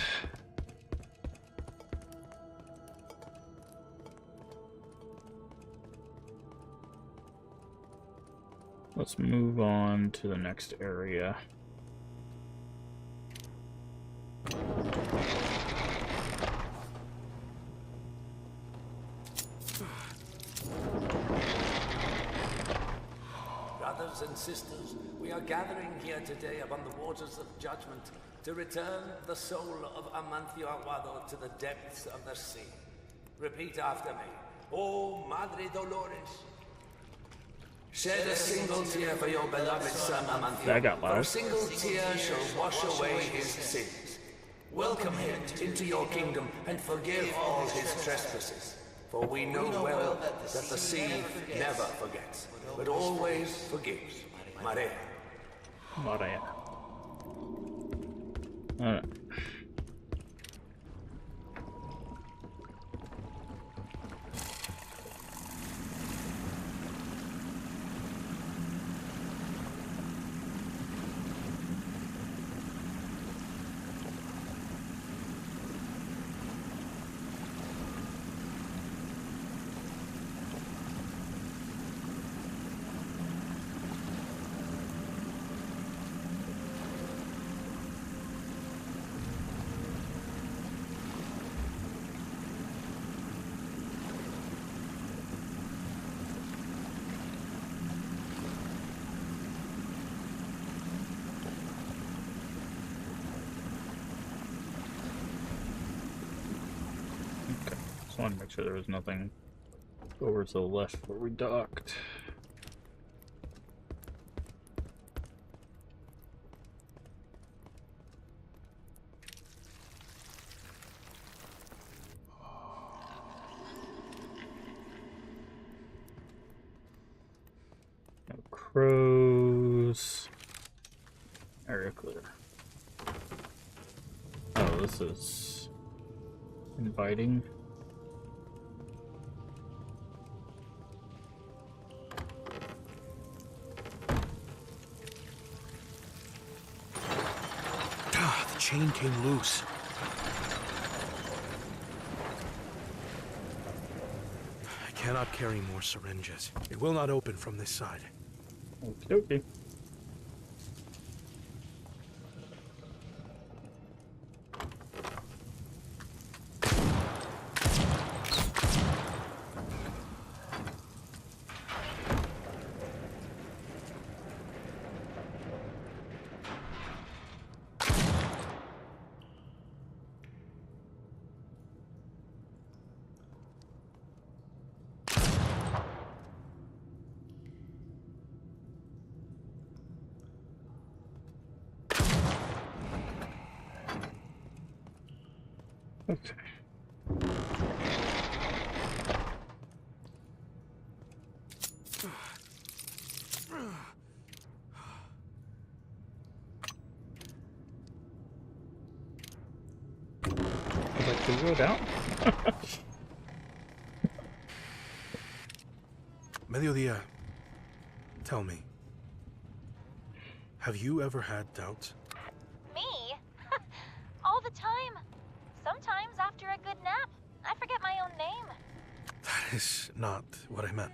A: Let's move on to the next area.
M: and sisters, we are gathering here today upon the waters of judgment to return the soul of Amancio Aguado to the depths of the sea. Repeat after me. Oh, Madre Dolores, shed a single tear for your beloved son Amancio.
A: That got loud.
M: For a single tear shall wash away his sins. Welcome him into your kingdom and forgive all his trespasses. For we know well that the sea never forgets, but always forgives. Maria.
A: Maria. Alright. Just wanted to make sure there was nothing over to the left where we docked. No crows. Area clear. Oh, this is inviting.
D: The chain came loose. I cannot carry more syringes. It will not open from this side.
A: Okay. Okay. I was like, can we go down?
D: Mediodía, tell me, have you ever had doubts?
G: Me? All the time. Sometimes after a good nap, I forget my own name.
D: That is not what I meant.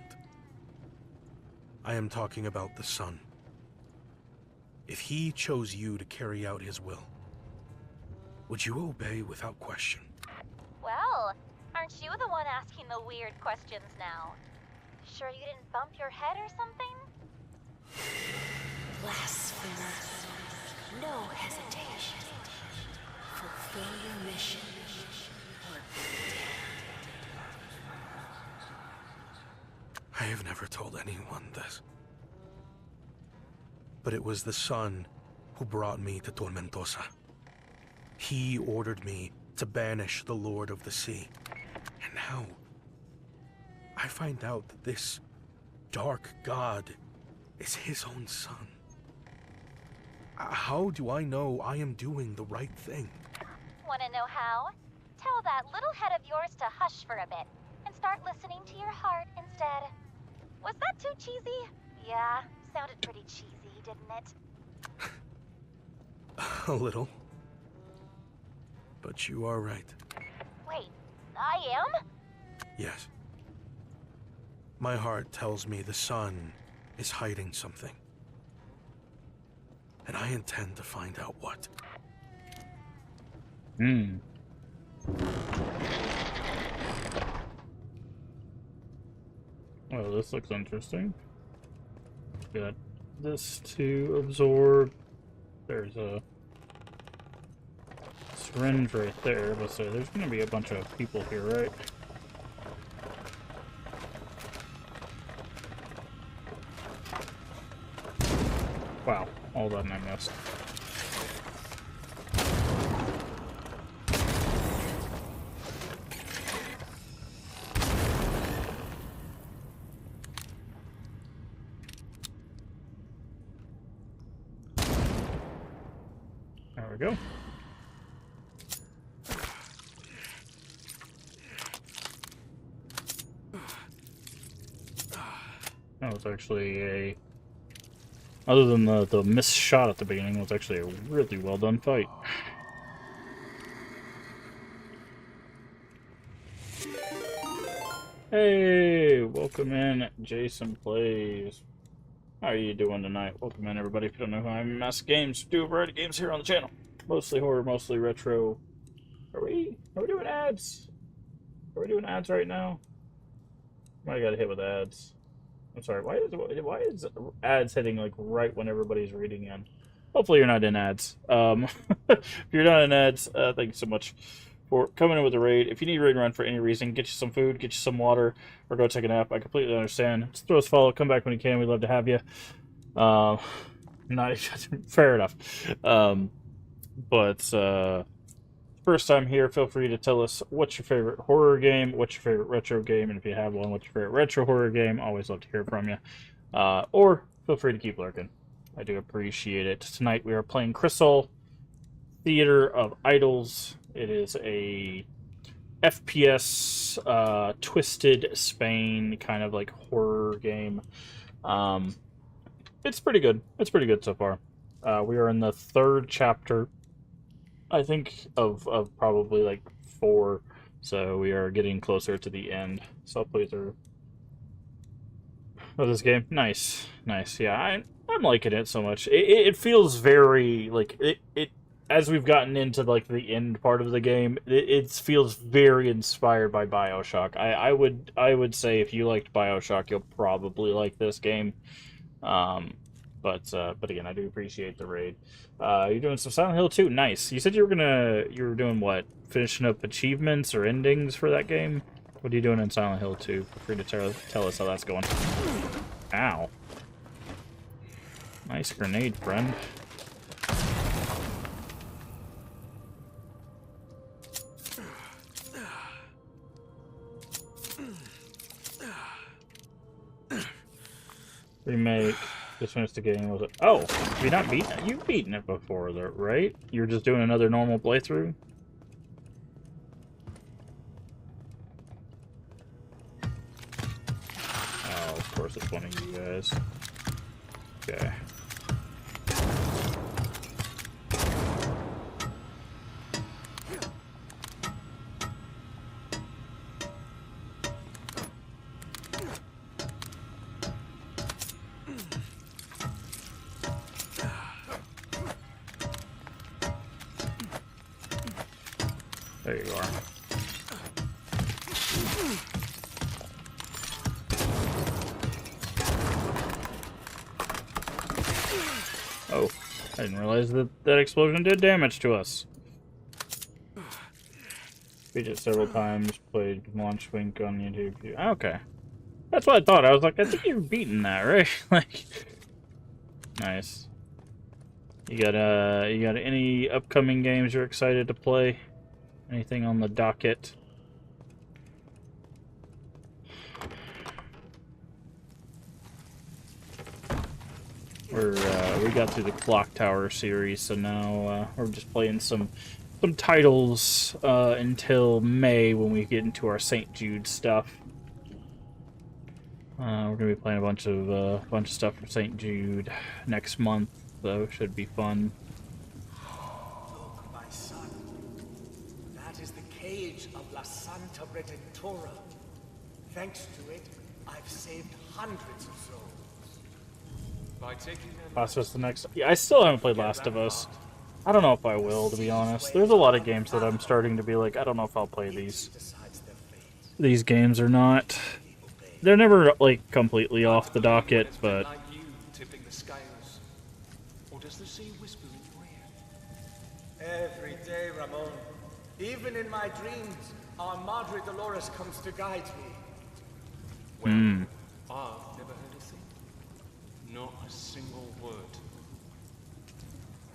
D: I am talking about the sun. If he chose you to carry out his will, would you obey without question?
G: Well, aren't you the one asking the weird questions now? Sure you didn't bump your head or something?
J: Blasphemer. No hesitation. Fulfill your mission. Or be
D: I have never told anyone this. But it was the sun who brought me to Tormentosa. He ordered me to banish the Lord of the Sea. And now, I find out that this dark god is his own son. How do I know I am doing the right thing?
G: Wanna know how? Tell that little head of yours to hush for a bit and start listening to your heart instead. Was that too cheesy? Yeah, sounded pretty cheesy, didn't it?
D: A little. But you are right.
G: Wait, I am?
D: Yes. My heart tells me the sun is hiding something. And I intend to find out what.
A: Oh, this looks interesting. Got this to absorb. There's a syringe right there. Let's say there's going to be a bunch of people here, right? Wow, all that and I missed. There we go. That was actually a... Other than the missed shot at the beginning, it was actually a really well done fight. Hey, welcome in, Jason Plays. How are you doing tonight? Welcome in, everybody. If you don't know who I am, Mass Games. Do a variety of games here on the channel. Mostly horror, mostly retro. Are we doing ads? Are we doing ads right now? I got hit with ads. I'm sorry. Why is ads hitting like right when everybody's reading in? Hopefully you're not in ads. If you're not in ads, thank you so much for coming in with the raid. If you need raid run for any reason, get you some food, get you some water, or go take a nap. I completely understand. Just throw us a follow. Come back when you can. We'd love to have you. Not fair enough. First time here, feel free to tell us what's your favorite horror game, what's your favorite retro game, and if you have one, what's your favorite retro horror game. Always love to hear from you. Or feel free to keep lurking. I do appreciate it. Tonight we are playing Crisol, Theater of Idols. It is a FPS, Twisted Spain kind of like horror game. It's pretty good. It's pretty good so far. We are in the 3rd chapter, I think, of probably like 4, so we are getting closer to the end. Self-playthrough of this game. Nice. Yeah, I'm liking it so much. It feels very like it as we've gotten into like the end part of the game. It feels very inspired by BioShock. I would say if you liked BioShock, you'll probably like this game. But again, I do appreciate the raid. You're doing some Silent Hill 2. Nice. You said you were doing what? Finishing up achievements or endings for that game? What are you doing in Silent Hill 2? Feel free to tell us how that's going. Ow. Nice grenade, friend. Remake. Just finished the game. Was it? Oh, have you not beaten it? You've beaten it before, though, right? You're just doing another normal playthrough? Oh, of course it's one of you guys. Okay. There you are. Oh, I didn't realize that explosion did damage to us. Beat it several times, played Launch Wink on YouTube. Okay. That's what I thought. I was like, I think you've beaten that, right? Like, nice. You got any upcoming games you're excited to play? Anything on the docket? We got through the Clock Tower series, so now we're just playing some titles until May when we get into our St. Jude stuff. We're gonna be playing a bunch of stuff for St. Jude next month, so it should be fun.
I: Look, my son. That is the cage of La Santa Redentora. Thanks to it, I've saved hundreds of souls.
C: By taking them
A: Last of Us the next... Yeah, I still haven't played Last of Us. I don't know if I will, to be honest. There's a lot of games that I'm starting to be like, I don't know if I'll play these games or not. They're never, like, completely off the docket, but...
C: like you tipping the scales say a whisper in your ear?
I: Every day, Ramon. Even in my dreams, our Madre Dolores comes to guide me.
C: Well, I've never heard a thing. Not a single word.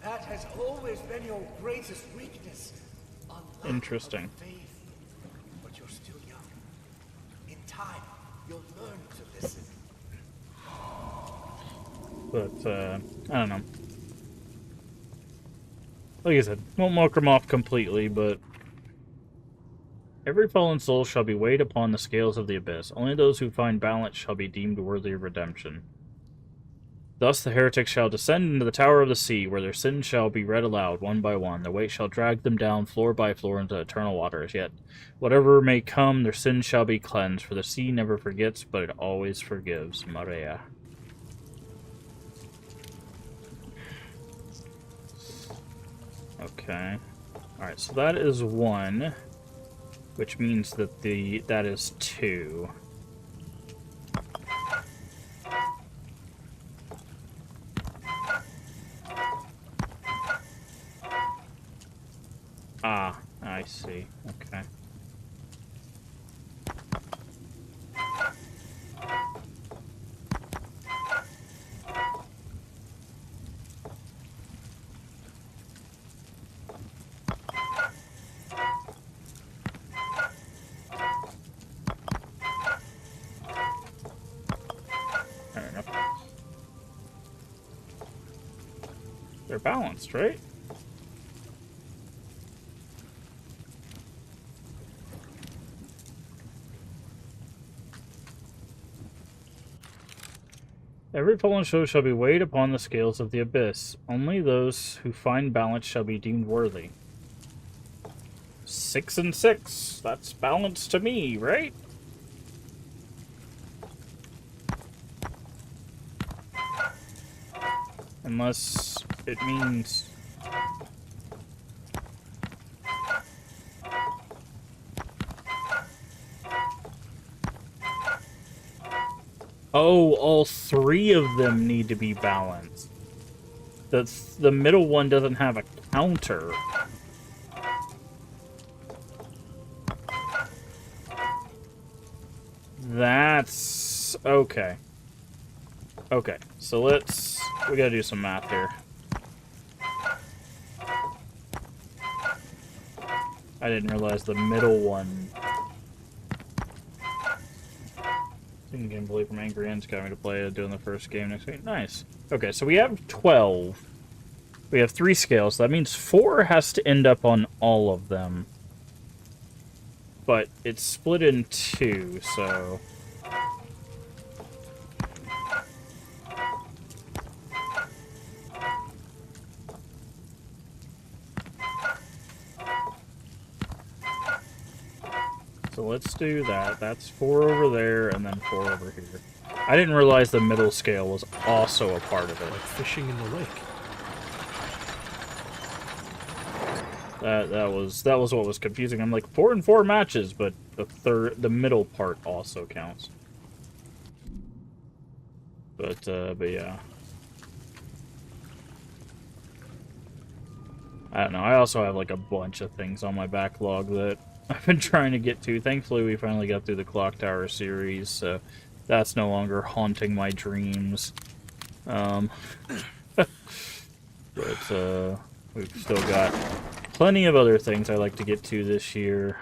I: That has always been your greatest weakness. A lack
A: Interesting.
I: of faith. But you're still young. In time, you'll learn to listen.
A: But, I don't know. Like I said, won't mark them off completely, but... Every fallen soul shall be weighed upon the scales of the abyss. Only those who find balance shall be deemed worthy of redemption. Thus the heretics shall descend into the tower of the sea, where their sins shall be read aloud, one by one. Their weight shall drag them down floor by floor into eternal waters. Yet, whatever may come, their sins shall be cleansed, for the sea never forgets, but it always forgives. Maria. Okay. Alright, so that is 1, which means that that is 2. Ah, I see. Okay. Fair enough. They're balanced, right? Every fallen soul shall be weighed upon the scales of the abyss. Only those who find balance shall be deemed worthy. 6 and 6. That's balance to me, right? Unless it means... Oh, all 3 of them need to be balanced. The middle one doesn't have a counter. That's... okay. Okay, so we gotta do some math here. I didn't realize the middle one... Gameplay from Angry Ends got me to play doing the first game next week. Nice. Okay, so we have 12. We have 3 scales. That means 4 has to end up on all of them. But it's split in 2, so... So let's do that. That's 4 over there, and then 4 over here. I didn't realize the middle scale was also a part of it.
D: Like fishing in the lake.
A: That was what was confusing. I'm like 4 and 4 matches, but the middle part also counts. But yeah. I don't know. I also have like a bunch of things on my backlog that I've been trying to get to. Thankfully, we finally got through the Clock Tower series, so that's no longer haunting my dreams. But we've still got plenty of other things I like to get to this year.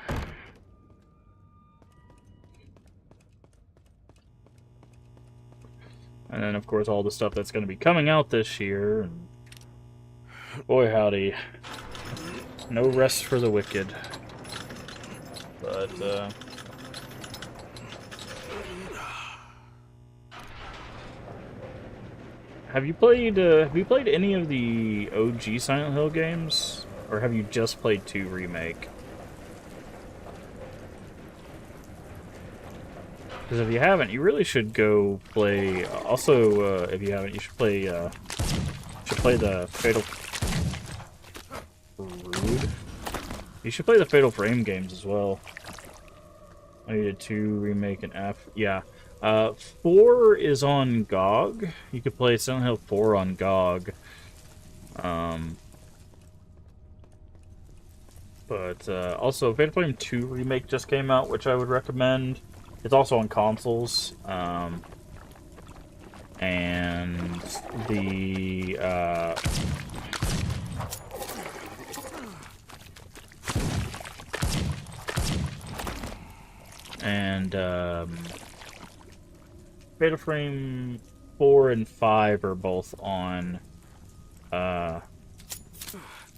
A: And then, of course, all the stuff that's going to be coming out this year. And boy, howdy. No rest for the wicked. But, have you played any of the OG Silent Hill games? Or have you just played 2 Remake? Because if you haven't, you really should go play... Also, if you haven't, you should play the Fatal... Rude. You should play the Fatal Frame games as well. I needed 2, Remake, and F. Yeah. 4 is on GOG. You could play Silent Hill 4 on GOG. But also, Fatal Frame 2 Remake just came out, which I would recommend. It's also on consoles. And the Fatal Frame 4 and 5 are both on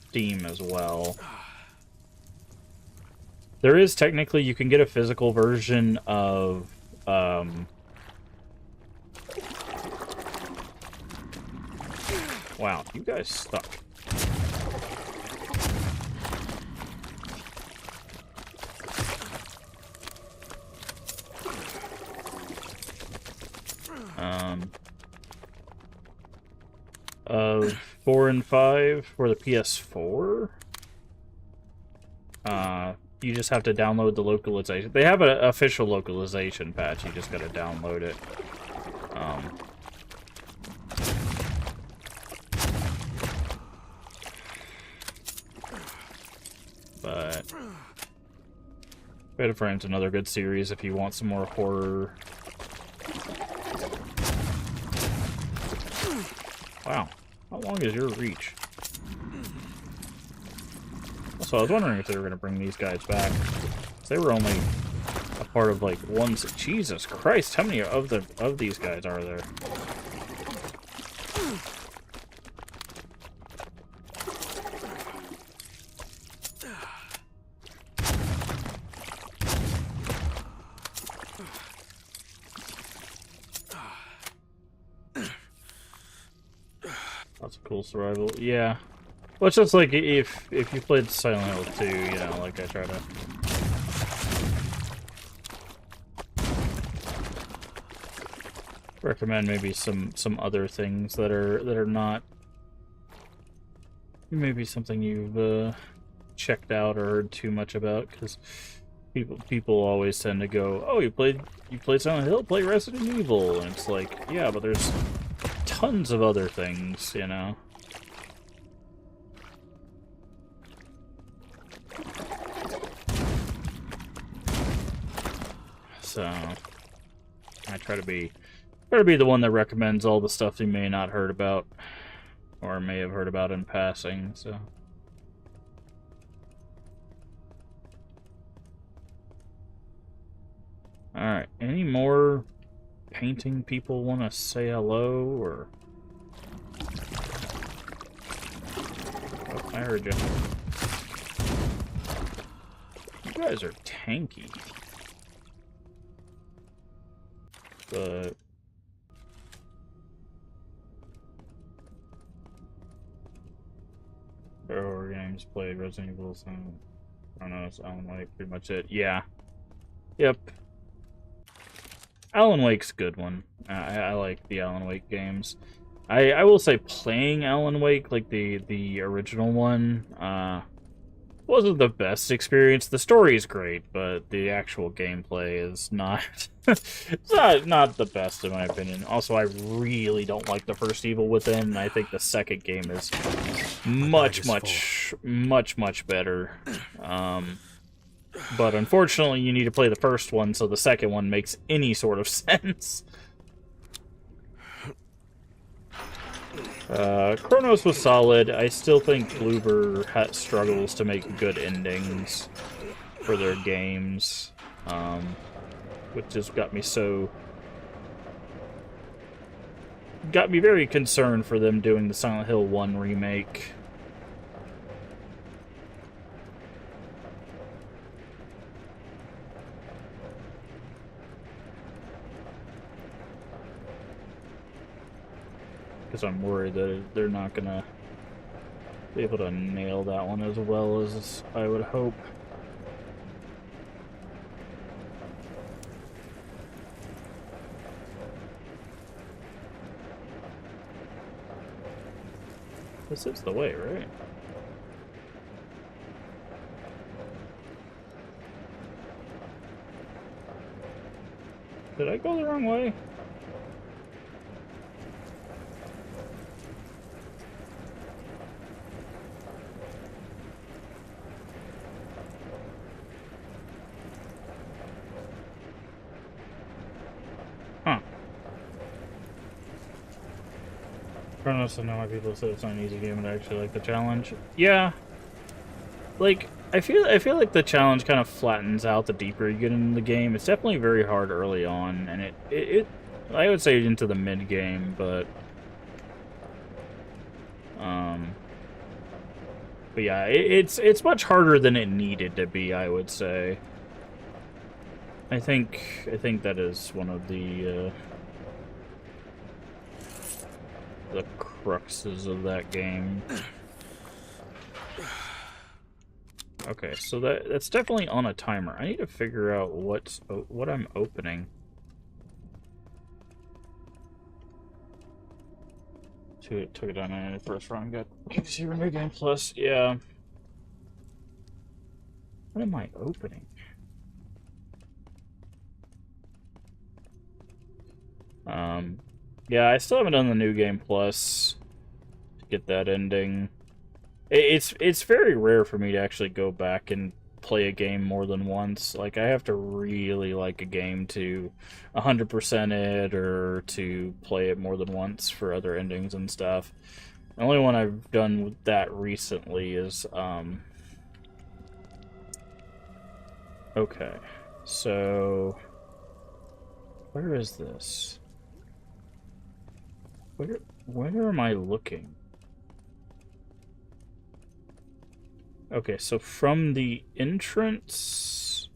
A: Steam as well. There is technically, you can get a physical version of wow, you guys suck. Of 4 and 5 for the PS4. You just have to download the localization. They have an official localization patch. You just gotta download it. But Fatal Frame's another good series if you want some more horror. Wow, how long is your reach? Also, I was wondering if they were going to bring these guys back. They were only a part of, like, one... Jesus Christ, how many of these guys are there? That's a cool survival. Yeah. Well, it's just like if you played Silent Hill 2, you know, like I try to recommend maybe some other things that are not maybe something you've checked out or heard too much about, because people always tend to go, oh, you played Silent Hill, play Resident Evil, and it's like, yeah, but there's tons of other things, you know. So I try to be the one that recommends all the stuff you may not heard about or may have heard about in passing. So all right, any more painting people want to say hello, or oh, I heard you. You guys are tanky. But horror games played, Resident Evil, so I don't know, it's Alan Wake, pretty much it. Yeah. Yep. Alan Wake's a good one. I like the Alan Wake games. I will say playing Alan Wake, like the original one, wasn't the best experience. The story is great, but the actual gameplay is not it's not the best in my opinion. Also, I really don't like the first Evil Within, and I think the second game is much better. But unfortunately, you need to play the first one, so the second one makes any sort of sense. Chronos was solid. I still think Bloober struggles to make good endings for their games, which just got me very concerned for them doing the Silent Hill 1 remake. Because I'm worried that they're not gonna be able to nail that one as well as I would hope. This is the way, right? Did I go the wrong way? Chronos, I know why people say it's not an easy game, but I actually like the challenge. Yeah, like I feel like the challenge kind of flattens out the deeper you get into the game. It's definitely very hard early on, and it I would say into the mid game, but yeah, it's much harder than it needed to be, I would say. I think that is one of the cruxes of that game. Okay, so that's definitely on a timer. I need to figure out what I'm opening. Took it down in the first run. Got Super New Game Plus. Yeah. What am I opening? Yeah, I still haven't done the New Game Plus to get that ending. It's very rare for me to actually go back and play a game more than once. Like, I have to really like a game to 100% it or to play it more than once for other endings and stuff. The only one I've done with that recently is, okay, so where is this? Where am I looking? Okay, so from the entrance,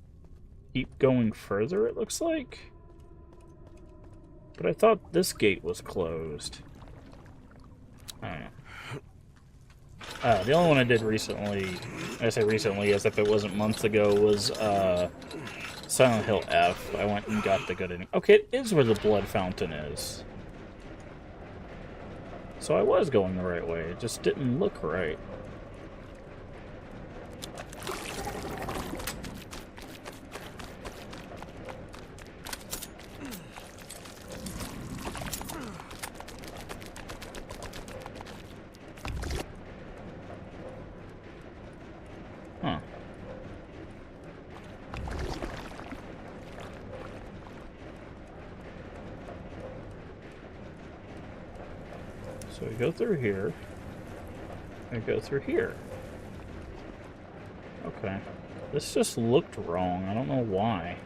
A: keep going further, it looks like? But I thought this gate was closed. I don't know. The only one I did recently, I say recently as if it wasn't months ago, was Silent Hill F. I went and got the good ending. Okay, it is where the blood fountain is. So I was going the right way, it just didn't look right. Huh. So we go through here. We go through here. Okay. This just looked wrong. I don't know why.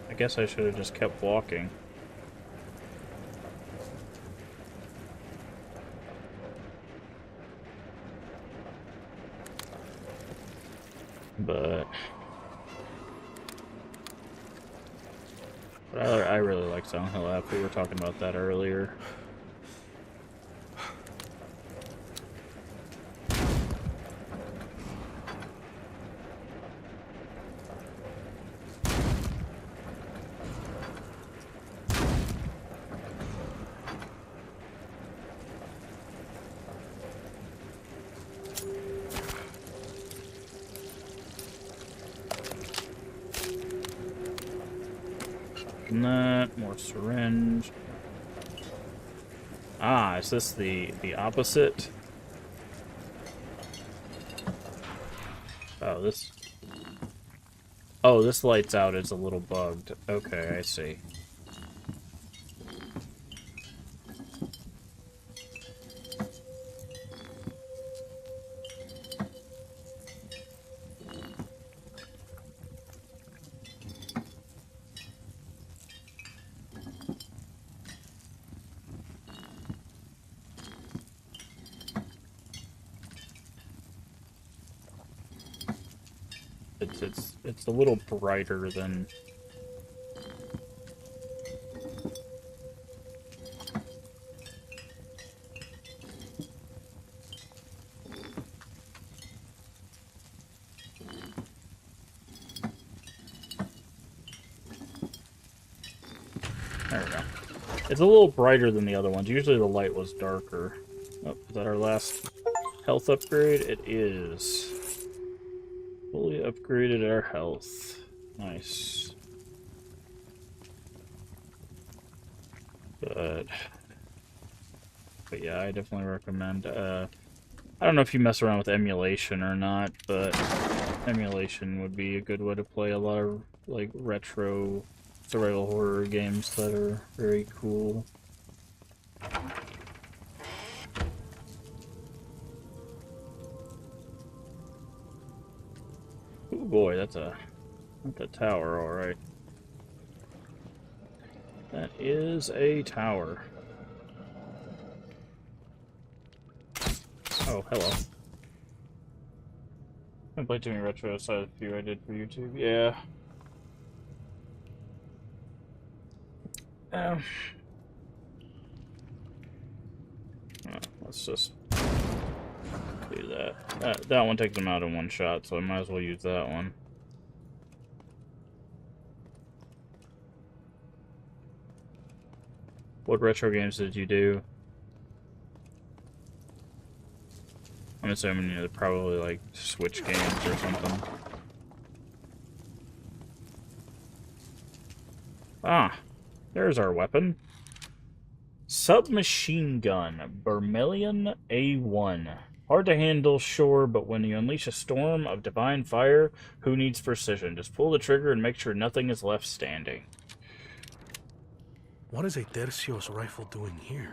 A: I guess I should have just kept walking. But I really like Silent Hill F. We were talking about that earlier. That, more syringe. Ah, is this the opposite? Oh, this... Oh, this lights out is a little bugged. Okay, I see. It's a little brighter than... There we go. It's a little brighter than the other ones. Usually the light was darker. Oh, is that our last health upgrade? It is. Fully upgraded our health. Nice. But yeah, I definitely recommend. I don't know if you mess around with emulation or not, but emulation would be a good way to play a lot of like retro survival horror games that are very cool. Oh boy, that's a tower, all right. That is a tower. Oh, hello. I played too many retro aside of a few I did for YouTube. Yeah. Let's just do that. That one takes them out in one shot, so I might as well use that one. What retro games did you do? I'm assuming they're probably like Switch games or something. Ah, there's our weapon. Submachine gun, Vermilion A1. Hard to handle, sure, but when you unleash a storm of divine fire, who needs precision? Just pull the trigger and make sure nothing is left standing.
D: What is a Tercios rifle doing here?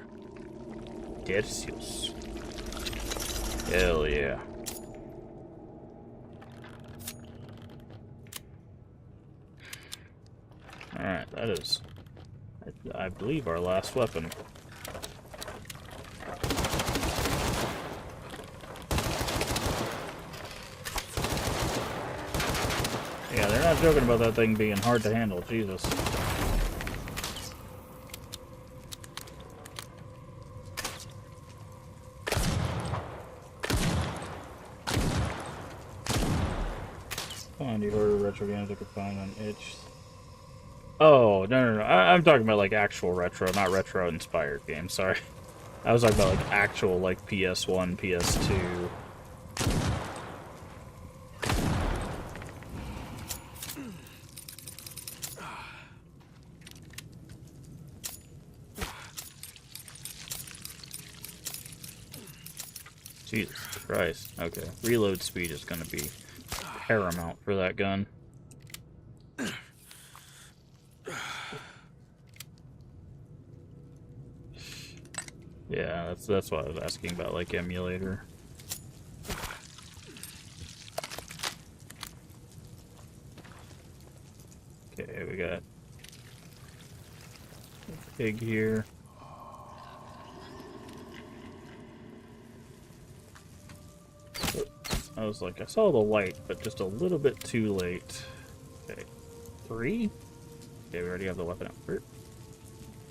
A: Tercios. Hell yeah. Alright, that is, I believe, our last weapon. Yeah, they're not joking about that thing being hard to handle, Jesus. Find the order of retro games I could find on itch. Oh, no. I'm talking about, like, actual retro, not retro-inspired games, sorry. I was talking about, like, actual, like, PS1, PS2. Jesus Christ. Okay, reload speed is going to be paramount for that gun. Yeah, that's what I was asking about, like, emulator. Okay, we got a pig here. I was like, I saw the light, but just a little bit too late. Okay, 3? Okay, we already have the weapon out.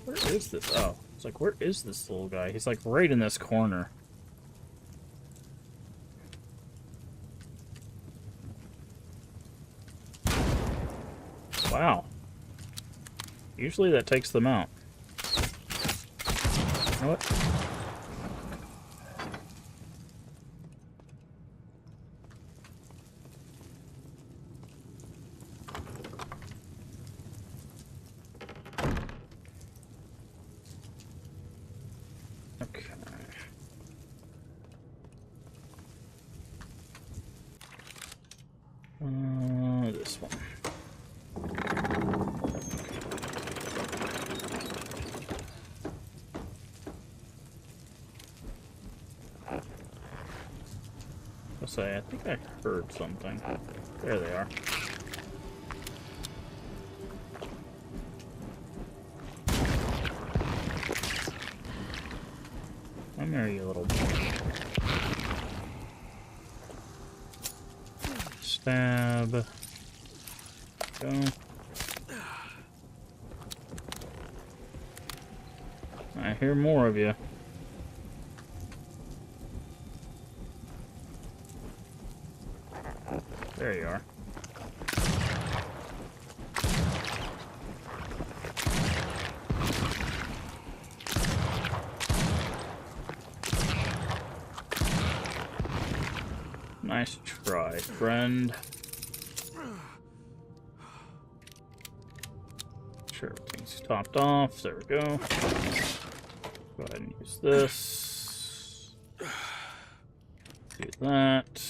A: Where is this? Oh, it's like, where is this little guy? He's like right in this corner. Wow. Usually that takes them out. You know what? This one. I'll say, I think I heard something. There they are. Come here, you little... Stab. Go. I hear more of you. There you are. Nice try, friend. Sure, everything's topped off. There we go. Go ahead and use this. Do that.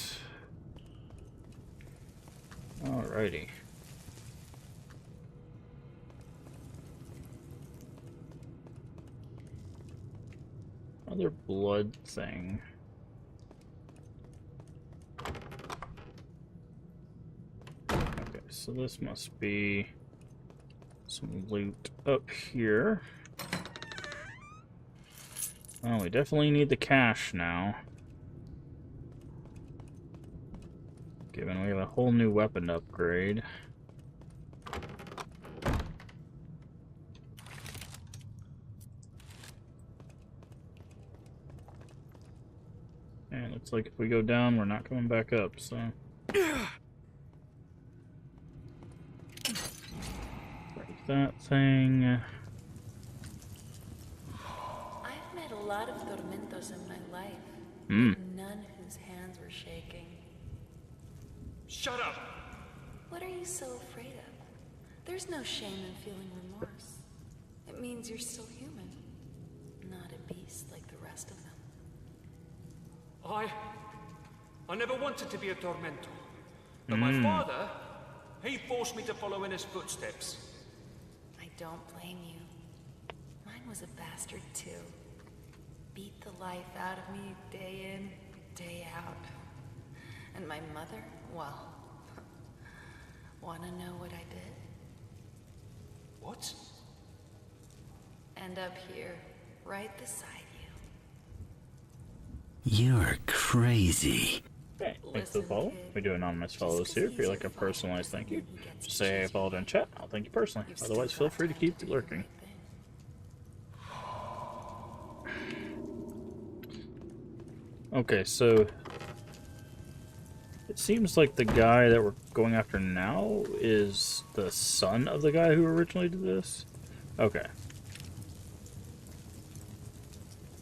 A: Alrighty. Another blood thing. so this must be some loot up here. Well, we definitely need the cash now. Given we have a whole new weapon to upgrade. And it looks like if we go down, we're not coming back up, so... Break that thing.
J: I've met a lot of tormentos in my life,
A: Hmm.
J: but none whose hands were shaking.
C: Shut up!
J: What are you so afraid of? There's no shame in feeling remorse. It means you're still human, not a beast like the rest of them.
C: I never wanted to be a tormentor. But my father, he forced me to follow in his footsteps.
J: I don't blame you. Mine was a bastard too. Beat the life out of me day in, day out. And my mother, well, wanna know what I did?
C: What?
J: End up here, right beside
N: You're crazy.
A: Okay, thanks for the follow. We do anonymous follows here. If you'd like a personalized thank you, just say I followed in chat. I'll thank you personally. Otherwise, feel free to keep lurking. Okay, so it seems like the guy that we're going after now is the son of the guy who originally did this. Okay.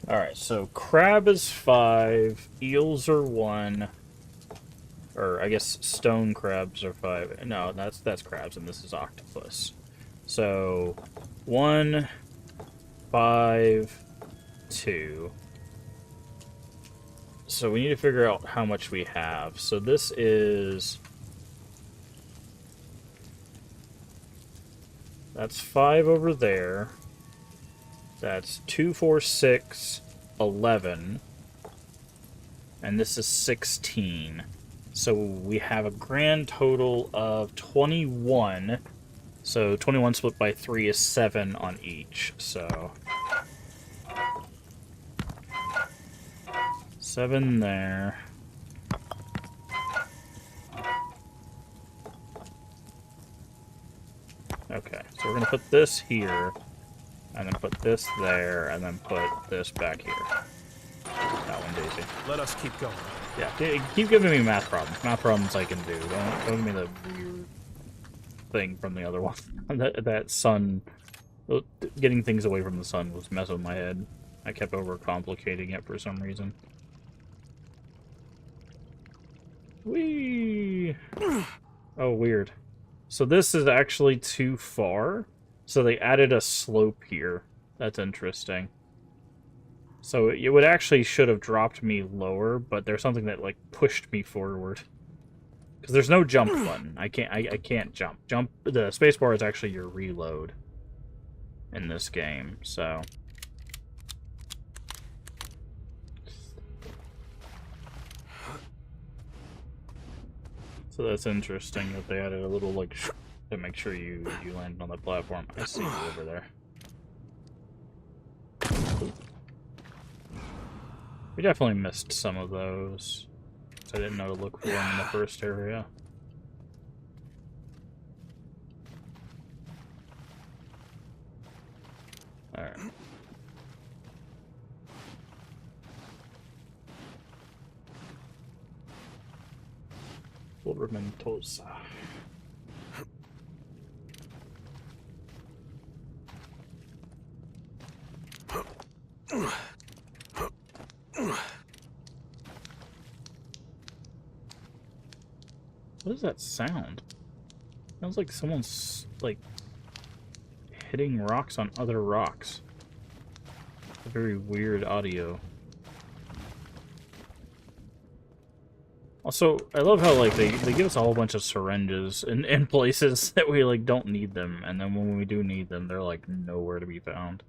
A: Alright, so crab is 5, eels are 1, or I guess stone crabs are 5. No, that's crabs, and this is octopus. So 1, 5, 2. So we need to figure out how much we have. So this is... That's 5 over there. That's 2, 4, 6, 11. And this is 16. So we have a grand total of 21. So 21 split by 3 is 7 on each. So 7 there. Okay, so we're gonna put this here. And then put this there, and then put this back here. That one, Daisy.
D: Let us keep going.
A: Yeah, keep giving me math problems. Math problems I can do. Don't give me the weird thing from the other one. that sun... Getting things away from the sun was messing with my head. I kept overcomplicating it for some reason. Whee! Oh, weird. So this is actually too far. So they added a slope here. That's interesting. So it would actually should have dropped me lower, but there's something that like pushed me forward. Because there's no jump button. I can't jump. The spacebar is actually your reload in this game. So that's interesting that they added a little like to make sure you land on the platform. I see you over there. We definitely missed some of those. I didn't know to look for them in the first area. Alright. Tormentosa. What is that sound? Sounds like someone's like hitting rocks on other rocks. A very weird audio. Also, I love how like they give us a whole bunch of syringes in places that we like don't need them, and then when we do need them, they're like nowhere to be found.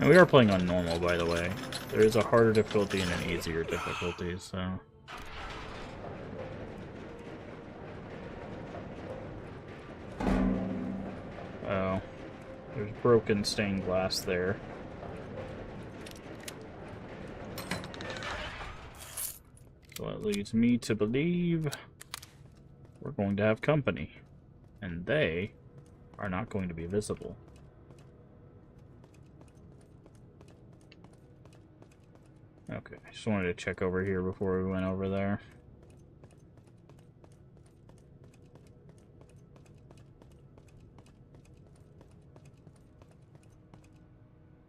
A: And we are playing on normal, by the way. There is a harder difficulty and an easier difficulty, so... Oh. There's broken stained glass there. So that leads me to believe we're going to have company. And they are not going to be visible. Okay, I just wanted to check over here before we went over there.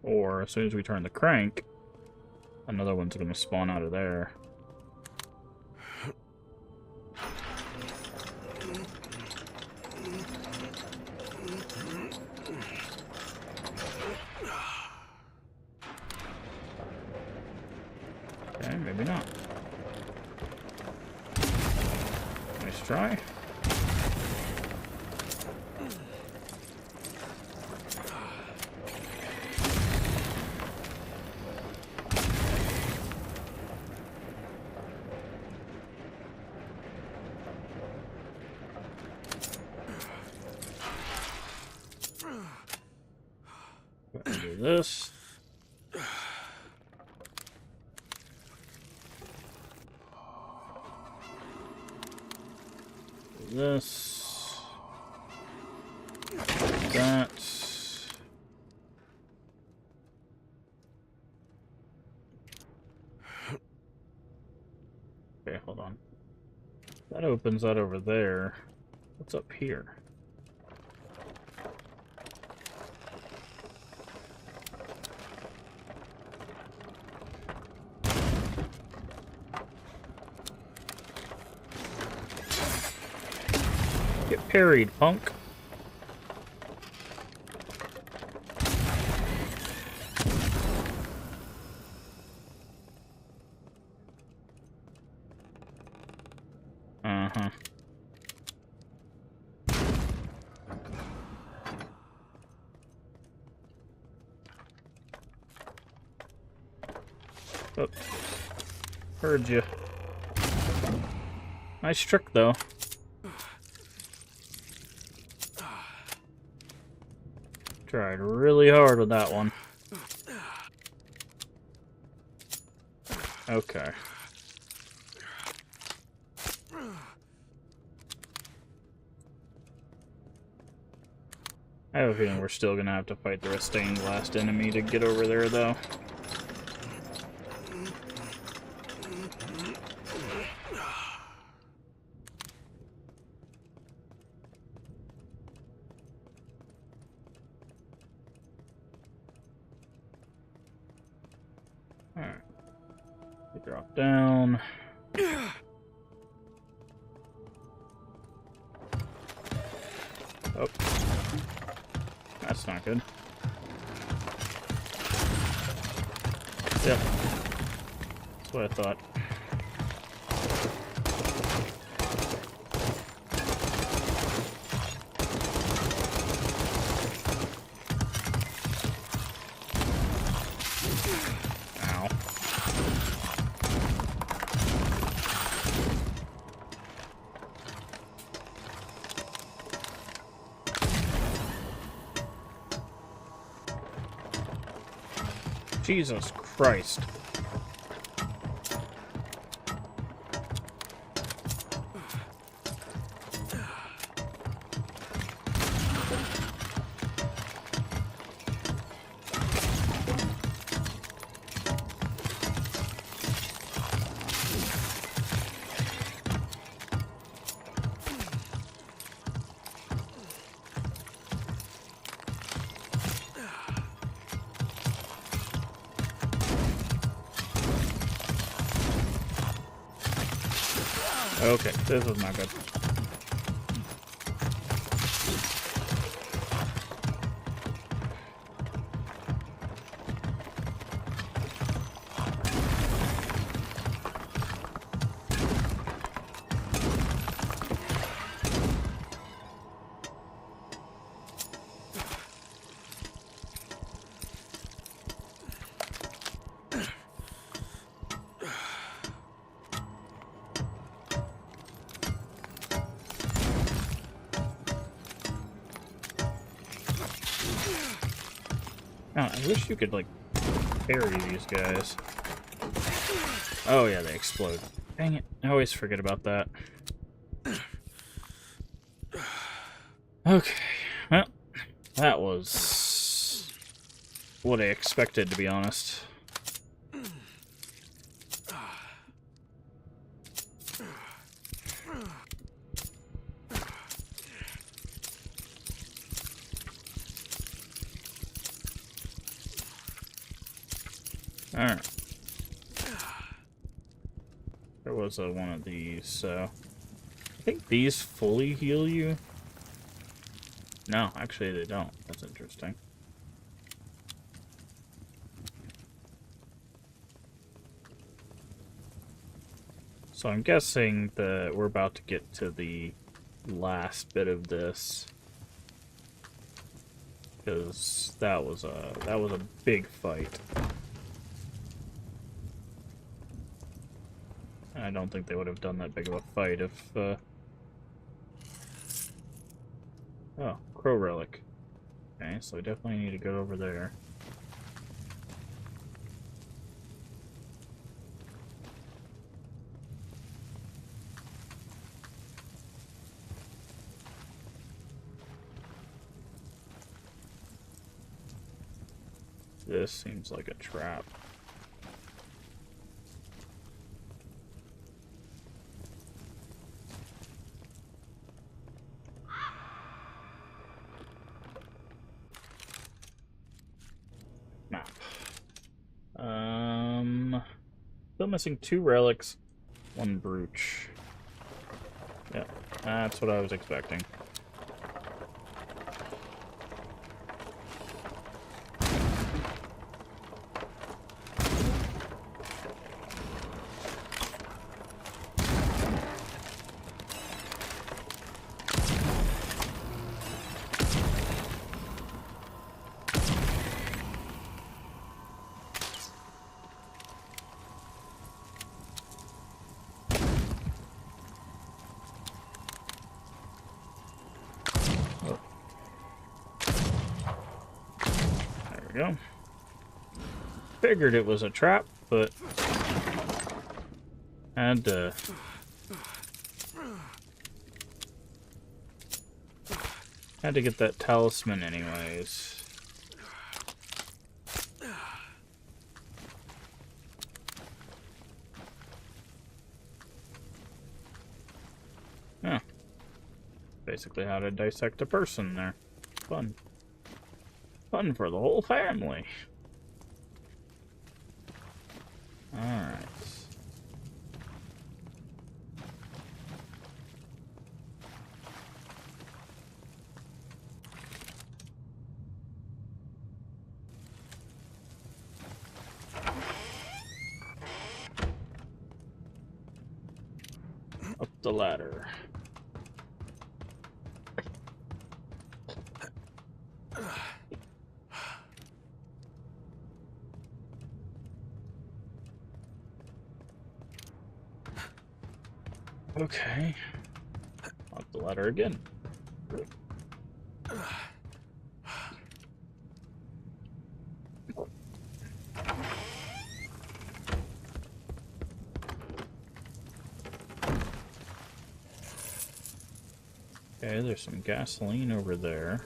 A: Or, as soon as we turn the crank, another one's going to spawn out of there. Okay, maybe not. Nice try. Do this. Do this. That. Okay, hold on. That opens that over there. What's up here? Get parried, punk. Uh-huh. Oh. Heard you. Nice trick, though. Tried really hard with that one. Okay. I have a feeling we're still gonna have to fight the stained glass enemy to get over there, though. Alright. We drop down. Oh. That's not good. Yep. That's what I thought. Ow. Jesus Christ. Okay, this is not good. Oh, I wish you could, like, parry these guys. Oh, yeah, they explode. Dang it. I always forget about that. Okay. Well, that was what I expected, to be honest. Alright. There was one of these, so... I think these fully heal you. No, actually they don't. That's interesting. So I'm guessing that we're about to get to the last bit of this. Because that was a big fight. I don't think they would have done that big of a fight if oh, Crow Relic. Okay, so we definitely need to go over there. This seems like a trap. Map. Still missing 2 relics, 1 brooch. Yeah, that's what I was expecting. Go. Figured it was a trap, but had to get that talisman anyways. Yeah. Basically how to dissect a person there. Fun. Fun for the whole family. Alright. Up the ladder. Okay. Up the ladder again. Okay, there's some gasoline over there.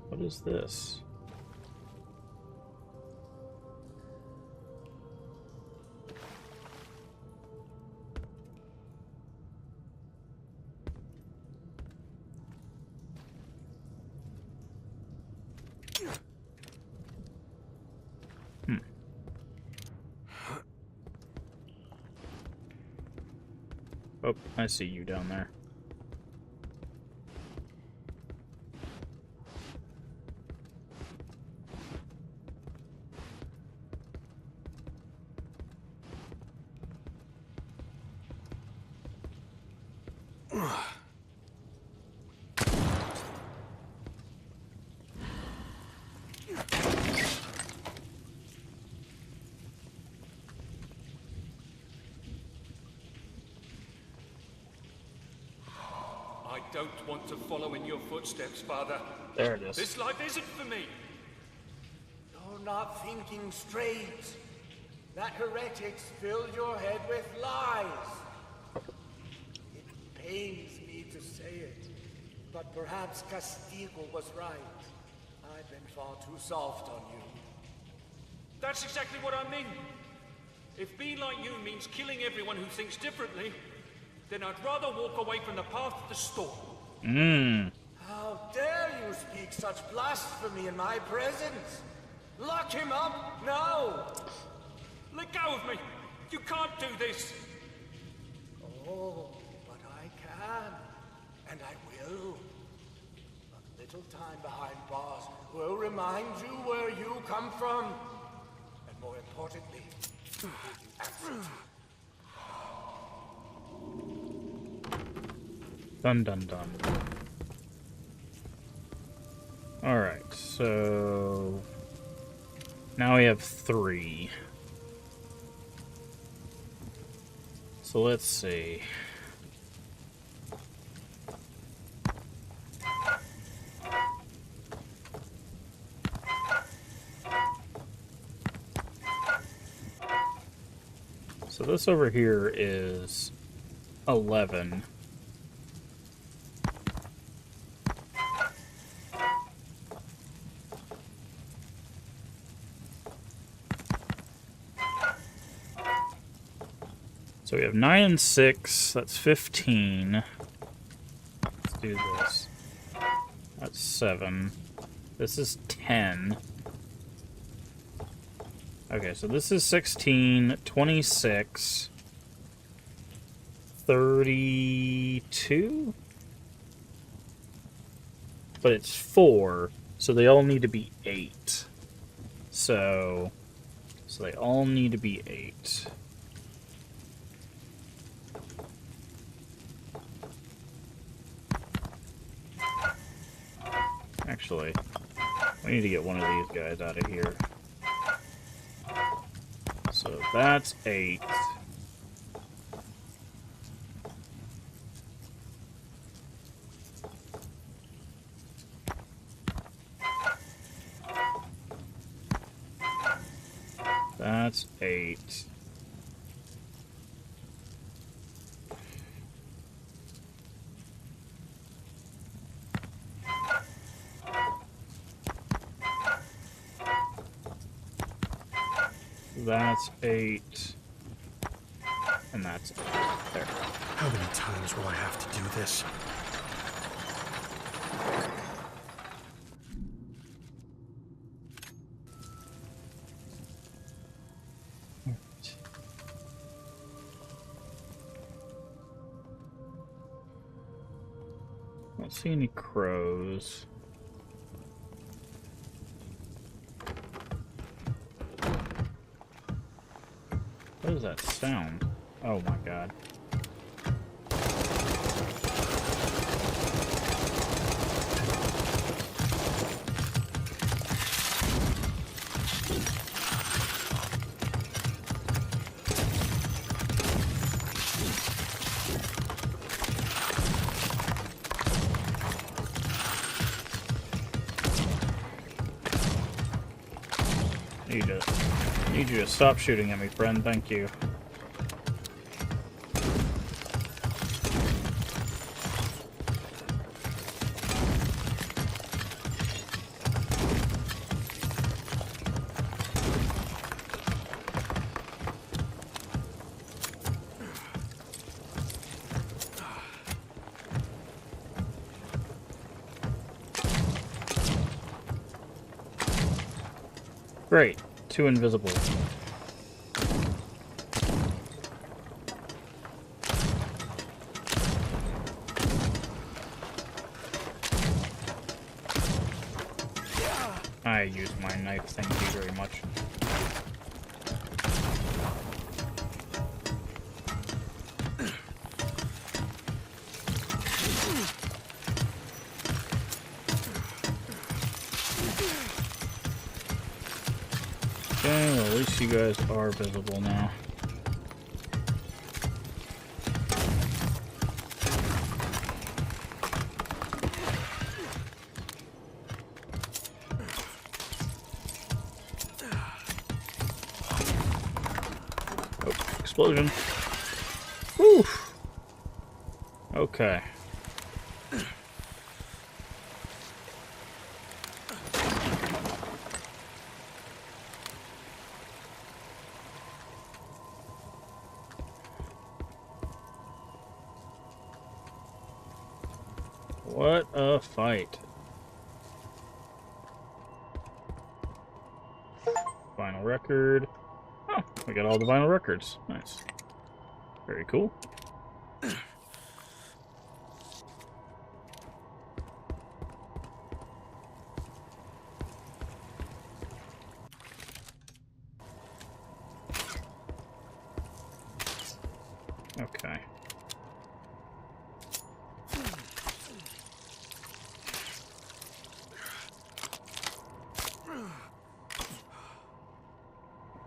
A: What is this? Oh, I see you down there.
C: don't want to follow in your footsteps, Father.
A: There it is.
C: This life isn't for me.
I: You're not thinking straight. That heretics filled your head with lies. It pains me to say it, but perhaps Castigo was right. I've been far too soft on you.
C: That's exactly what I mean. If being like you means killing everyone who thinks differently, then I'd rather walk away from the path of the storm.
I: How dare you speak such blasphemy in my presence? Lock him up now!
C: Let go of me! You can't do this!
I: Oh, but I can. And I will. A little time behind bars will remind you where you come from. And more importantly, who you answer to.
A: Dun dun dun. Alright, so now we have 3. So let's see. So this over here is 11. So we have 9 and 6, that's 15. Let's do this. That's 7. This is 10. Okay, so this is 16, 26, 32? But it's 4, so they all need to be 8. So they all need to be 8. Actually, we need to get one of these guys out of here. So that's 8. That's 8. That's 8. And that's 8. There.
D: How many times will I have to do this?
A: I don't see any crows. What is that sound? Oh my god. Need you to stop shooting at me, friend. Thank you. Great. 2 invisible. I used my knife, thank you very much. Okay, well, at least you guys are visible now. explosion. Whew. Okay. What a fight. Vinyl record. Oh, we got all the vinyl records. Nice. Very cool. Okay.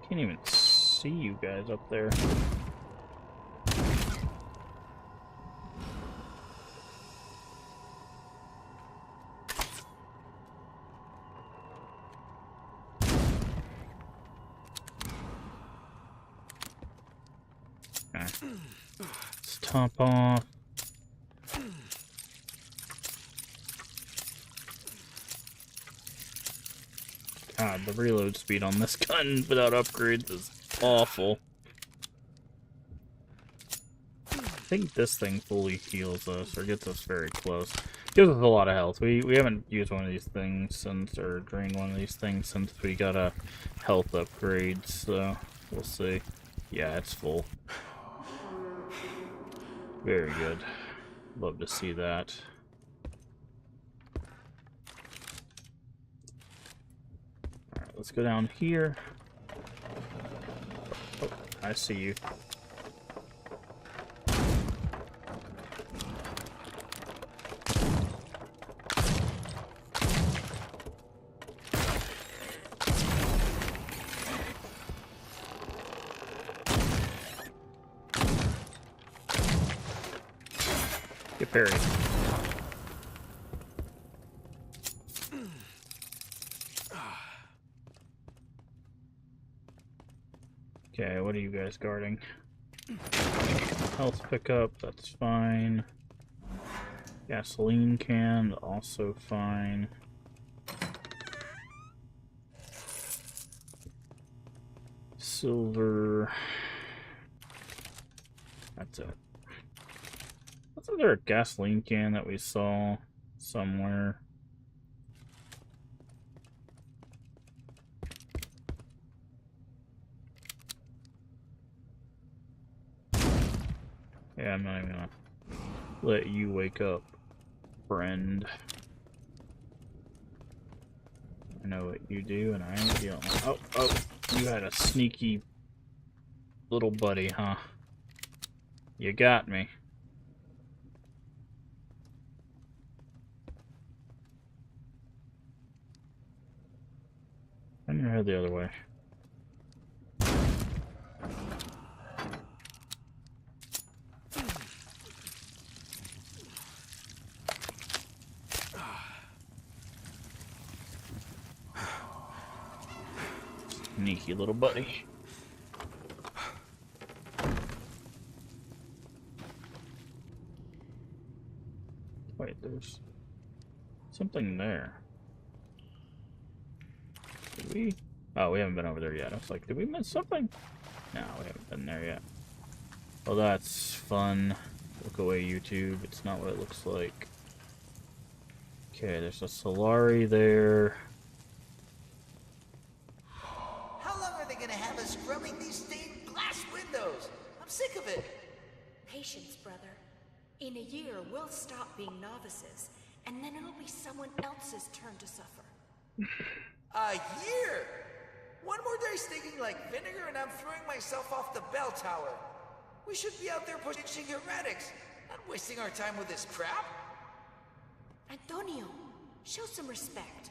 A: Can't even see you guys up there. Okay. Let's top off. God, the reload speed on this gun without upgrades is awful. I think this thing fully heals us, or gets us very close. Gives us a lot of health. We haven't used one of these things since, or drained one of these things since we got a health upgrade, so we'll see. Yeah, it's full. Very good. Love to see that. Alright, let's go down here. Oh, I see you. Get buried. Okay, what are you guys guarding? Health pickup, that's fine. Gasoline can, also fine. Silver. That's it. Wasn't there a gasoline can that we saw somewhere? Yeah, I'm not even gonna let you wake up, friend. I know what you do, and I ain't dealing with. Oh, you had a sneaky little buddy, huh? You got me. Turn your head the other way. Sneaky little buddy. Wait, there's something there. Did we? Oh, we haven't been over there yet. I was like, did we miss something? No, we haven't been there yet. Well, that's fun. Look away, YouTube. It's not what it looks like. Okay, there's a Solari there.
I: How long are they gonna have us scrubbing these stained glass windows? I'm sick of it.
J: Patience, brother. In a year, we'll stop being novices, and then it'll be someone else's turn to suffer.
I: A year? One more day stinking like vinegar and I'm throwing myself off the bell tower. We should be out there pushing heretics, not wasting our time with this crap.
J: Antonio, show some respect.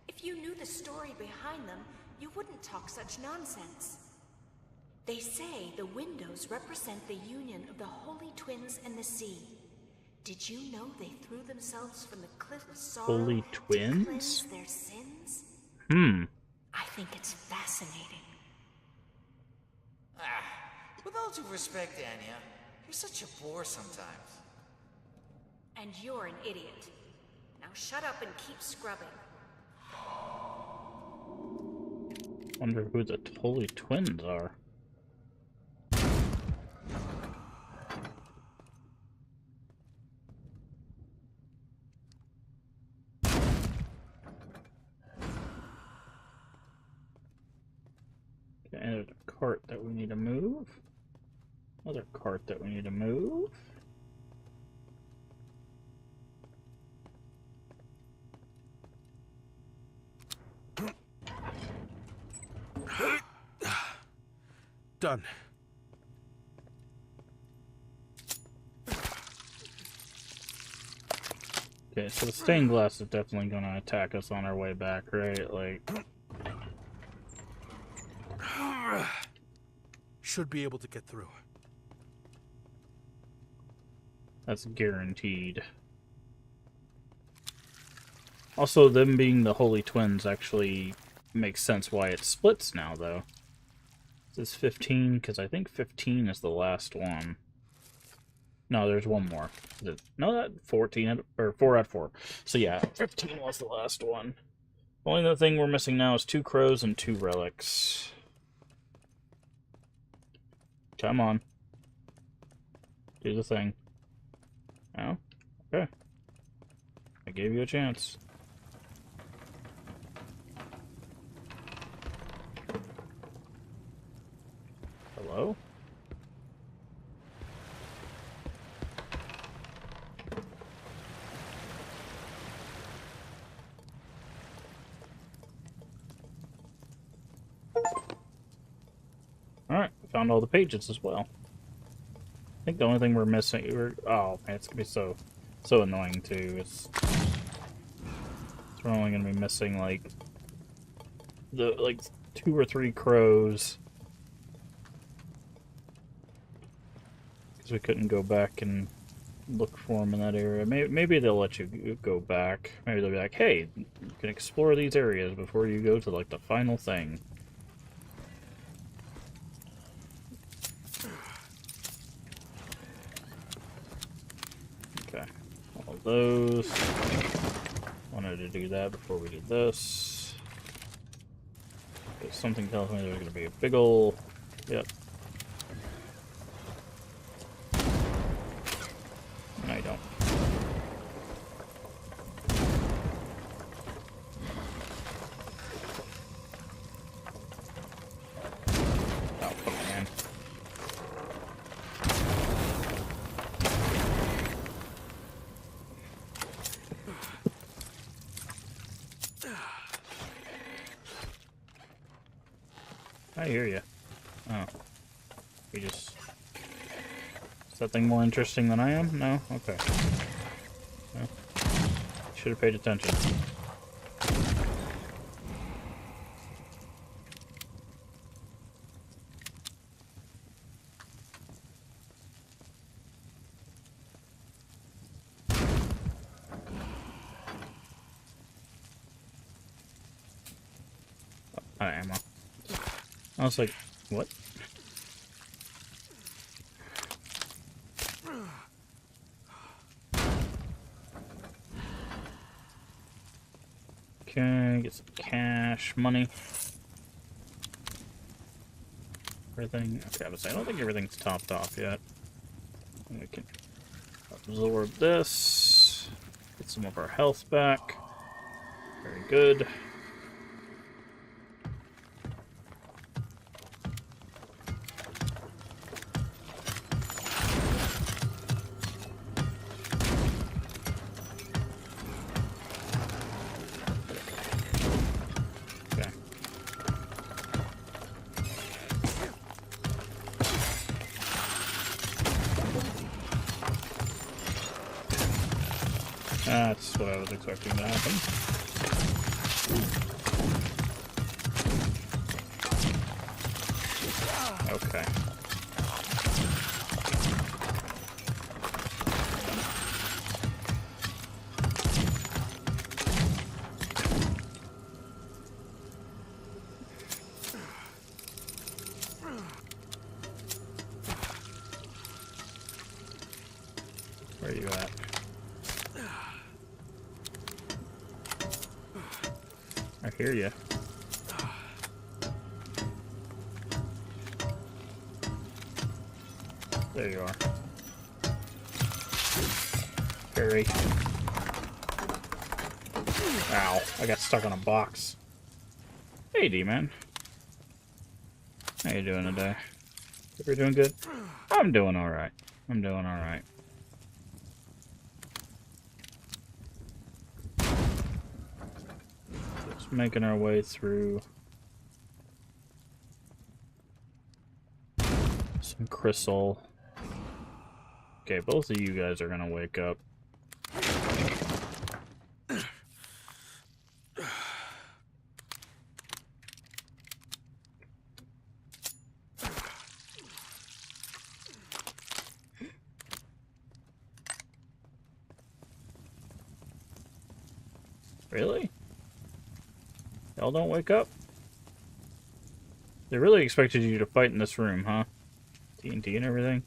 J: If you knew the story behind them, you wouldn't talk such nonsense. They say the windows represent the union of the Holy Twins and the sea. Did you know they threw themselves from the cliff of sorrow
A: Holy Twins?
J: to cleanse their sins?
A: Hmm.
J: I think it's fascinating.
O: With all due respect, Anya, you're such a bore sometimes.
K: And you're an idiot. Now shut up and keep scrubbing.
A: Wonder who the Holy Twins are. Okay, and there's a cart that we need to move. Another cart that we need to move.
D: Done.
A: Okay, so the stained glass is definitely gonna attack us on our way back, right? Like,
D: should be able to get through.
A: that's guaranteed. Also, them being the Holy Twins actually makes sense why it splits now, though. Is this 15? Because I think 15 is the last one. No, there's one more. No, that 14 or 4 out of 4. So yeah, 15 was the last one. Only other thing we're missing now is 2 crows and 2 relics. Come on. Do the thing. Oh? Okay. I gave you a chance. Hello? Alright, found all the pages as well. I think the only thing we're missing... oh, man, it's gonna be so annoying, too. We're only gonna be missing, like... 2 or 3 crows. Because we couldn't go back and look for them in that area. Maybe they'll let you go back. Maybe they'll be like, hey, you can explore these areas before you go to, like, the final thing. Okay. All those. Wanted to do that before we did this. Because something tells me there's going to be a big ol'... Yep. No, you don't. Oh, come on, man. I hear you. Oh. You just... Is that thing more interesting than I am? No? Okay. Well, should have paid attention. Oh, ammo. I was like, what? Okay, get some cash, money. Everything. Okay, I was saying, I don't think everything's topped off yet. We can absorb this. Get some of our health back. Very good. That's what I was expecting to happen. Okay. Where are you at? I hear you. There you are. Hurry. Ow, I got stuck on a box. Hey, D-Man. How you doing today? Hope you're doing good? I'm doing alright. I'm doing alright. Just making our way through some Crisol. Okay, both of you guys are gonna wake up. Really? Y'all don't wake up? They really expected you to fight in this room, huh? TNT and everything?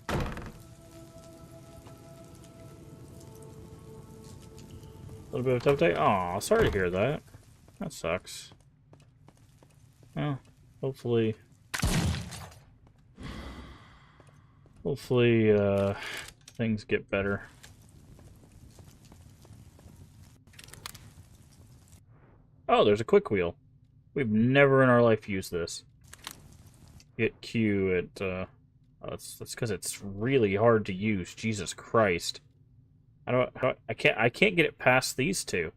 A: A little bit of tough day? Aw, sorry to hear that. That sucks. Well, hopefully... Hopefully, things get better. Oh, there's a quick wheel. We've never in our life used this. Hit Q at, oh, that's because it's really hard to use. Jesus Christ. I can't get it past these two.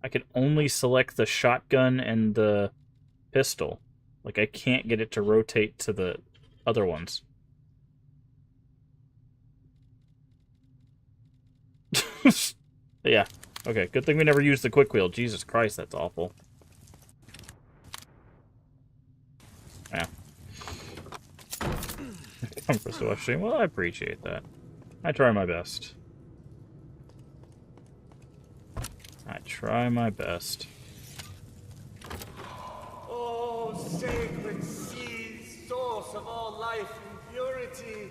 A: I can only select the shotgun and the pistol. Like, I can't get it to rotate to the other ones. Yeah. Okay, good thing we never used the quick wheel. Jesus Christ, that's awful. Yeah. I'm for watching. Well, I appreciate that. I try my best. I try my best.
I: Oh, sacred seed, source of all life and purity,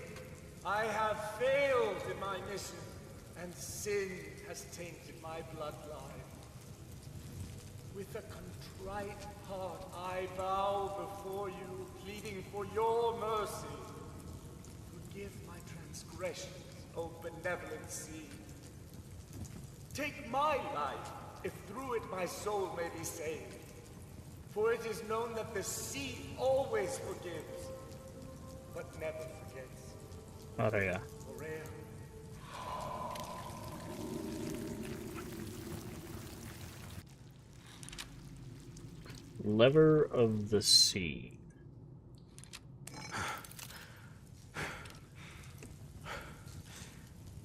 I: I have failed in my mission, and sin has tainted my bloodline. With a contrite heart, I bow before you, pleading for your mercy. Forgive my transgressions, O benevolent seed. Take my life, if through it my soul may be saved. For it is known that the seed always forgives, but never forgets.
A: Maria.
I: Maria.
A: Lever of the Sea.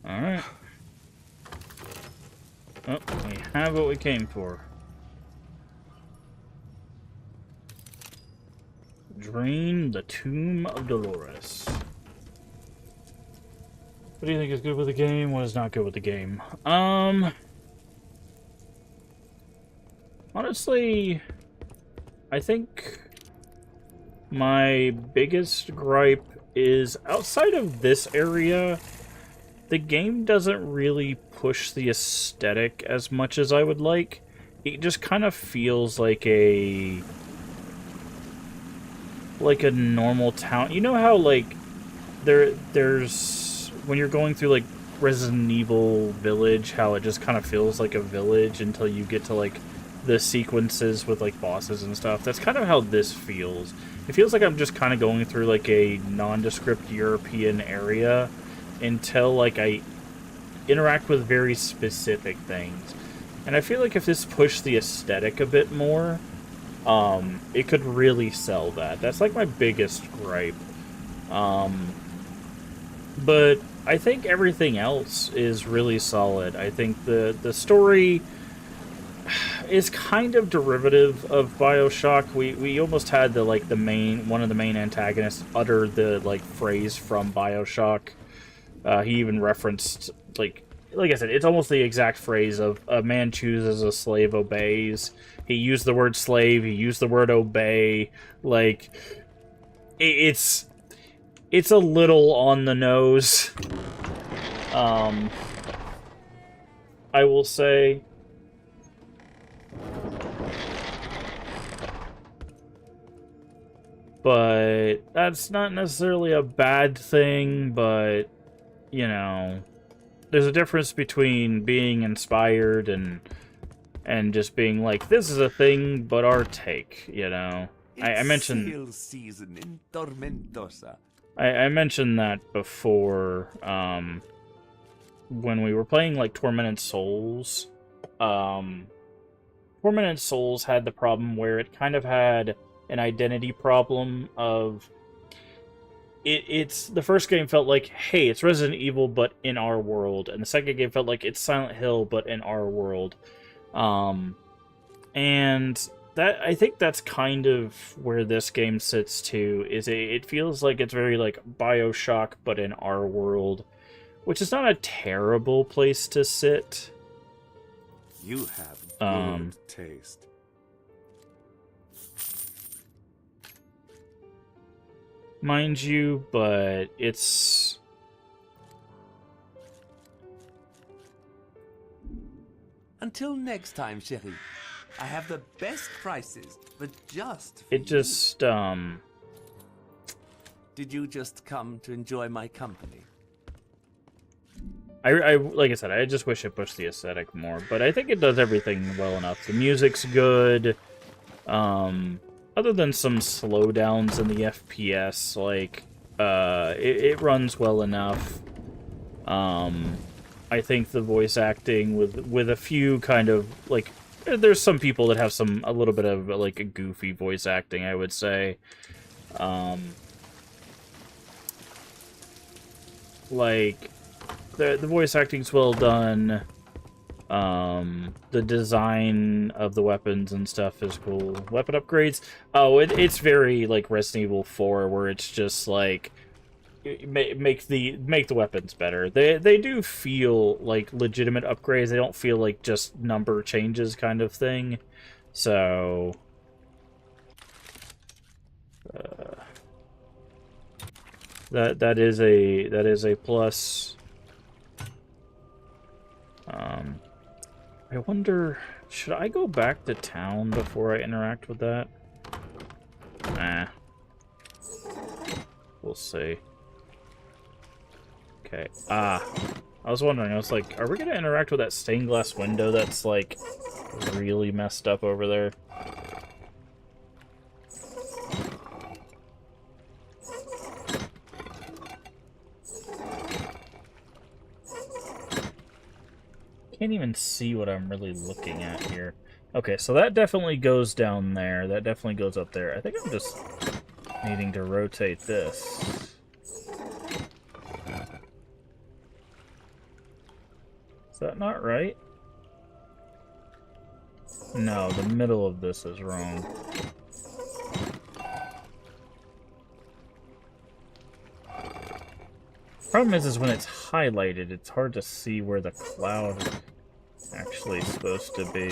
A: Alright. Oh, we have what we came for. Drain the Tomb of Dolores. What do you think is good with the game? What is not good with the game? Honestly, I think my biggest gripe is outside of this area, the game doesn't really push the aesthetic as much as I would like. It just kind of feels like a normal town. You know how like there's when you're going through like Resident Evil Village, how it just kind of feels like a village until you get to like the sequences with like bosses and stuff. That's kind of how this feels. It feels like I'm just kind of going through like a nondescript European area until like I interact with very specific things. And I feel like if this pushed the aesthetic a bit more, it could really sell that. That's like my biggest gripe. But I think everything else is really solid. I think the story is kind of derivative of BioShock. We almost had one of the main antagonists utter the like phrase from BioShock. He even referenced like I said, it's almost the exact phrase of a man chooses, a slave obeys. He used the word slave, he used the word obey. Like it's it's a little on the nose. I will say. But that's not necessarily a bad thing, but, you know, there's a difference between being inspired and just being like, this is a thing, but our take, you know? I mentioned...
E: Sales season in Tormentosa.
A: I mentioned that before, when we were playing, like, Tormented Souls. Tormented Souls had the problem where it kind of had an identity problem of... It's the first game felt like, hey, it's Resident Evil, but in our world. And the second game felt like it's Silent Hill, but in our world. And that I think that's kind of where this game sits too. It feels like it's very like BioShock, but in our world, which is not a terrible place to sit.
E: You have good taste.
A: Mind you, but it's...
E: Until next time, Sherry. I have the best prices, but just for
A: it just,
E: Did you just come to enjoy my company?
A: I like I said, I just wish it pushed the aesthetic more, but I think it does everything well enough. The music's good. Other than some slowdowns in the FPS, like, it runs well enough. I think the voice acting with a few kind of, like, there's some people that have a little bit of, like, a goofy voice acting, I would say. Like, the voice acting's well done. The design of the weapons and stuff is cool. Weapon upgrades. Oh, it's very like Resident Evil 4, where it's just like make the weapons better. They do feel like legitimate upgrades. They don't feel like just number changes kind of thing. So that is a plus. I wonder, should I go back to town before I interact with that? Nah. We'll see. Okay. I was wondering, I was like, are we gonna interact with that stained glass window that's, like, really messed up over there? Can't even see what I'm really looking at here. Okay, so that definitely goes down there. That definitely goes up there. I think I'm just needing to rotate this. Is that not right? No, the middle of this is wrong. Problem is when it's highlighted, it's hard to see where the cloud actually supposed to be.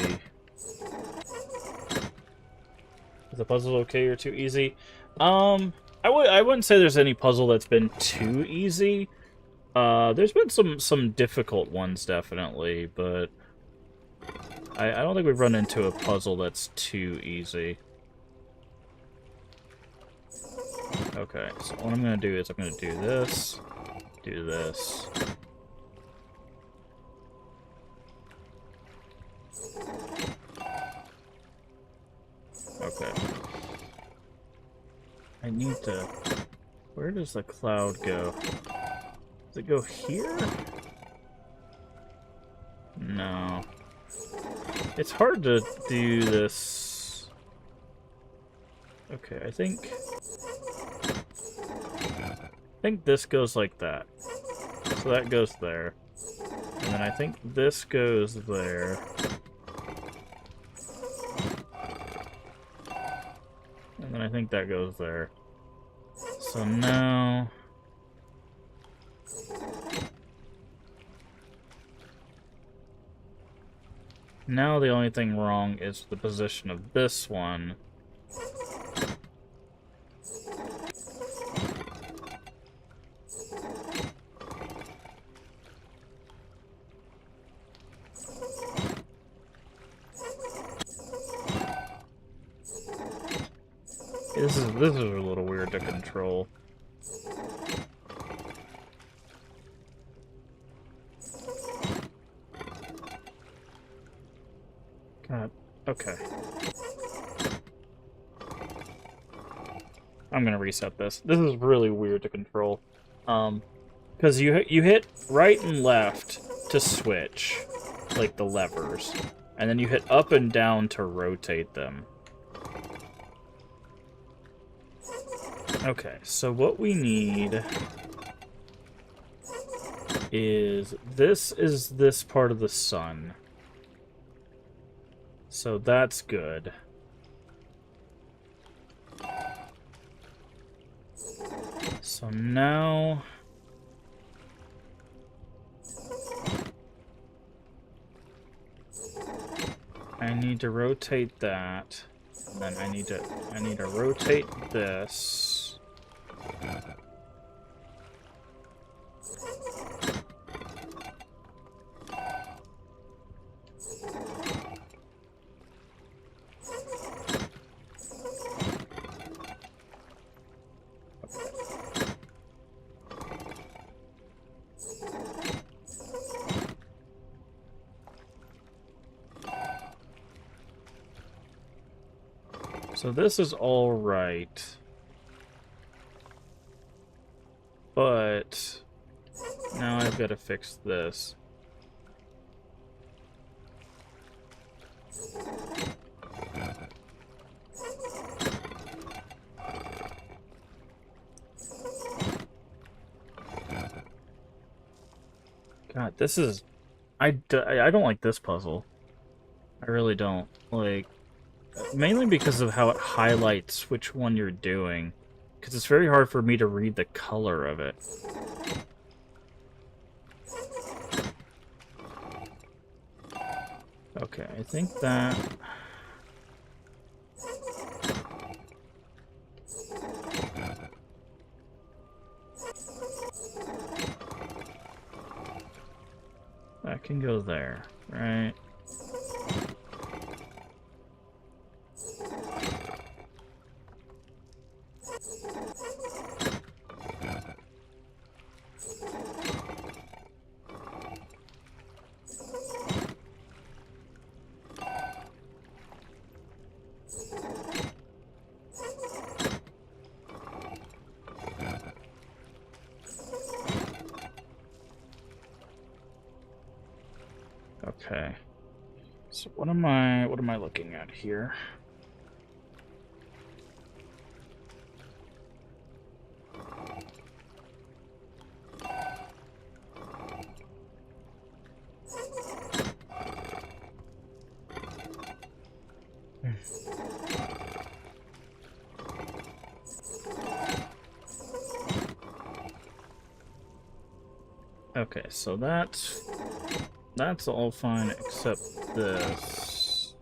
A: Is the puzzle okay or too easy? I wouldn't say there's any puzzle that's been too easy. There's been some difficult ones definitely, but I don't think we've run into a puzzle that's too easy. Okay, so what I'm gonna do is I'm gonna do this. Do this. Okay. I need to... Where does the cloud go? Does it go here? No. It's hard to do this. Okay, I think this goes like that. So that goes there. And then I think this goes there. And then I think that goes there. So now... Now the only thing wrong is the position of this one. This is a little weird to control. God. Okay. I'm gonna reset this. This is really weird to control. Because you hit right and left to switch, like the levers, and then you hit up and down to rotate them. Okay, so what we need is this part of the sun. So that's good. So now I need to rotate that. And then I need to rotate this. So this is all right. But now I've got to fix this. God, this is... I don't like this puzzle. I really don't. Like, mainly because of how it highlights which one you're doing. Because it's very hard for me to read the color of it. Okay, I think that... that can go there, right? Okay. So what am I looking at here? Okay, so that's all fine except this.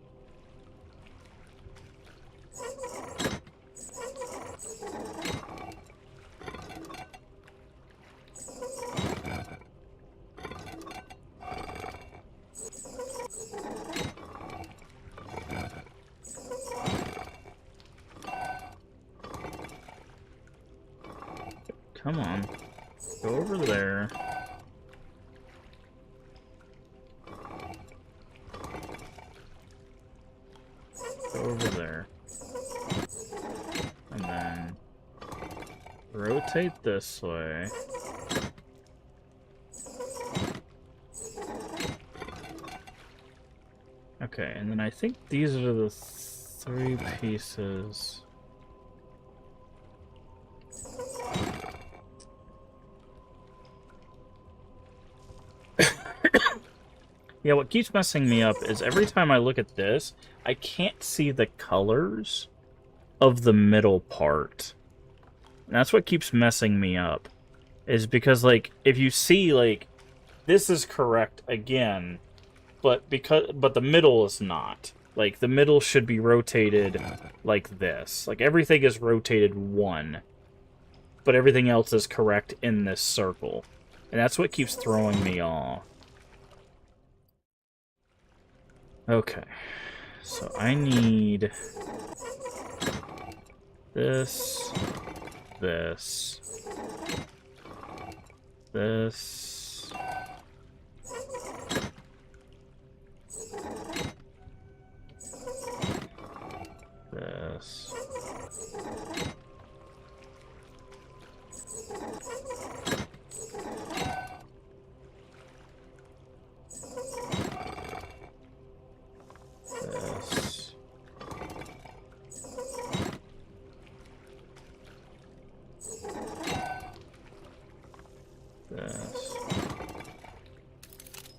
A: Come on. Go over there. Go over there. And then rotate this way. Okay, and then I think these are the three pieces. Yeah, what keeps messing me up is every time I look at this, I can't see the colors of the middle part. And that's what keeps messing me up. Is because, like, if you see, like, this is correct again, but the middle is not. Like, the middle should be rotated like this. Like, everything is rotated one, but everything else is correct in this circle. And that's what keeps throwing me off. Okay, so I need This. This. This. This. This. This.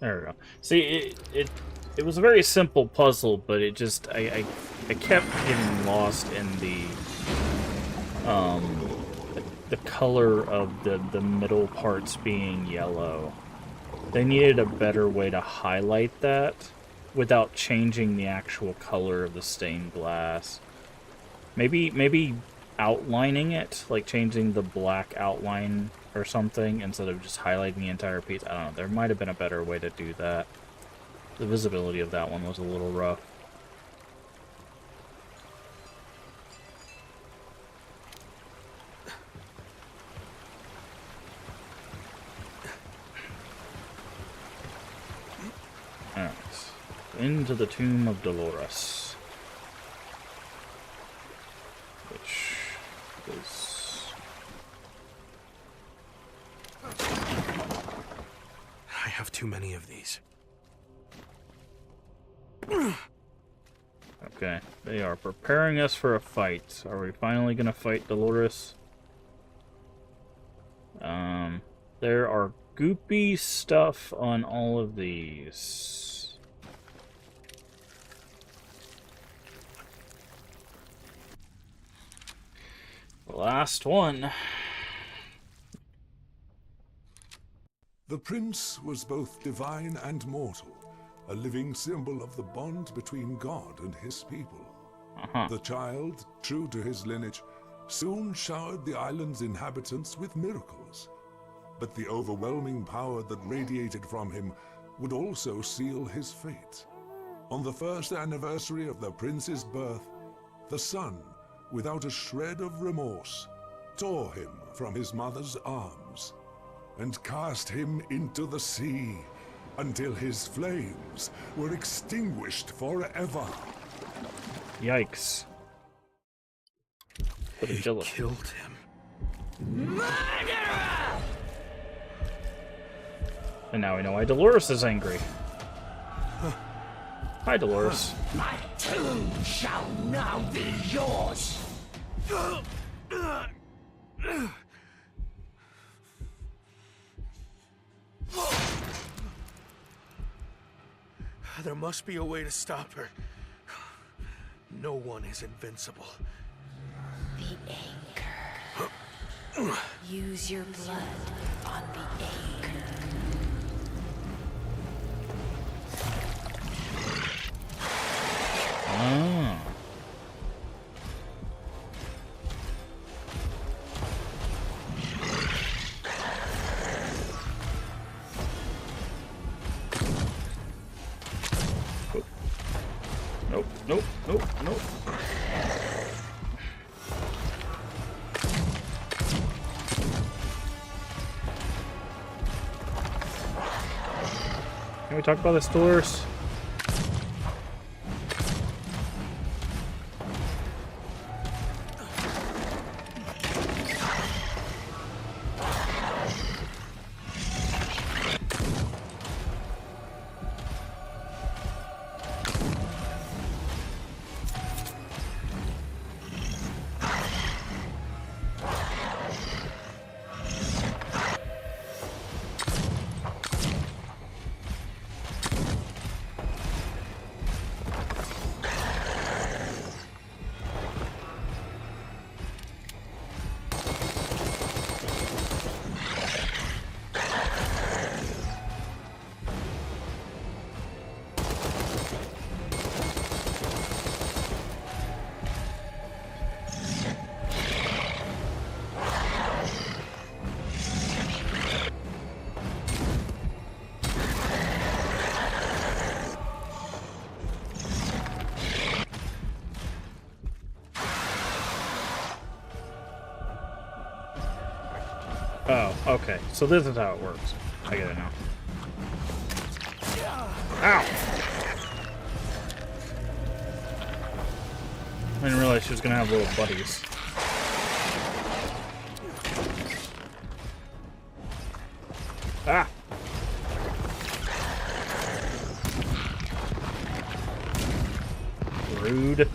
A: There we go. See, it was a very simple puzzle, but it just I kept getting lost in the color of the middle parts being yellow. They needed a better way to highlight that without changing the actual color of the stained glass. Maybe outlining it, like changing the black outline or something instead of just highlighting the entire piece. I don't know. There might have been a better way to do that. The visibility of that one was a little rough. Alright. Into the Tomb of Dolores. Which is...
D: I have too many of these.
A: Okay, they are preparing us for a fight. Are we finally gonna fight Dolores? There are goopy stuff on all of these. Last one.
L: The prince was both divine and mortal, a living symbol of the bond between God and his people. The child, true to his lineage, soon showered the island's inhabitants with miracles. But the overwhelming power that radiated from him would also seal his fate. On the first anniversary of the prince's birth, the sun, without a shred of remorse, tore him from his mother's arms and cast him into the sea until his flames were extinguished forever.
A: Yikes.
D: He killed him.
K: Murderer!
A: And now we know why Dolores is angry. Hi, Dolores.
K: My tomb shall now be yours!
D: There must be a way to stop her. No one is invincible.
J: The anchor. Use your blood on the anchor.
A: Ah. Nope, nope, nope, nope. Can we talk about this, Dolores? Oh, okay. So this is how it works. I get it now. Ow! I didn't realize she was gonna have little buddies. Ah! Rude.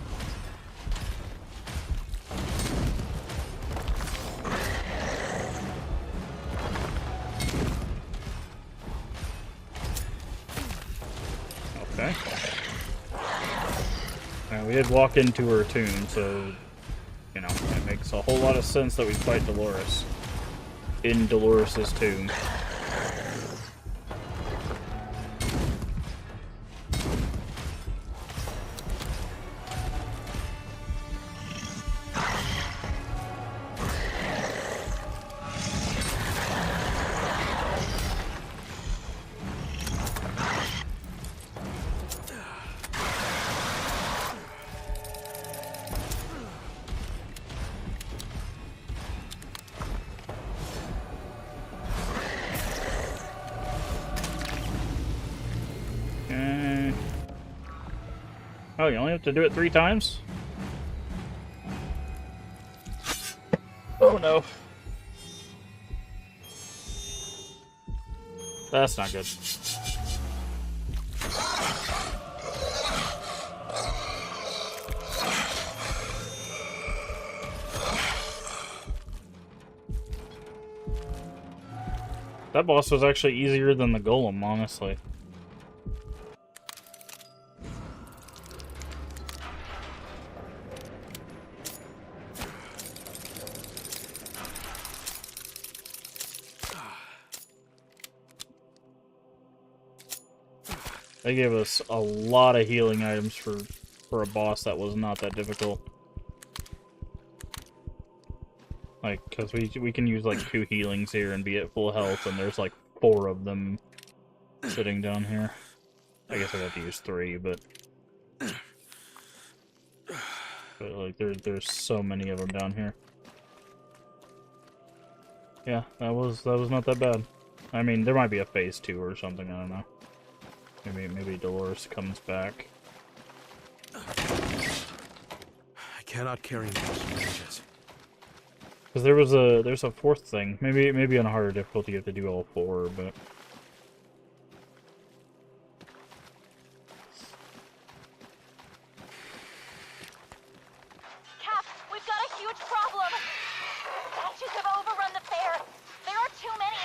A: Okay. Now, we did walk into her tomb, so, you know, it makes a whole lot of sense that we fight Dolores in Dolores's tomb. Oh, you only have to do it 3 times? Oh no. That's not good. That boss was actually easier than the golem, honestly. They gave us a lot of healing items for a boss that was not that difficult. Like, because we can use like 2 healings here and be at full health, and there's like 4 of them sitting down here. I guess I'd have to use 3, but like there's so many of them down here. Yeah, that was not that bad. I mean, there might be a phase 2 or something. I don't know. Maybe Dolores comes back.
D: I cannot carry those mages.
A: Because there's a 4th thing. Maybe on a harder difficulty you have to do all 4, but
G: Cap, we've got a huge problem. Statues have overrun the fair. There are too many.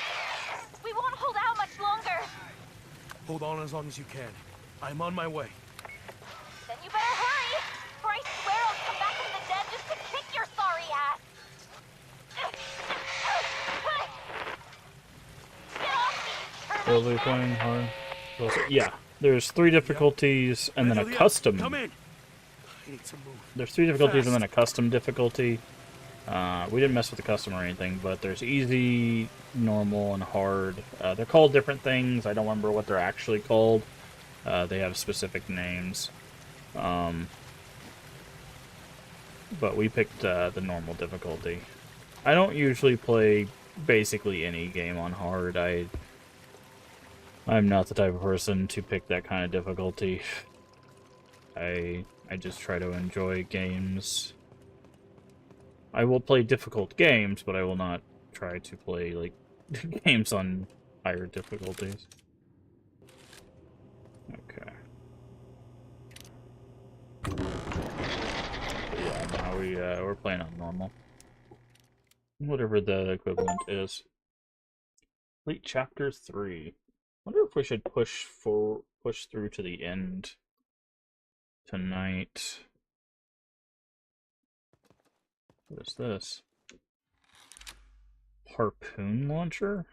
G: We won't hold out much longer.
D: Hold on as long as you can. I'm on my way.
G: Then you better hurry, or I swear I'll come back from the dead just to kick your sorry ass. Get off me,
A: will be playing hard. Yeah, there's 3 difficulties and then a custom.
D: Come in. I need to move.
A: There's 3 difficulties and then a custom difficulty. We didn't mess with the custom or anything, but there's easy, normal, and hard. They're called different things. I don't remember what they're actually called. They have specific names. But we picked the normal difficulty. I don't usually play basically any game on hard. I'm not the type of person to pick that kind of difficulty. I just try to enjoy games. I will play difficult games, but I will not try to play, like, games on higher difficulties. Okay. Yeah, now we're playing on normal. Whatever the equivalent is. Complete chapter 3. Wonder if we should push through to the end tonight. What is this? Harpoon launcher?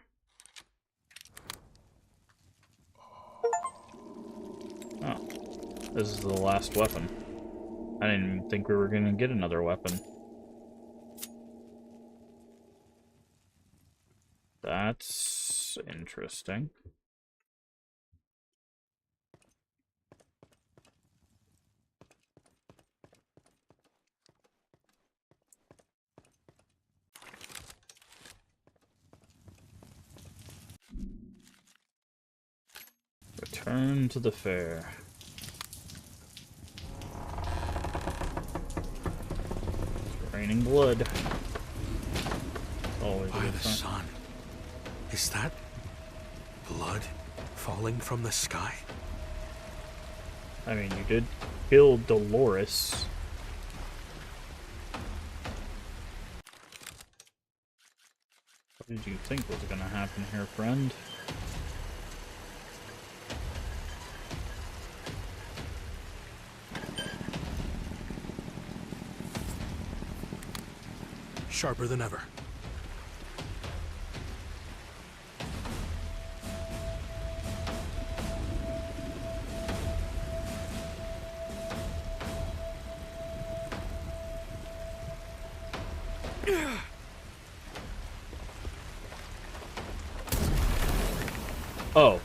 A: Oh. This is the last weapon. I didn't even think we were gonna get another weapon. That's interesting. Return to the fair. It's raining blood. Always
D: By
A: a good
D: the
A: sign.
D: sun. Is that blood falling from the sky?
A: I mean, you did kill Dolores. What did you think was going to happen here, friend?
D: Sharper than ever.
A: Oh.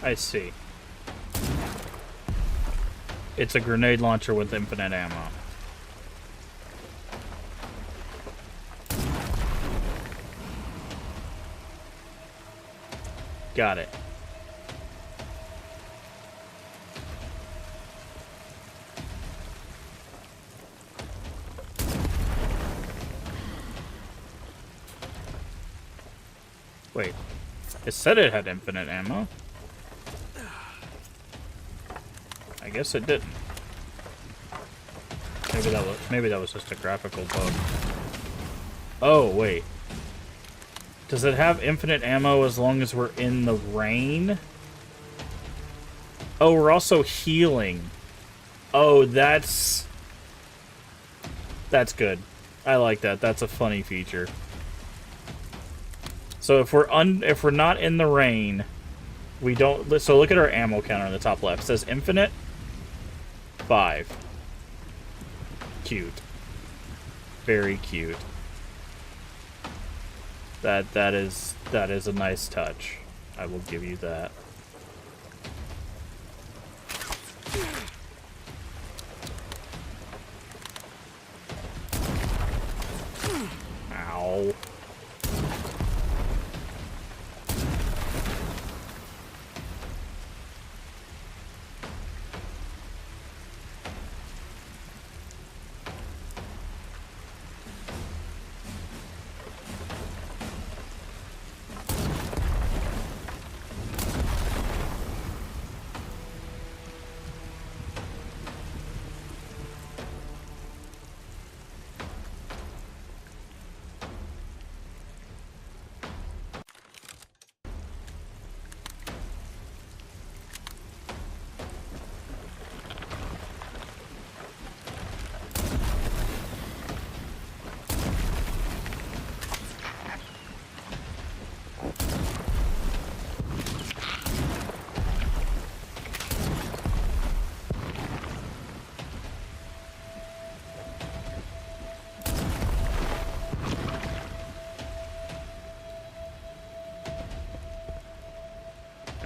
A: I see. It's a grenade launcher with infinite ammo. Got it. Wait. It said it had infinite ammo. I guess it didn't. Maybe that was just a graphical bug. Oh, wait. Does it have infinite ammo as long as we're in the rain? Oh, we're also healing. Oh, that's good. I like that. That's a funny feature. So if we're not in the rain, we don't. So look at our ammo counter on the top left. It says infinite 5. Cute. Very cute. That is a nice touch. I will give you that. Ow.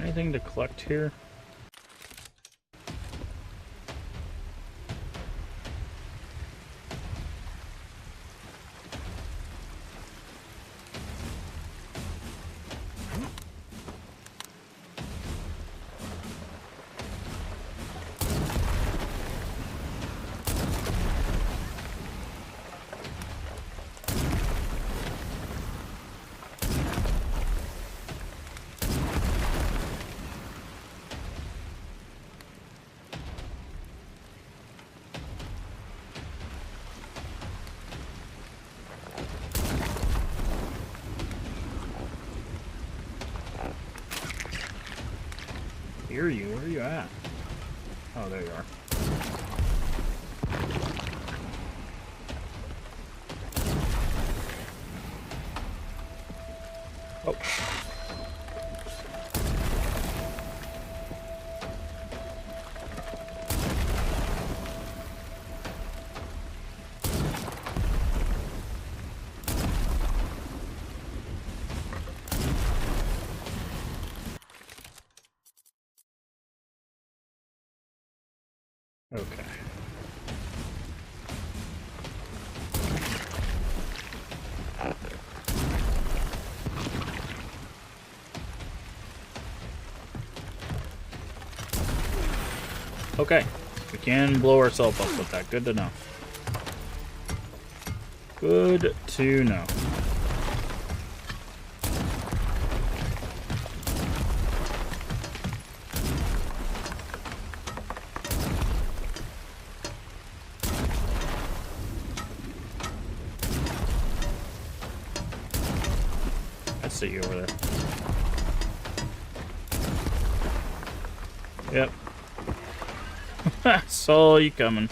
A: Anything to collect here? Hear you. Where are you at? Oh, there you are. Oh. Okay. Okay. We can blow ourselves up with that. Good to know. Good to know. I see you over there. Yep. Saw you coming.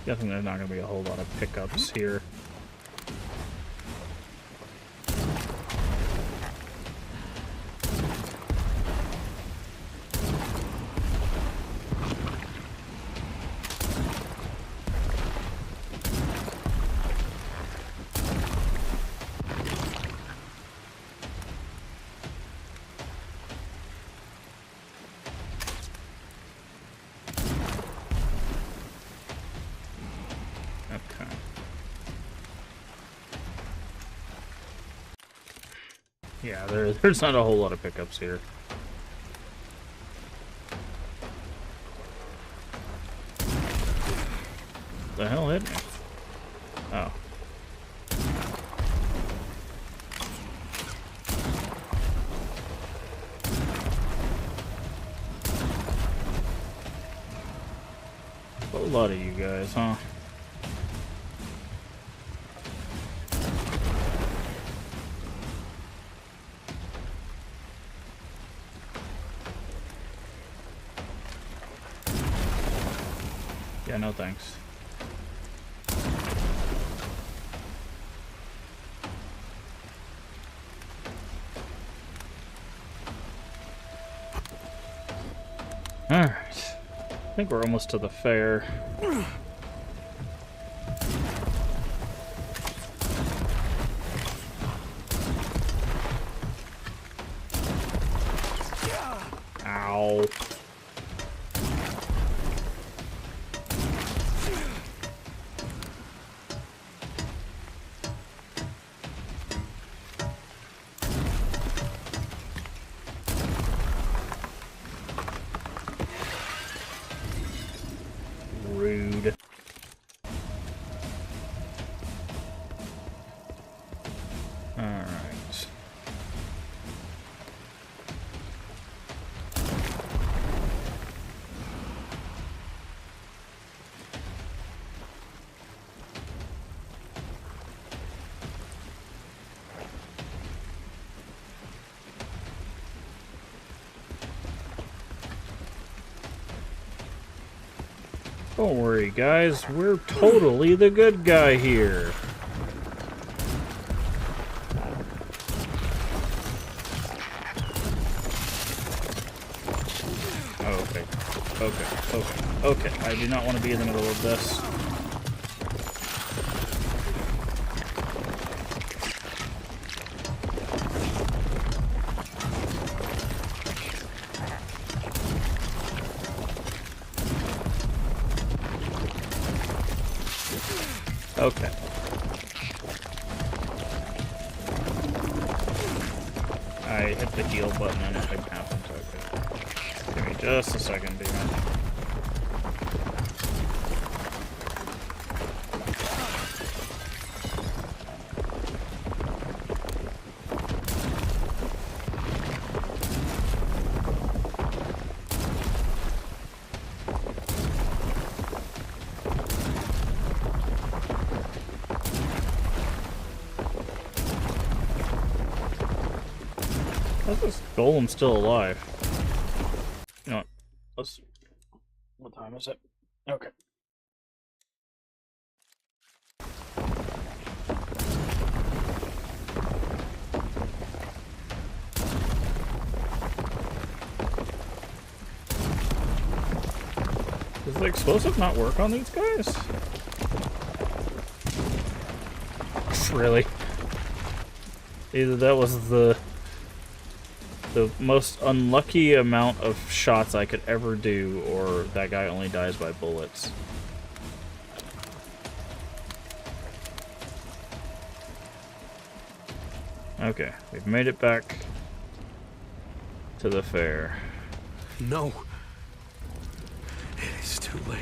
A: Guessing there's not going to be a whole lot of pickups here. Yeah, there's not a whole lot of pickups here. The hell hit me? Oh. A lot of you guys, huh? Yeah, no thanks. Alright. I think we're almost to the fair. Ow. Rude. Alright. Don't worry, guys. We're totally the good guy here. Oh, okay. Okay. I do not want to be in the middle of this. Okay. I hit the heal button and nothing happened. Okay. Give me just a second, Demon. How's this golem still alive? You know what? Let's... What time is it? Okay. Does the explosive not work on these guys? Really? Either that was the the most unlucky amount of shots I could ever do, or that guy only dies by bullets. Okay, we've made it back to the fair.
D: No. It is too late.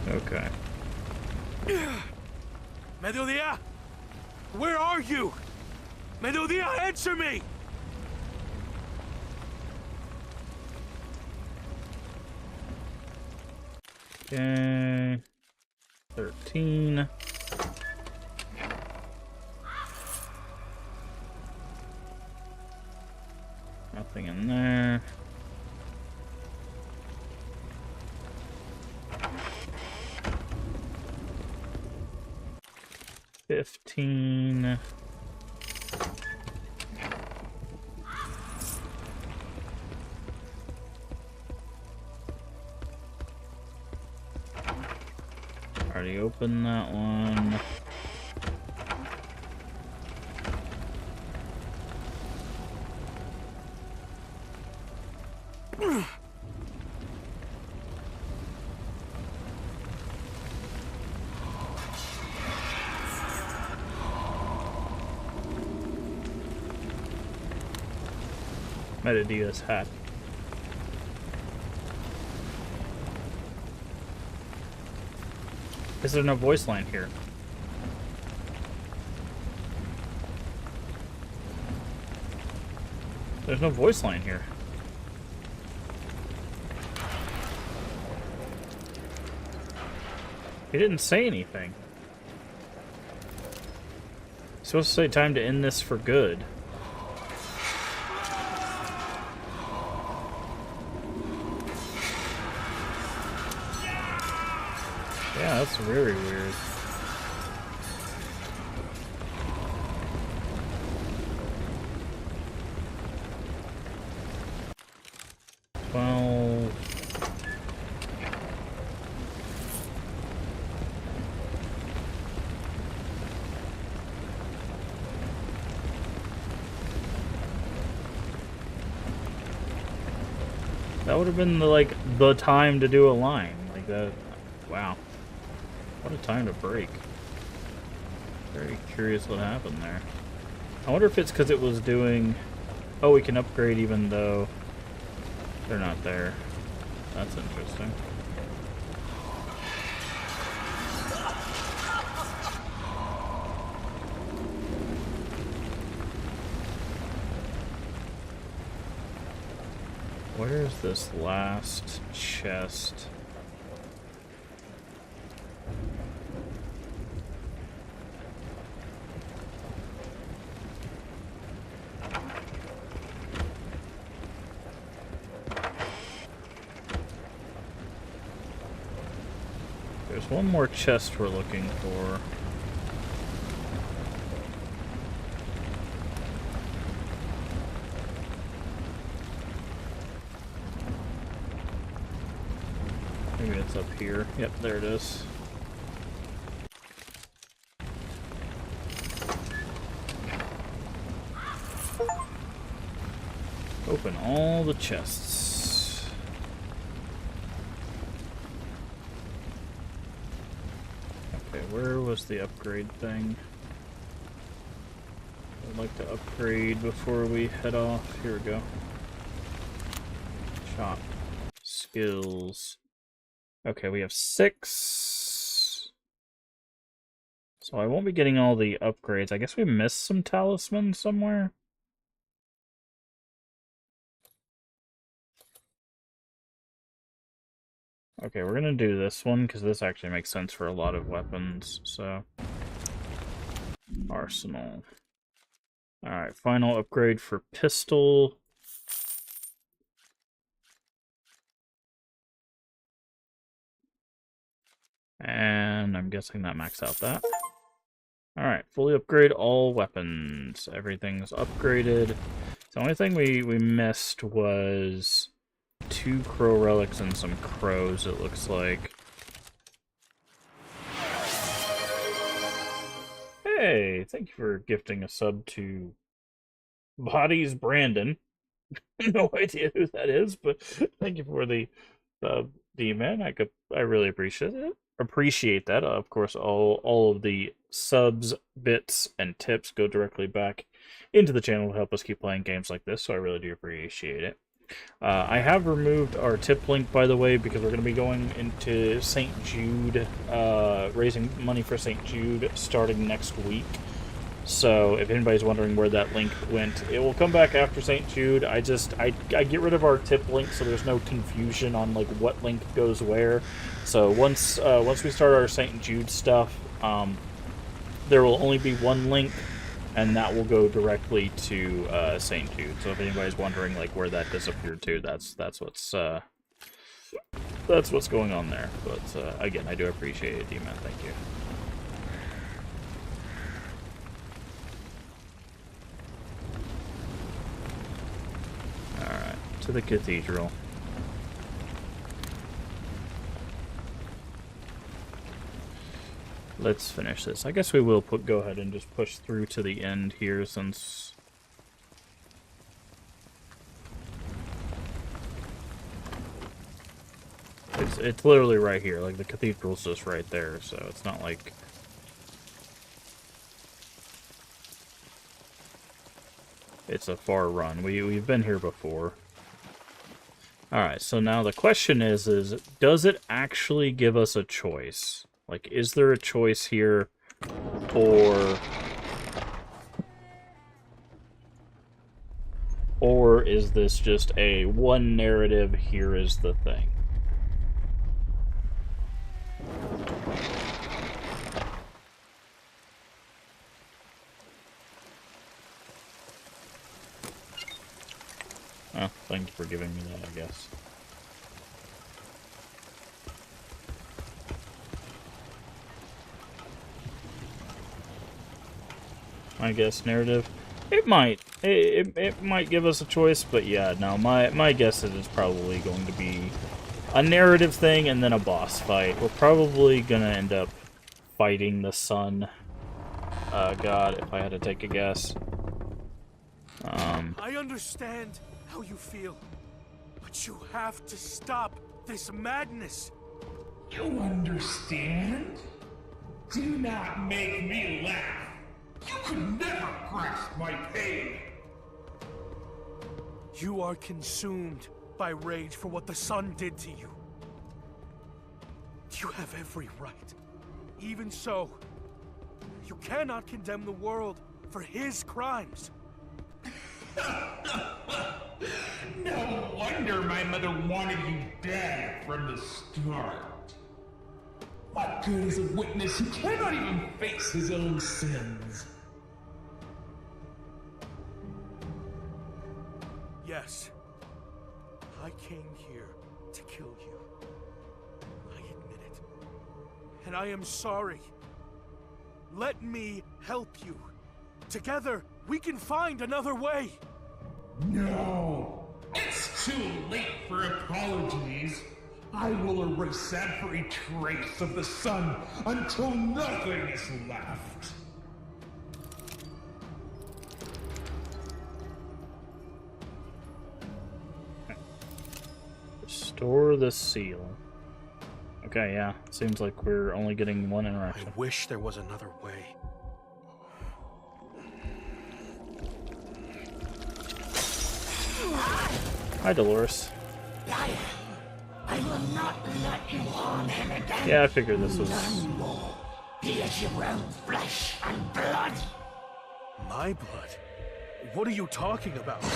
A: Okay.
D: Mediodía! Where are you? Mediodía, answer me!
A: Okay. 13. Nothing in there. $15. Already opened that one. Metadia's hat. Is there no voice line here? There's no voice line here. He didn't say anything. He's supposed to say time to end this for good. Yeah, that's very weird. Well, that would have been the time to do a line like that. Wow. What a time to break. Very curious what happened there. I wonder if it's because it was doing... Oh, we can upgrade even though they're not there. That's interesting. Where's this last chest? There's one more chest we're looking for. Maybe it's up here. Yep, there it is. Open all the chests. Where was the upgrade thing? I'd like to upgrade before we head off. Here we go. Shop. Skills. Okay, we have 6. So I won't be getting all the upgrades. I guess we missed some talismans somewhere. Okay, we're gonna do this one, because this actually makes sense for a lot of weapons, so... Arsenal. Alright, final upgrade for pistol. And I'm guessing that maxed out that. Alright, fully upgrade all weapons. Everything's upgraded. The only thing we missed was 2 crow relics and some crows, it looks like. Hey, thank you for gifting a sub to Bodies Brandon. No idea who that is, but thank you for the D-Man. I really appreciate it. Appreciate that. Of course, all of the subs, bits, and tips go directly back into the channel to help us keep playing games like this, so I really do appreciate it. I have removed our tip link, by the way, because we're going to be going into St. Jude, raising money for St. Jude starting next week. So if anybody's wondering where that link went, it will come back after St. Jude. I get rid of our tip link so there's no confusion on like what link goes where. So once we start our St. Jude stuff, there will only be one link, and that will go directly to St. Jude. So if anybody's wondering like where that disappeared to, that's what's going on there. But again, I do appreciate it, D-Man. Thank you. Alright, to the cathedral. Let's finish this. I guess we will go ahead and just push through to the end here, since it's literally right here. Like, the cathedral's just right there, so it's not like it's a far run. We've been here before. Alright, so now the question is does it actually give us a choice? Like, is there a choice here, or is this just a one narrative, here is the thing? Oh, thank you for giving me that, I guess. I guess narrative. It might. It might give us a choice, but yeah, no, my guess is it's probably going to be a narrative thing and then a boss fight. We're probably gonna end up fighting the sun god, if I had to take a guess.
D: I understand how you feel, but you have to stop this madness.
P: You understand? Do not make me laugh. You could never grasp my pain.
D: You are consumed by rage for what the sun did to you. You have every right. Even so, you cannot condemn the world for his crimes.
P: No wonder my mother wanted you dead from the start. What good is a witness who cannot even face his own sins?
D: Yes, I came here to kill you. I admit it. And I am sorry. Let me help you. Together, we can find another way.
P: No! It's too late for apologies. I will erase every trace of the sun until nothing is left.
A: Restore the seal. Okay, yeah. Seems like we're only getting one interaction.
D: I wish there was another way.
A: Hi, Dolores.
Q: I will not let you harm him again.
A: Yeah, I figured this was...
Q: None more. He is your own flesh and blood.
D: My blood? What are you talking about?
Q: I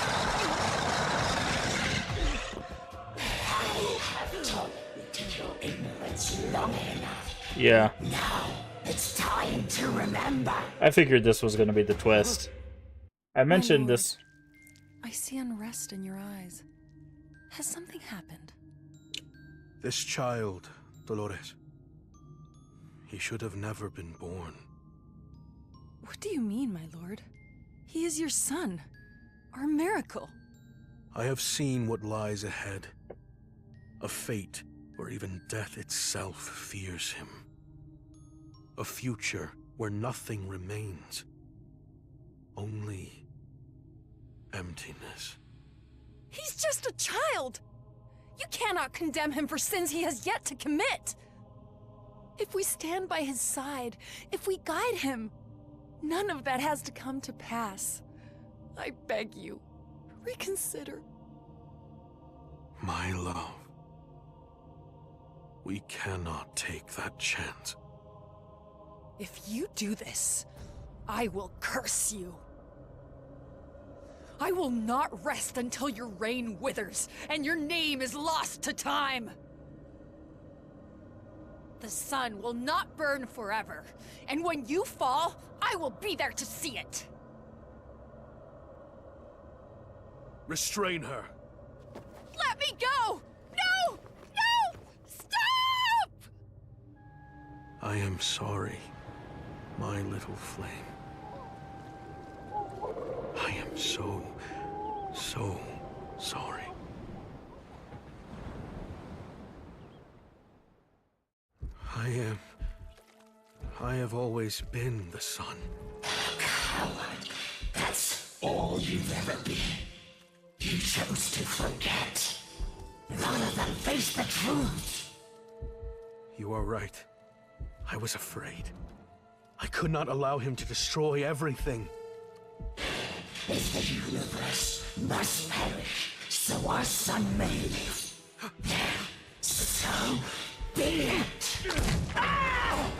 Q: have told you to your ignorance long enough.
A: Yeah.
Q: Now, it's time to remember.
A: I figured this was going to be the twist. I mentioned this...
J: I see unrest in your eyes. Has something happened?
D: This child, Dolores. He should have never been born.
J: What do you mean, my lord? He is your son. Our miracle.
D: I have seen what lies ahead. A fate where even death itself fears him. A future where nothing remains. Only emptiness.
H: He's just a child! You cannot condemn him for sins he has yet to commit! If we stand by his side, if we guide him, none of that has to come to pass. I beg you, reconsider.
D: My love, we cannot take that chance.
H: If you do this, I will curse you. I will not rest until your reign withers and your name is lost to time. The sun will not burn forever, and when you fall, I will be there to see it.
D: Restrain her.
H: Let me go! No! No! Stop!
D: I am sorry, my little flame. I am so sorry. I have always been the sun.
Q: Coward. That's all you've ever been. You chose to forget, rather than face the truth.
D: You are right. I was afraid. I could not allow him to destroy everything.
Q: If the universe must perish, so our sun may live. Then, so be it. Ah!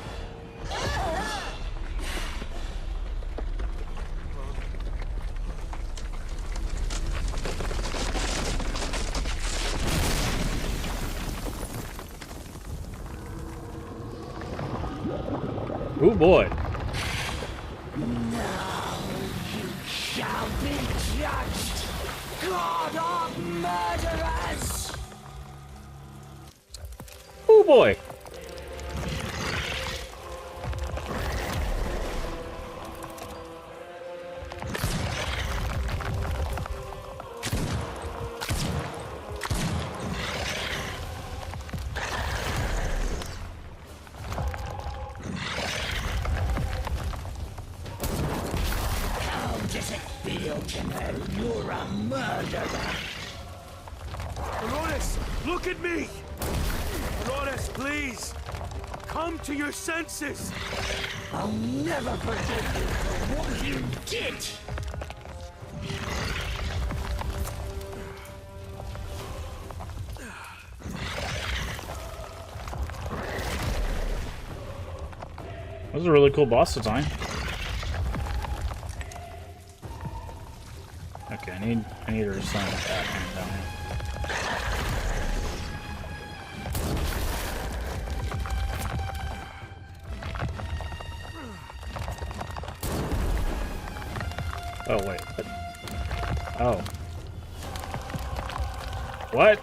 A: Oh boy.
Q: Now you shall be judged, God of murderers!
A: Oh boy.
Q: To know you're a murderer.
D: Dolores, look at me! Dolores, please! Come to your senses!
Q: I'll never forgive you for what you did!
A: That was a really cool boss design. Okay, I need to assign that one down here. Oh wait, what? Oh. What?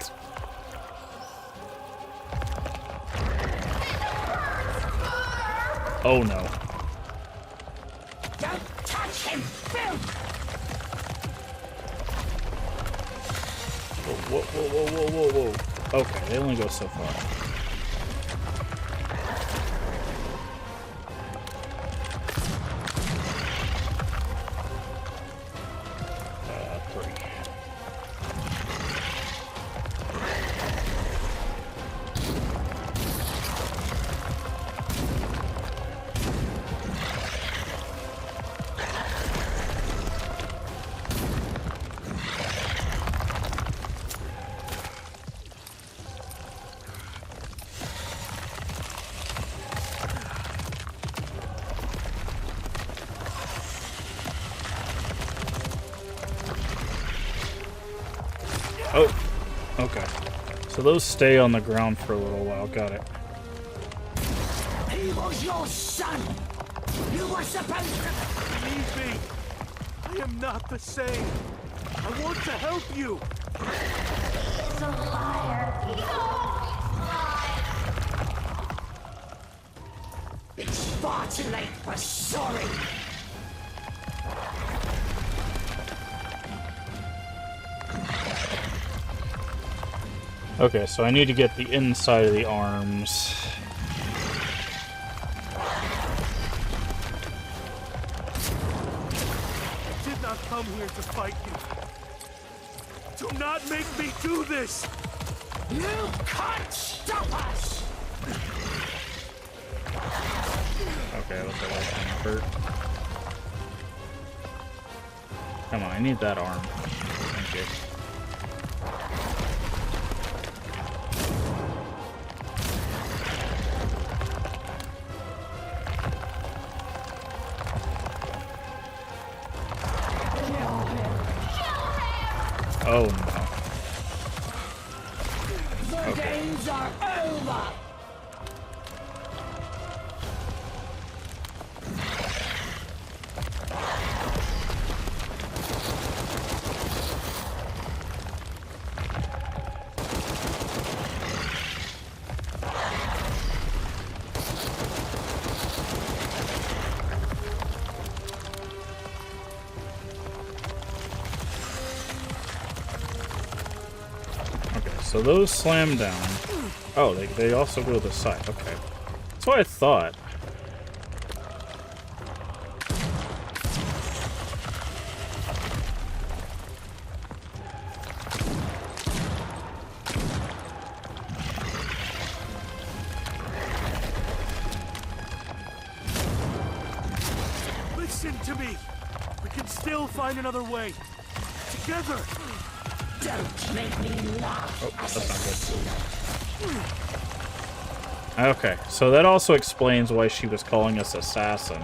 A: Oh no.
Q: Don't touch him, filth!
A: Whoa, whoa, whoa, whoa, whoa, whoa. Okay, they only go so far. 3. Oh, okay. So those stay on the ground for a little while. Got it.
Q: He was your son! You were supposed to...
D: Leave me! I am not the same! I want to help you!
Q: He's a liar! It's far too late for sorry!
A: Okay, so I need to get the inside of the arms.
I: come here to fight you. Do not make me do this!
Q: You can't stop us!
A: Okay, let's go like hurt. Come on, I need that arm. Thank you. Oh no.
Q: The games are over!
A: So those slam down. Oh, they also go to the side. Okay. That's what I thought.
I: Listen to me! We can still find another way. Together!
Q: Don't make me laugh.
A: Oh, that's not good. Okay, so that also explains why she was calling us assassin.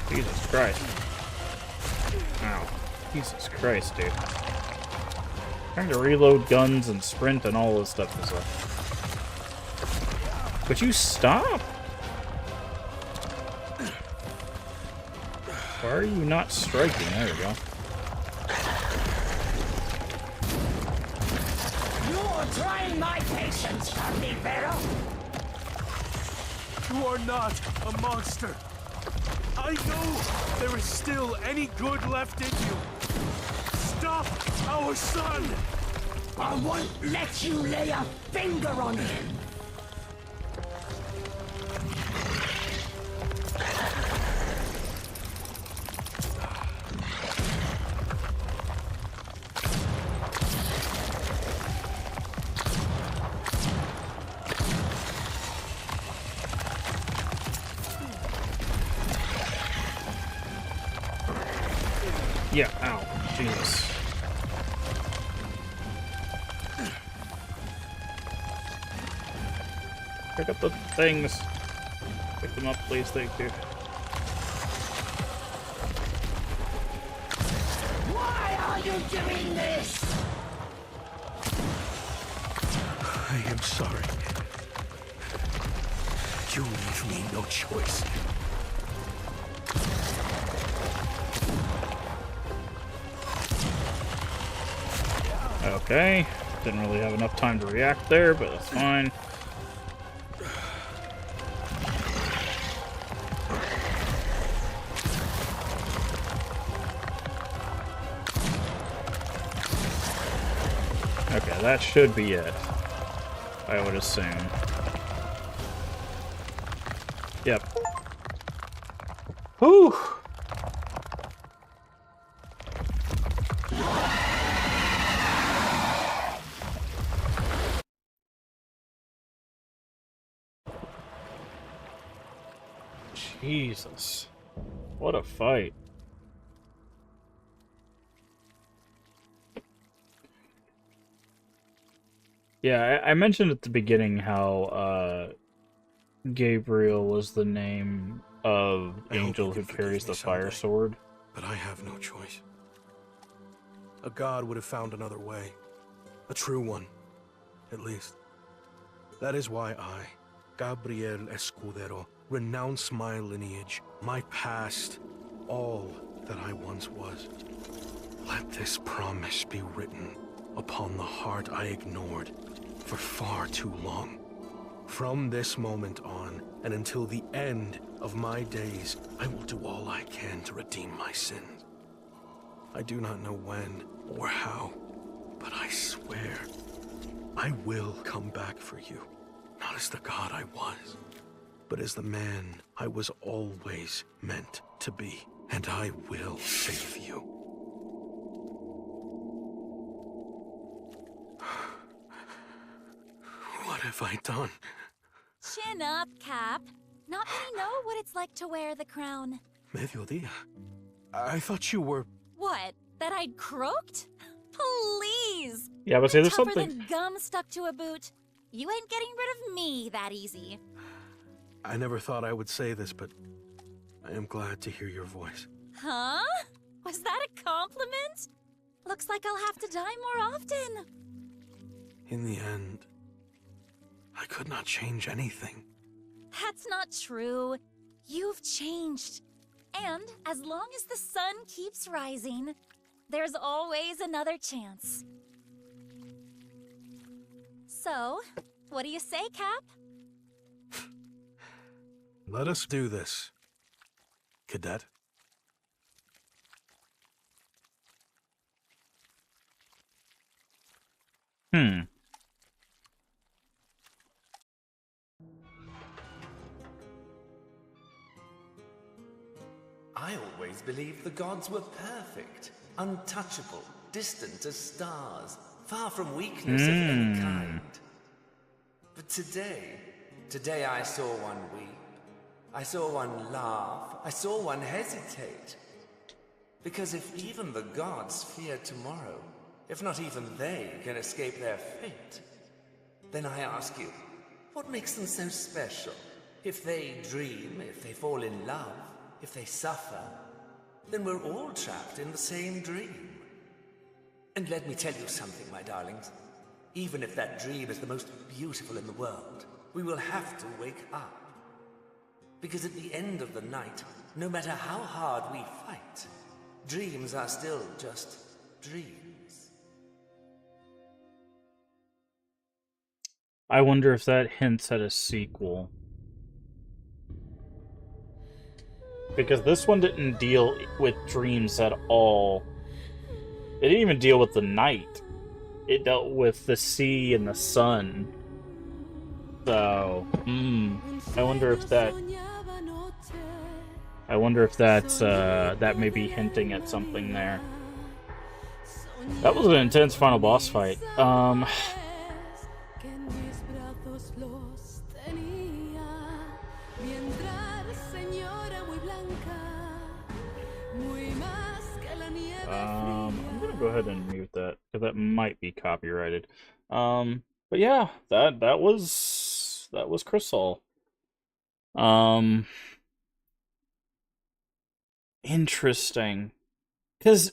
A: Jesus Christ. Ow. Jesus Christ, dude. Trying to reload guns and sprint and all this stuff is a... Would you stop? Why are you not striking? There we go.
Q: You're trying my patience, Carnivero.
I: You are not a monster. I know there is still any good left in you. Stop our son!
Q: I won't let you lay a finger on him.
A: Yeah, ow. Jesus. Pick up the things. Pick them up, please. Thank you.
Q: Why are you doing this?
D: I am sorry. You leave me no choice.
A: Okay. Didn't really have enough time to react there, but that's fine. Okay, that should be it. I would assume. Yep. Whew! Jesus. What a fight. Yeah, I mentioned at the beginning how Gabriel was the name of the angel who carries the fire sword.
D: But I have no choice. A god would have found another way. A true one, at least. That is why I, Gabriel Escudero, renounce my lineage, my past, all that I once was. Let this promise be written upon the heart I ignored for far too long. From this moment on, and until the end of my days, I will do all I can to redeem my sins. I do not know when or how, but I swear, I will come back for you, not as the god I was, but as the man I was always meant to be, and I will save you. What have I done?
G: Chin up, Cap. Not many know what it's like to wear the crown.
D: Mediodía. I thought you were...
G: What? That I'd croaked? Please!
A: Yeah, but see,
G: I'm
A: there's
G: tougher
A: something...
G: than gum stuck to a boot. You ain't getting rid of me that easy.
D: I never thought I would say this, but I am glad to hear your voice.
G: Huh? Was that a compliment? Looks like I'll have to die more often.
D: In the end, I could not change anything.
G: That's not true. You've changed. And as long as the sun keeps rising, there's always another chance. So, what do you say, Cap?
D: Let us do this, Cadet.
M: I always believed the gods were perfect, untouchable, distant as stars, far from weakness of any kind. But today I saw one weep, I saw one laugh, I saw one hesitate. Because if even the gods fear tomorrow, if not even they can escape their fate, then I ask you, what makes them so special? If they dream, if they fall in love, if they suffer, then we're all trapped in the same dream. And let me tell you something, my darlings. Even if that dream is the most beautiful in the world, we will have to wake up. Because at the end of the night, no matter how hard we fight, dreams are still just dreams.
A: I wonder if that hints at a sequel. Because this one didn't deal with dreams at all. It didn't even deal with the night. It dealt with the sea and the sun. So, I wonder if that... I wonder if that's, that may be hinting at something there. That was an intense final boss fight. I'm gonna go ahead and mute that, because that might be copyrighted. But yeah, that was Crisol. Interesting. Because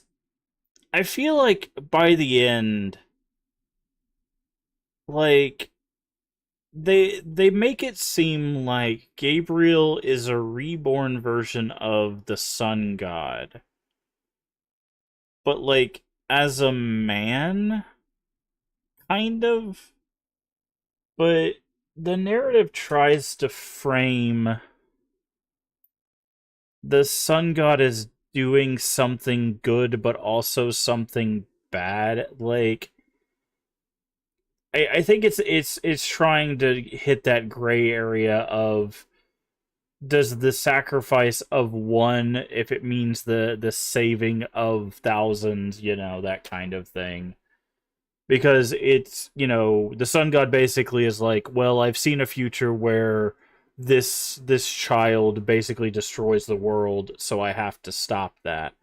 A: I feel like by the end, like, they make it seem like Gabriel is a reborn version of the sun god. But, like, as a man? Kind of? But the narrative tries to frame the sun god as doing something good, but also something bad. Like, I think it's trying to hit that gray area of, does the sacrifice of one, if it means the saving of thousands, you know, that kind of thing. Because it's, you know, the sun god basically is like, well, I've seen a future where this child basically destroys the world, so I have to stop that.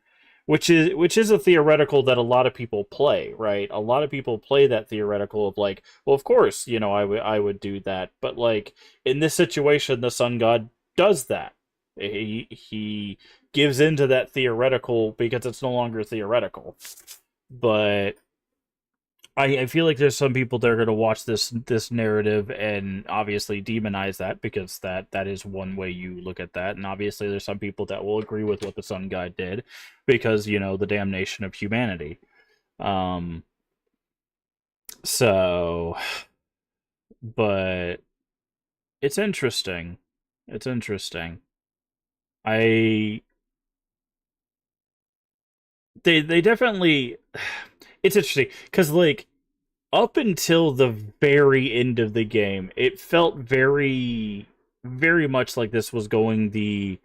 A: Which is a theoretical that a lot of people play, right? A lot of people play that theoretical of like, well, of course, you know, I would do that, but like in this situation, the sun god does that. He gives into that theoretical because it's no longer theoretical. But I feel like there's some people that are going to watch this narrative and obviously demonize that, because that is one way you look at that. And obviously there's some people that will agree with what the sun god did because, you know, the damnation of humanity. But, 'cause, It's interesting. It's interesting. I they definitely it's interesting because like up until the very end of the game, it felt very much like this was going the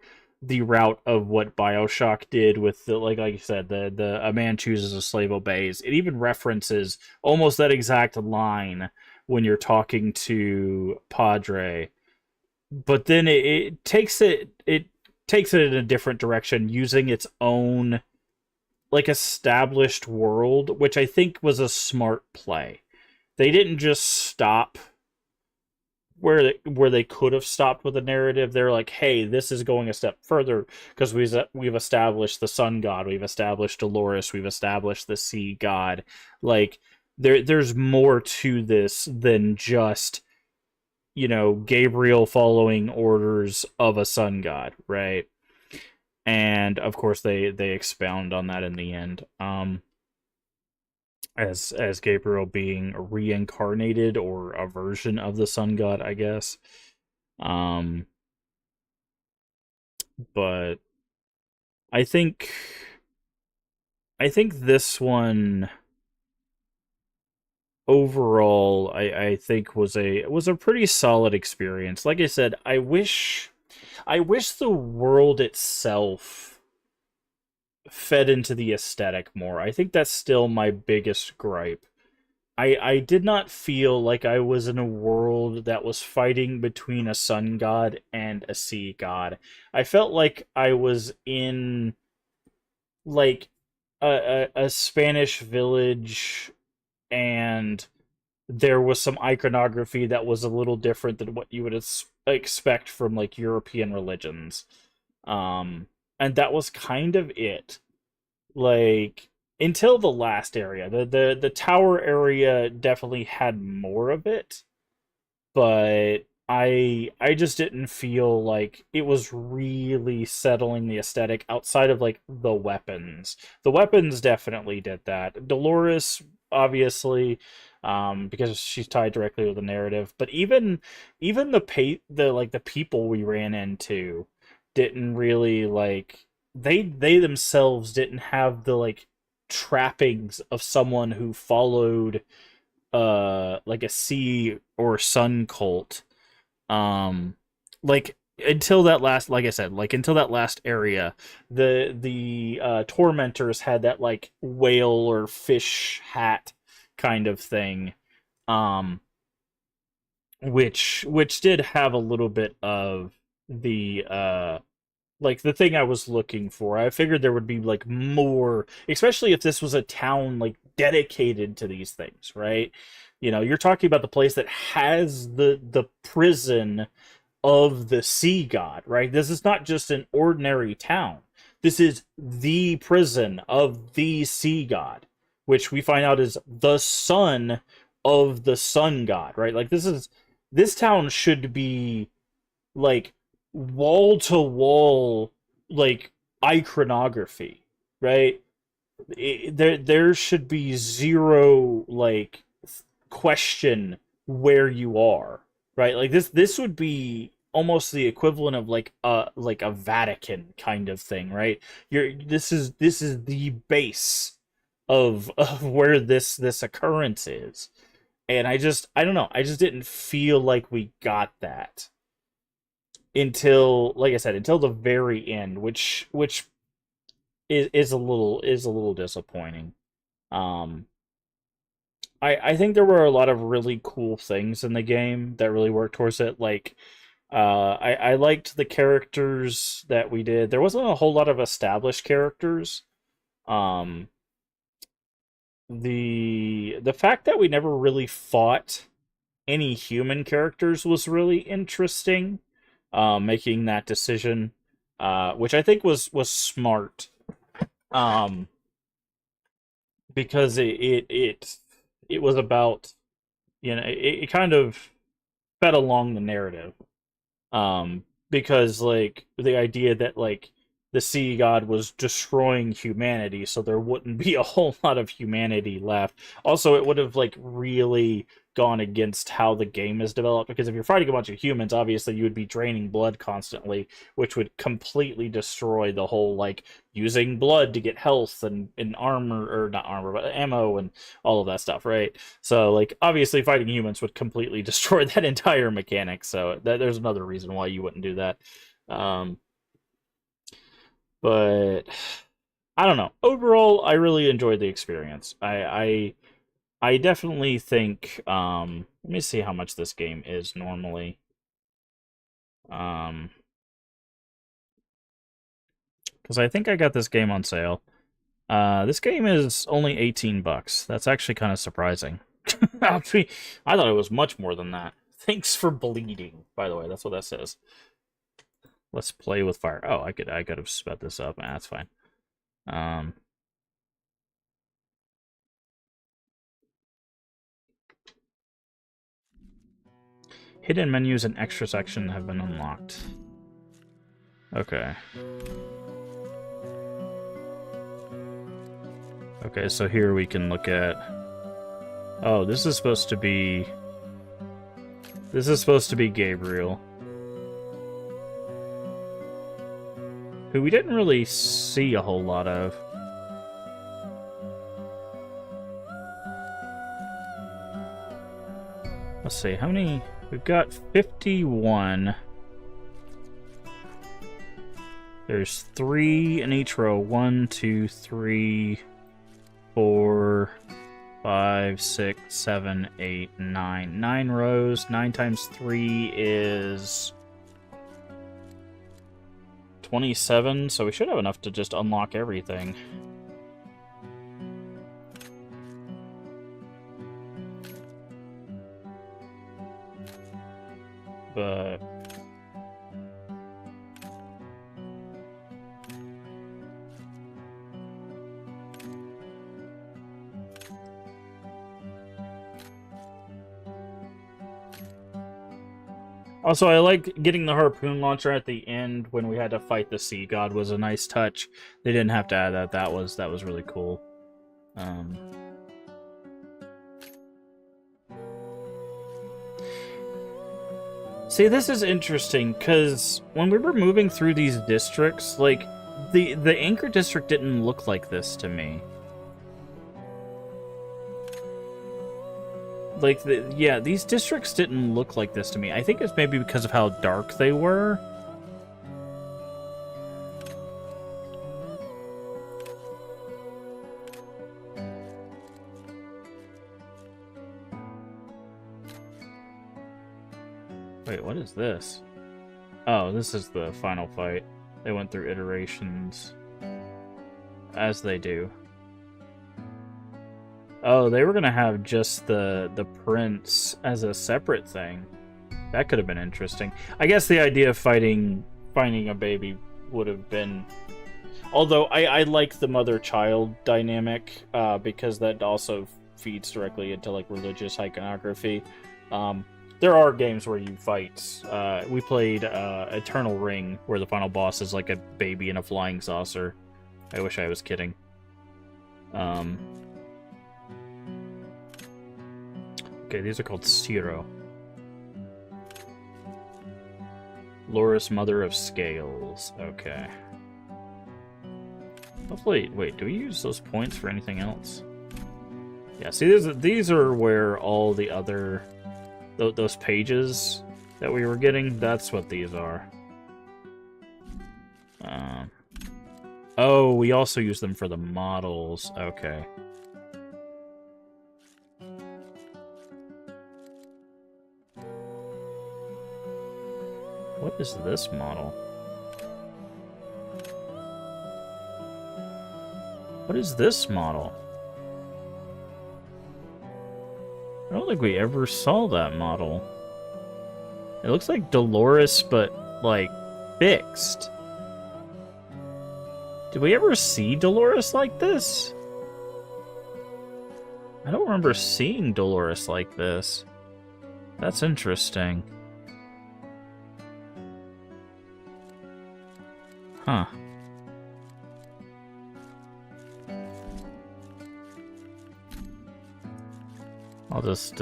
A: route of what BioShock did with the like you said, the a man chooses, a slave obeys. It even references almost that exact line when you're talking to Padre. But then it takes it in a different direction using its own like established world, which I think was a smart play. They didn't just stop where they could have stopped with the narrative. They're like, hey, this is going a step further because we've established the sun god, we've established Dolores, we've established the sea god. Like there's more to this than just Gabriel following orders of a sun god, right? And of course they expound on that in the end. As Gabriel being reincarnated or a version of the sun god, I guess. Um, but I think I think this one overall I think was a pretty solid experience. Like I said, I wish the world itself fed into the aesthetic more. I think that's still my biggest gripe. I did not feel like I was in a world that was fighting between a sun god and a sea god. I felt like I was in like a Spanish village, and there was some iconography that was a little different than what you would expect from like European religions. And that was kind of it. Like until the last area, the tower area definitely had more of it, but I just didn't feel like it was really settling the aesthetic outside of like the weapons. The weapons definitely did that. Dolores obviously, because she's tied directly with the narrative, but even the people we ran into didn't really like they themselves didn't have the like trappings of someone who followed like a sea or sun cult. Like until that last, like I said, like until that last area, the tormentors had that like whale or fish hat kind of thing. um which did have a little bit of the like the thing I was looking for. I figured there would be like more, especially if this was a town like dedicated to these things, right? You're talking about the place that has the prison of the sea god, right? This is not just an ordinary town. This is the prison of the sea god, which we find out is the son of the sun god, right? Like this town should be like wall to wall like iconography, right? There should be zero like question where you are, right? Like this would be almost the equivalent of like a Vatican kind of thing, right? This is the base of where this occurrence is. And I don't know, I just didn't feel like we got that until, like I said, until the very end, which is a little disappointing. Um, I think there were a lot of really cool things in the game that really worked towards it. Like, I liked the characters that we did. There wasn't a whole lot of established characters. Um, the fact that we never really fought any human characters was really interesting. Making that decision, which I think was smart. Um, because it was about, it kind of fed along the narrative. Because like the idea that like the sea god was destroying humanity, so there wouldn't be a whole lot of humanity left. Also, it would have like really gone against how the game is developed, because if you're fighting a bunch of humans, obviously you would be draining blood constantly, which would completely destroy the whole, like, using blood to get health and armor, or not armor, but ammo and all of that stuff, right? So, like, obviously fighting humans would completely destroy that entire mechanic, so there's another reason why you wouldn't do that. But I don't know. Overall, I really enjoyed the experience. I definitely think, let me see how much this game is normally. Because I think I got this game on sale. This game is only $18. That's actually kind of surprising. Actually, I thought it was much more than that. Thanks for bleeding, by the way. That's what that says. Let's play with fire. Oh, I could have sped this up. That's fine. Hidden menus and extra section have been unlocked. Okay. Okay, so here we can look at... Oh, this is supposed to be... This is supposed to be Gabriel, who we didn't really see a whole lot of. Let's see, how many... We've got 51. There's 3 in each row. 1, 2, 3, 4, 5, 6, 7, 8, 9. 9 rows. 9 times 3 is 27, so we should have enough to just unlock everything. But... Also, I like getting the harpoon launcher at the end when we had to fight the sea god was a nice touch. They didn't have to add that. That was really cool. See, this is interesting, because when we were moving through these districts, like, the Anchor District didn't look like this to me. Like, yeah, these districts didn't look like this to me. I think it's maybe because of how dark they were. Wait, what is this? Oh, this is the final fight. They went through iterations. As they do. Oh, they were gonna have just the prince as a separate thing. That could have been interesting. I guess the idea of finding a baby would have been... Although, I like the mother-child dynamic, because that also feeds directly into, like, religious iconography. There are games where you fight. We played Eternal Ring, where the final boss is like a baby in a flying saucer. I wish I was kidding. Okay, these are called Ciro. Loris, Mother of Scales. Okay. Hopefully, wait, do we use those points for anything else? Yeah, see, these are where all the other... Those pages that we were getting, that's what these are. Oh, we also use them for the models. Okay. What is this model? What is this model? I don't think we ever saw that model. It looks like Dolores, but, like, fixed. Did we ever see Dolores like this? I don't remember seeing Dolores like this. That's interesting. Huh. I'll just,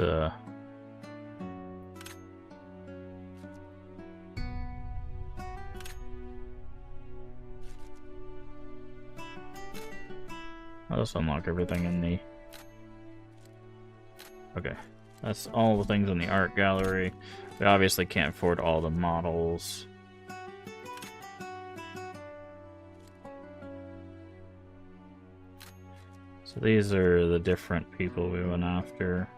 A: Let's unlock everything in the... Okay. That's all the things in the art gallery. We obviously can't afford all the models. So these are the different people we went after.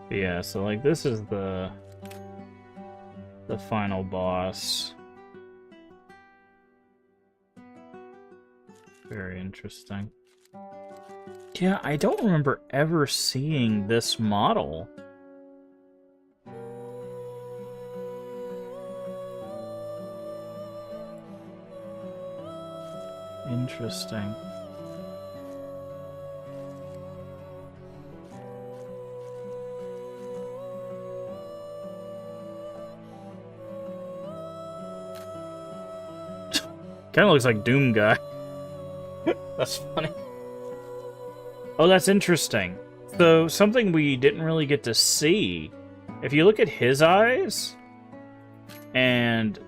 A: Yeah, so like this is the final boss. Very interesting. Yeah, I don't remember ever seeing this model. Interesting. Kind of looks like Doom Guy. That's funny. Oh, that's interesting. So, something we didn't really get to see. If you look at his eyes and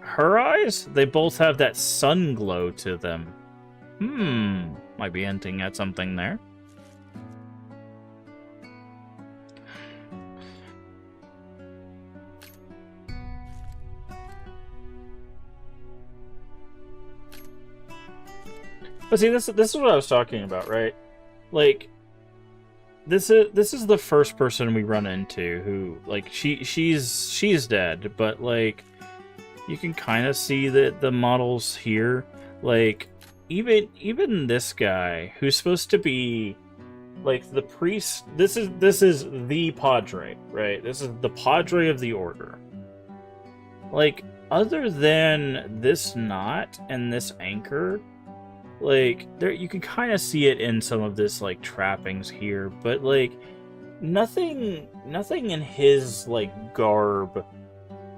A: her eyes, they both have that sun glow to them. Might be hinting at something there. But see, this is what I was talking about, right? Like, this is the first person we run into who, like, she's dead, but like, you can kind of see the models here, like, even this guy who's supposed to be like the priest. This is the Padre, right? This is the Padre of the Order. Like, other than this knot and this anchor. Like, there you can kind of see it in some of this, like, trappings here, but, like, nothing in his, like, garb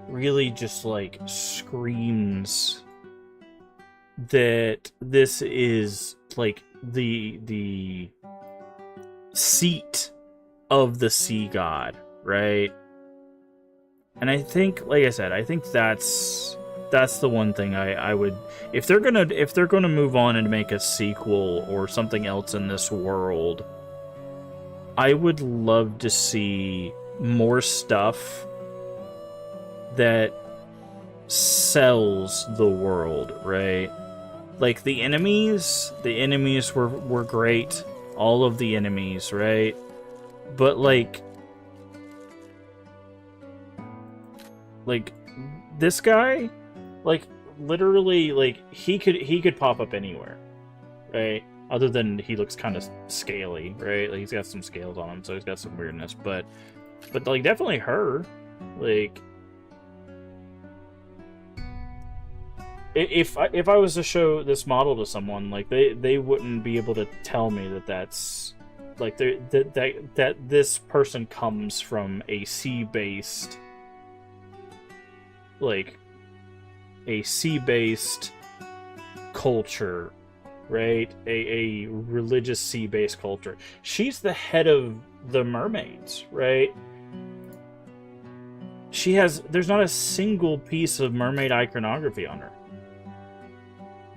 A: really just, like, screams that this is, like, the seat of the sea god, right? And I think, like I said, I think that's the one thing I would, if they're gonna move on and make a sequel or something else in this world, I would love to see more stuff that sells the world, right? Like the enemies were great, all of the enemies, right? But like this guy, like, literally, like, he could pop up anywhere, right? Other than he looks kind of scaly, right? Like, he's got some scales on him, so he's got some weirdness. But like, definitely her. Like, if I was to show this model to someone, like, they wouldn't be able to tell me that that's like that this person comes from a sea-based, like, a sea-based culture, right? A religious sea-based culture. She's the head of the mermaids, right? There's not a single piece of mermaid iconography on her.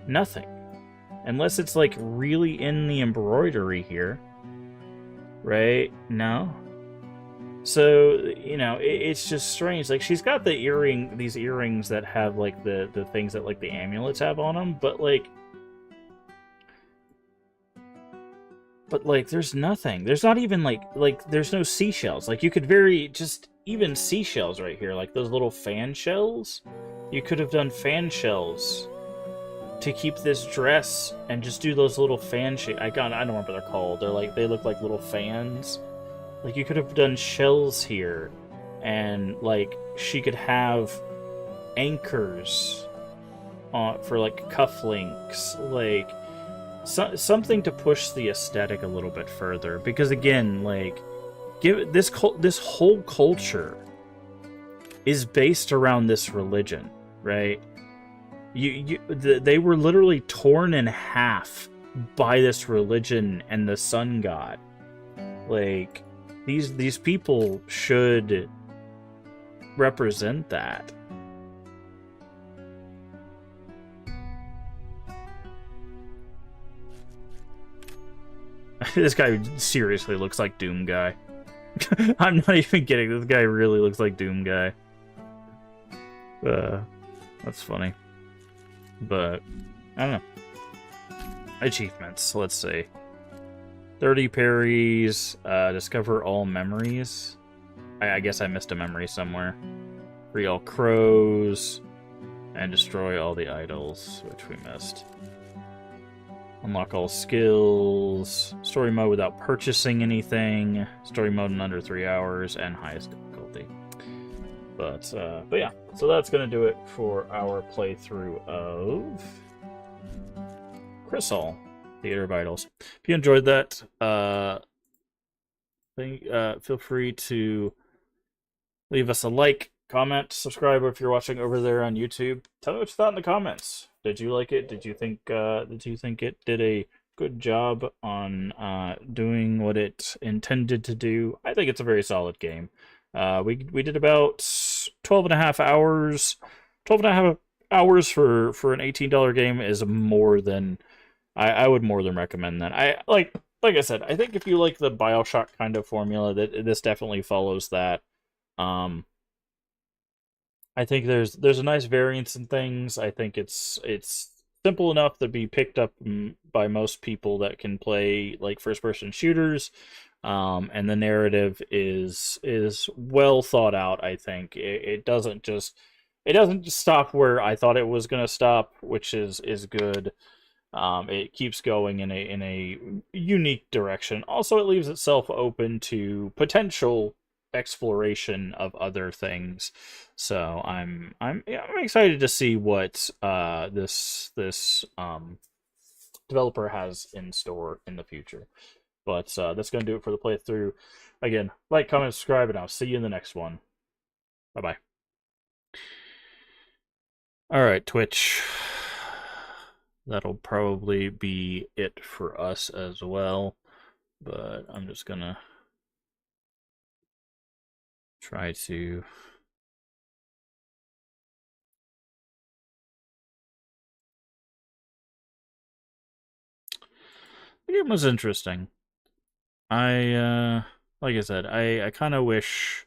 A: Nothing. Unless it's, like, really in the embroidery here. Right? No. So, you know, it's just strange. Like, she's got these earrings that have, like, the things that, like, the amulets have on them, but, like, there's nothing. There's not even, like, there's no seashells. Like, you could even seashells right here, like those little fan shells. You could have done fan shells to keep this dress and just do those little fan I don't remember what they're called. They look like little fans. Like, you could have done shells here, and, like, she could have anchors for, like, cufflinks, like, something to push the aesthetic a little bit further. Because, again, like, this whole culture is based around this religion, right? They were literally torn in half by this religion and the sun god. Like, these people should represent that. This guy seriously looks like Doom Guy. I'm not even kidding. This guy really looks like Doom Guy. That's funny. But, I don't know. Achievements, let's see. 30 parries, discover all memories. I guess I missed a memory somewhere. Free all crows, and destroy all the idols, which we missed. Unlock all skills, story mode without purchasing anything, story mode in under 3 hours, and highest difficulty. But yeah, so that's gonna do it for our playthrough of Crisol, Theater of Idols. If you enjoyed that, feel free to leave us a like, comment, subscribe if you're watching over there on YouTube. Tell me what you thought in the comments. Did you like it? Did you think it did a good job on doing what it intended to do? I think it's a very solid game. We did about 12 and a half hours. 12 and a half hours for an $18 game is more than I would more than recommend that. Like I said, I think if you like the BioShock kind of formula, that this definitely follows that. I think there's a nice variance in things. I think it's simple enough to be picked up by most people that can play like first person shooters. And the narrative is well thought out. I think it doesn't just stop where I thought it was going to stop, which is good. It keeps going in a unique direction. Also, it leaves itself open to potential exploration of other things. So I'm excited to see what this developer has in store in the future. But that's going to do it for the playthrough. Again, like, comment, subscribe, and I'll see you in the next one. Bye-bye. Alright, Twitch. That'll probably be it for us as well. But I'm just going to try to... The game was interesting. Like I said, I kind of wish